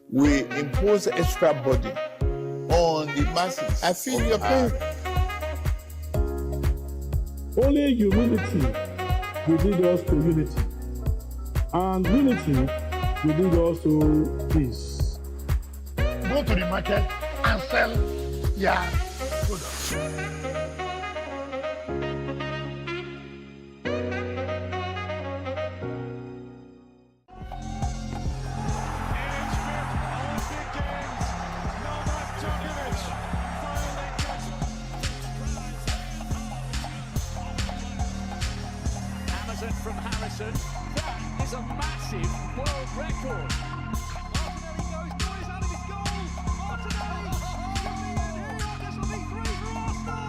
Speaker 14: We impose extra burden on the masses. I feel you're paying.
Speaker 10: Only humility will lead us to unity. And unity will lead us to peace.
Speaker 16: Go to the market and sell your products.
Speaker 12: Amazon from Harrison. That is a massive world record. Martinelli goes, boys, out of his goal. Martinelli. This will be 3 for Arsenal.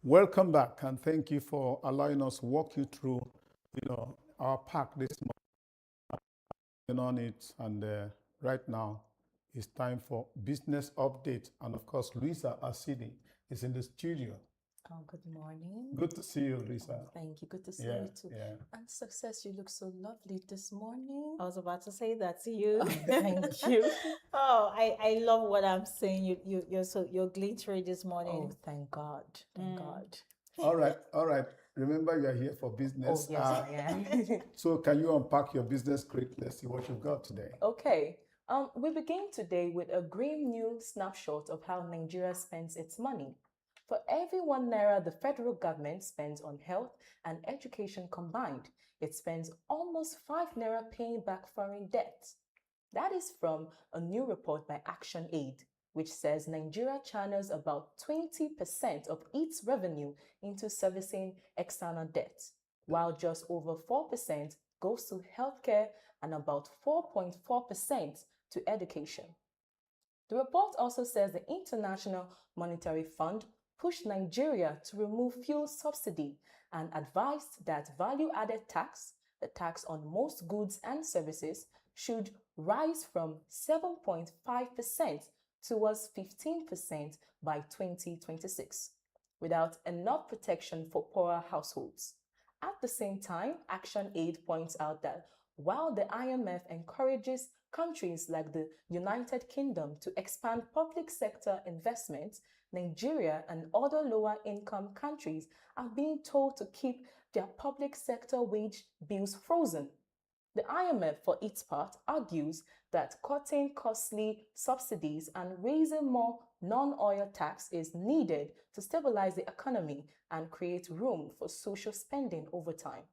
Speaker 2: Welcome back, and thank you for allowing us to walk you through, our park this morning on it, and right now it's time for business update. And of course, Luisa Asidi is in the studio.
Speaker 11: Oh, good morning.
Speaker 2: Good to see you, Lisa.
Speaker 11: Oh, thank you. Good to see
Speaker 2: Yeah,
Speaker 11: you too.
Speaker 2: yeah.
Speaker 11: And Success, you look so lovely this morning.
Speaker 4: I was about to say that to you.
Speaker 11: Oh, thank you.
Speaker 4: Oh, I love what I'm seeing. You're glittery this morning.
Speaker 11: Oh, thank God. Thank God.
Speaker 2: All right, all right. Remember, you're here for business.
Speaker 11: Oh, yes, I am.
Speaker 2: So, can you unpack your business quick? Let's see what you've got today.
Speaker 11: Okay. We begin today with a grim new snapshot of how Nigeria spends its money. For every ₦1 the federal government spends on health and education combined, it spends almost ₦5 paying back foreign debt. That is from a new report by ActionAid, which says Nigeria channels about 20% of its revenue into servicing external debt, while just over 4% goes to healthcare and about 4.4% to education. The report also says the International Monetary Fund pushed Nigeria to remove fuel subsidy and advised that value-added tax, the tax on most goods and services, should rise from 7.5% towards 15% by 2026, without enough protection for poorer households. At the same time, ActionAid points out that while the IMF encourages countries like the United Kingdom to expand public sector investment, Nigeria and other lower-income countries are being told to keep their public sector wage bills frozen. The IMF, for its part, argues that cutting costly subsidies and raising more non-oil tax is needed to stabilize the economy and create room for social spending over time.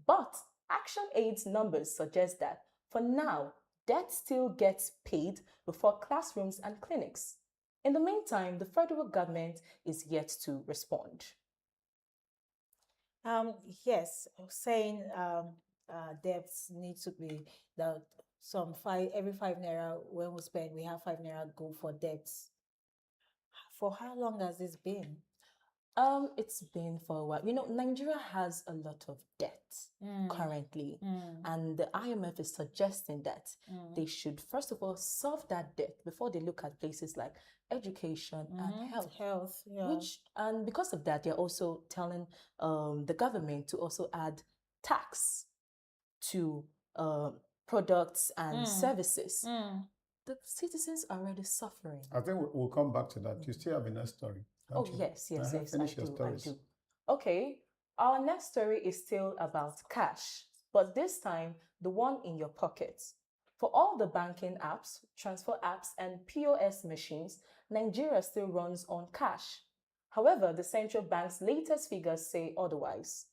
Speaker 11: But ActionAid's numbers suggest that, for now, debt still gets paid before classrooms and clinics. In the meantime, the federal government is yet to respond.
Speaker 4: Yes, saying debts need to be that every ₦5 when we spend, we have ₦5 go for debts. For how long has this been?
Speaker 11: It's been for a while. You know, Nigeria has a lot of debt currently, and the IMF is suggesting that they should first of all solve that debt before they look at places like education and health.
Speaker 4: Yeah.
Speaker 11: And because of that, they're also telling the government to also add tax to products and services. The citizens are already suffering.
Speaker 2: I think we'll come back to that. You still have a next story.
Speaker 11: Oh, yes,
Speaker 2: Finish your stories.
Speaker 11: I do. Okay, our next story is still about cash, but this time, the one in your pocket. For all the banking apps, transfer apps, and POS machines, Nigeria still runs on cash. However, the central bank's latest figures say otherwise.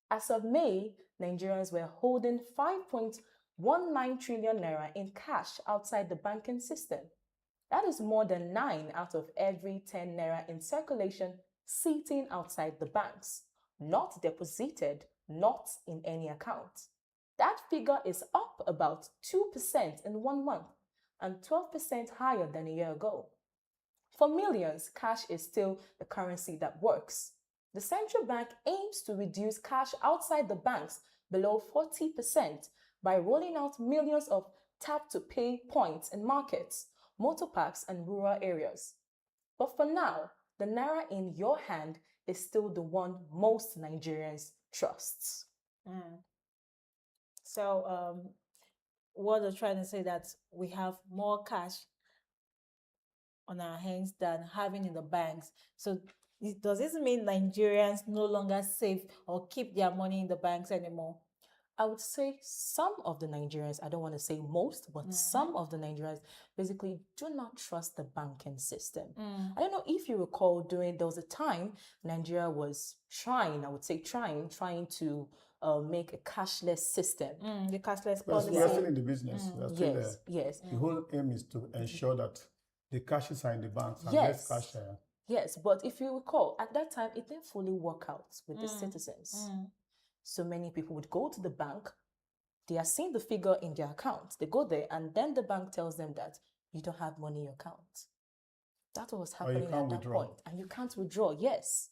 Speaker 11: As of May, Nigerians were holding ₦5.19 trillion in cash outside the banking system. That is more than 9 out of every 10 naira in circulation sitting outside the banks, not deposited, not in any account. That figure is up about 2% in 1 month and 12% higher than a year ago. For millions, cash is still the currency that works. The central bank aims to reduce cash outside the banks below 40% by rolling out millions of tap-to-pay points in markets, motor parks, and rural areas. But for now, the naira in your hand is still the one most Nigerians trust.
Speaker 4: So, what they're trying to say that we have more cash on our hands than having in the banks. So, does this mean Nigerians no longer save or keep their money in the banks anymore?
Speaker 11: I would say some of the Nigerians, I don't want to say most, but some of the Nigerians basically do not trust the banking system. I don't know if you recall, there was a time Nigeria was trying to make a cashless system.
Speaker 4: The cashless
Speaker 2: policy. We are still in the business. We are still
Speaker 11: Yes, yes.
Speaker 2: The whole aim is to ensure that the cashes are in the banks and
Speaker 11: Yes.
Speaker 2: less cash.
Speaker 11: Yes, but if you recall, at that time, it didn't fully work out with the citizens. So many people would go to the bank, they are seeing the figure in their account. They go there and then the bank tells them that you don't have money in your account. That's what was happening at that point. And you can't withdraw. Yes,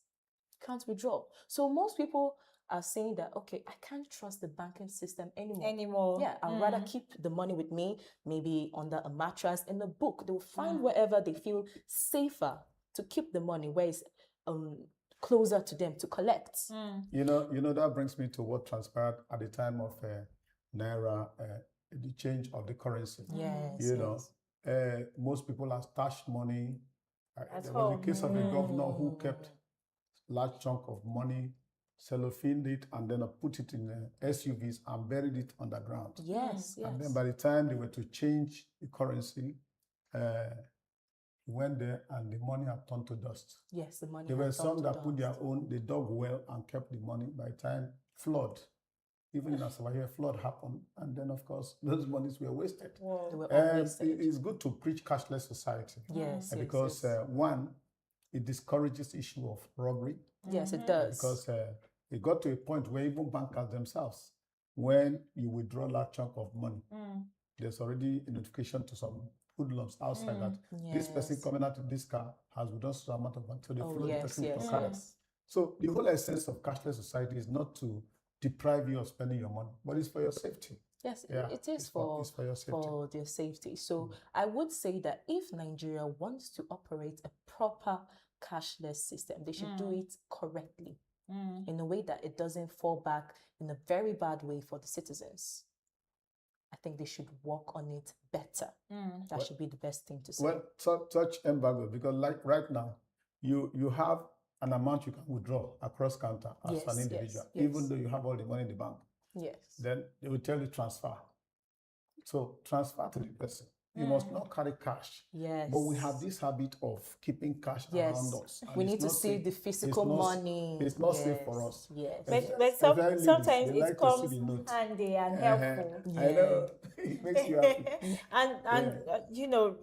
Speaker 11: you can't withdraw. So most people are saying that, okay, I can't trust the banking system anymore. Yeah, I'd rather keep the money with me, maybe under a mattress, in a book. They will find wherever they feel safer to keep the money, where it's closer to them to collect.
Speaker 2: You know, that brings me to what transpired at the time of Naira, the change of the currency.
Speaker 11: Yes,
Speaker 2: Most people have stashed money. There was a case of a governor who kept large chunk of money, cellophaned it, and then put it in SUVs and buried it underground.
Speaker 11: Yes.
Speaker 2: And then by the time they were to change the currency, he went there and the money had turned to dust.
Speaker 11: Yes, the money.
Speaker 2: There were some that put their own, they dug well and kept the money. By the time flood, even in Asaba here, flood happened, and then of course those monies were wasted.
Speaker 11: They were all wasted.
Speaker 2: It's good to preach cashless society.
Speaker 11: Yes,
Speaker 2: because one, it discourages the issue of robbery.
Speaker 11: Yes, it does.
Speaker 2: Because it got to a point where even bankers themselves, when you withdraw a large chunk of money, there's already a notification to some hoodlums outside that this person coming out of this car has withdrawn some amount of money, so they follow the person to the car. So the whole essence of cashless society is not to deprive you of spending your money, but it's for your safety.
Speaker 11: Yes, it is for
Speaker 2: your safety.
Speaker 11: For their safety. So I would say that if Nigeria wants to operate a proper cashless system, they should do it correctly in a way that it doesn't fall back in a very bad way for the citizens. I think they should work on it better. That should be the best thing to say.
Speaker 2: Well, such embargo, because like right now, you have an amount you can withdraw across counter as an individual, even though you have all the money in the bank.
Speaker 11: Yes.
Speaker 2: Then they will tell you transfer. So transfer to the person. You must not carry cash.
Speaker 11: Yes.
Speaker 2: But we have this habit of keeping cash around us.
Speaker 11: We need to see the physical money.
Speaker 2: It's not safe for us.
Speaker 11: Yes.
Speaker 4: But sometimes it comes handy and helpful.
Speaker 2: I know. It makes you happy.
Speaker 4: And you know,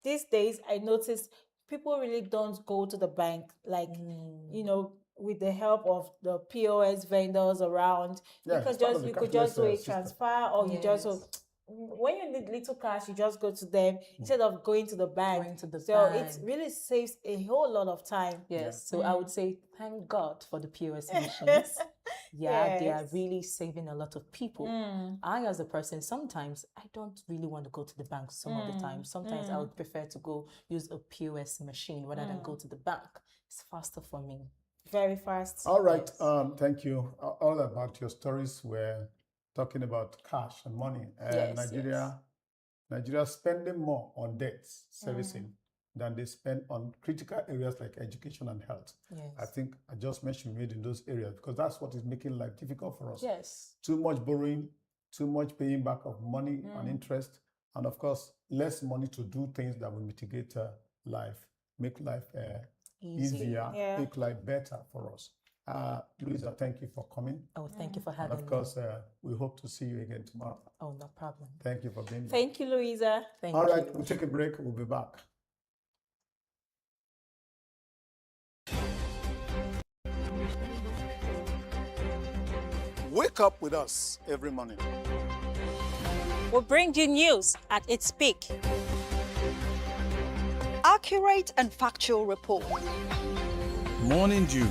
Speaker 4: these days I notice people really don't go to the bank, like, you know, with the help of the POS vendors around. You could just do a transfer, or you just, when you need little cash, you just go to them instead of going to the bank. It really saves a whole lot of time.
Speaker 11: Yes. So I would say thank God for the POS machines. They are really saving a lot of people. I, as a person, sometimes I don't really want to go to the bank some of the time. Sometimes I would prefer to go use a POS machine rather than go to the bank. It's faster for me.
Speaker 4: Very fast.
Speaker 2: All right. Thank you. All about your stories were talking about cash and money. Nigeria spending more on debts servicing than they spend on critical areas like education and health. I think adjustments should be made in those areas because that's what is making life difficult for us. Too much borrowing, too much paying back of money and interest, and of course, less money to do things that will mitigate life, make life easier, make life better for us. Louisa, thank you for coming.
Speaker 11: Oh, thank you for having me.
Speaker 2: And of course, we hope to see you again tomorrow.
Speaker 11: Oh, no problem.
Speaker 2: Thank you for being here.
Speaker 4: Thank you, Louisa.
Speaker 2: All right, we'll take a break. We'll be back. Wake up with us every morning.
Speaker 7: We'll bring you news at its peak.
Speaker 5: Accurate and factual report.
Speaker 2: Morning Dew,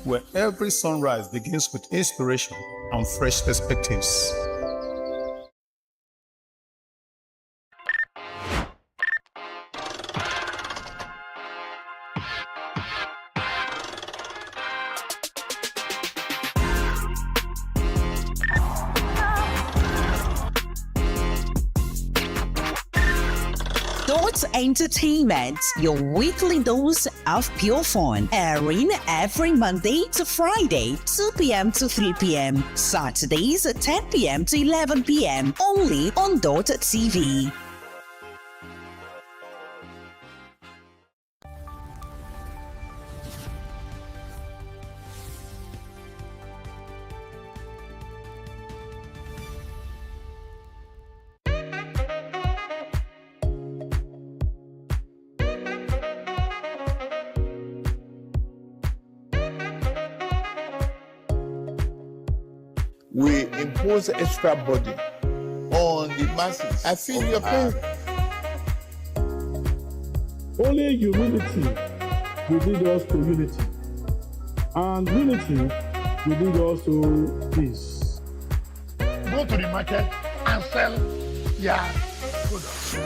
Speaker 2: where every sunrise begins with inspiration and fresh perspectives.
Speaker 8: Dott Entertainment, your weekly dose of pure fun, airing every Monday to Friday, 2 p.m. to 3 p.m. Saturdays, 10 p.m. to 11 p.m. only on Dott TV.
Speaker 14: We impose extra burden on the masses. I feel you're paying.
Speaker 10: Only humility will lead us to unity. And unity we need also peace.
Speaker 16: Go to the market and sell your products.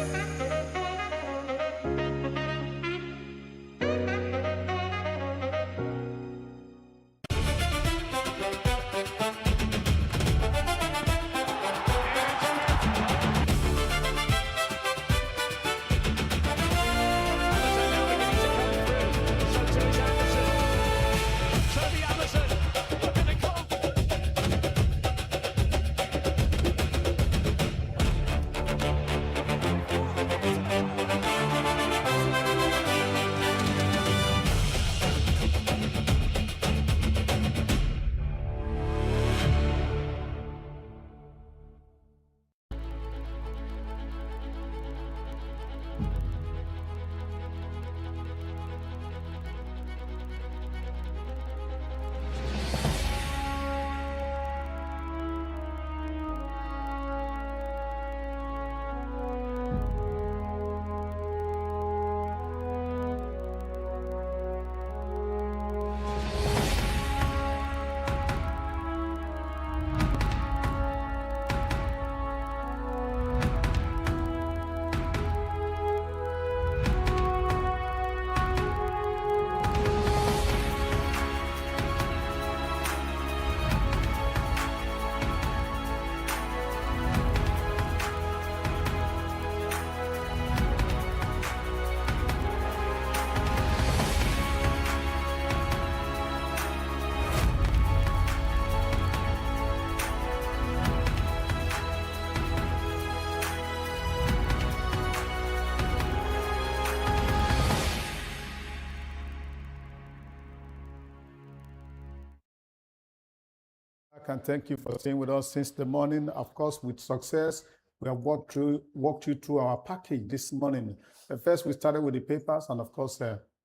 Speaker 2: I can thank you for staying with us since the morning. Of course, with success, we have walked you through our package this morning. First, we started with the papers, and of course,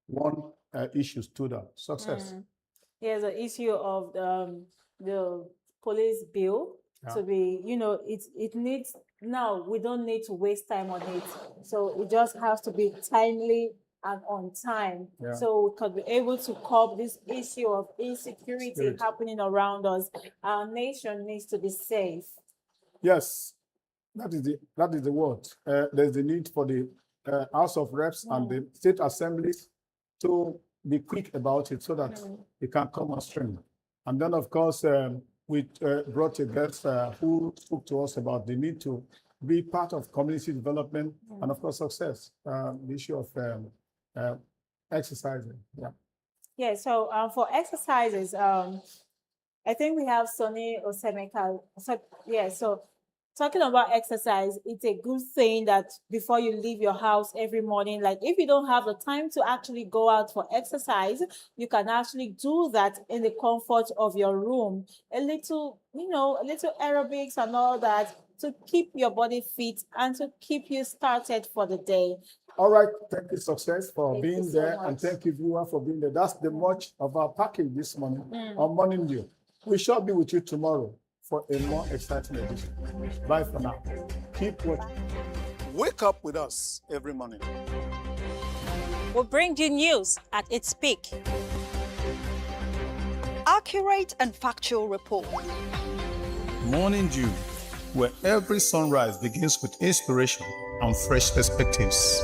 Speaker 2: one issue stood out: success.
Speaker 4: Here's the issue of the police bill to be, it needs, now we don't need to waste time on it. So it just has to be timely and on time. So we could be able to curb this issue of insecurity happening around us. Our nation needs to be safe.
Speaker 2: Yes, that is the word. There's the need for the House of Reps and the state assemblies to be quick about it so that it can come on stream. And then, of course, we brought a guest who spoke to us about the need to be part of community development and, of course, success. The issue of exercising.
Speaker 4: Yeah. So for exercises, I think we have Sonny Osemeka. So talking about exercise, it's a good thing that before you leave your house every morning, like if you don't have the time to actually go out for exercise, you can actually do that in the comfort of your room. A little aerobics and all that to keep your body fit and to keep you started for the day.
Speaker 2: All right, thank you, Success, for being there, and thank you, viewer, for being there. That's the much of our package this morning on Morning Dew. We shall be with you tomorrow for a more exciting edition. Bye for now. Keep watching. Wake up with us every morning.
Speaker 7: We'll bring you news at its peak.
Speaker 5: Accurate and factual report.
Speaker 2: Morning Dew, where every sunrise begins with inspiration and fresh perspectives.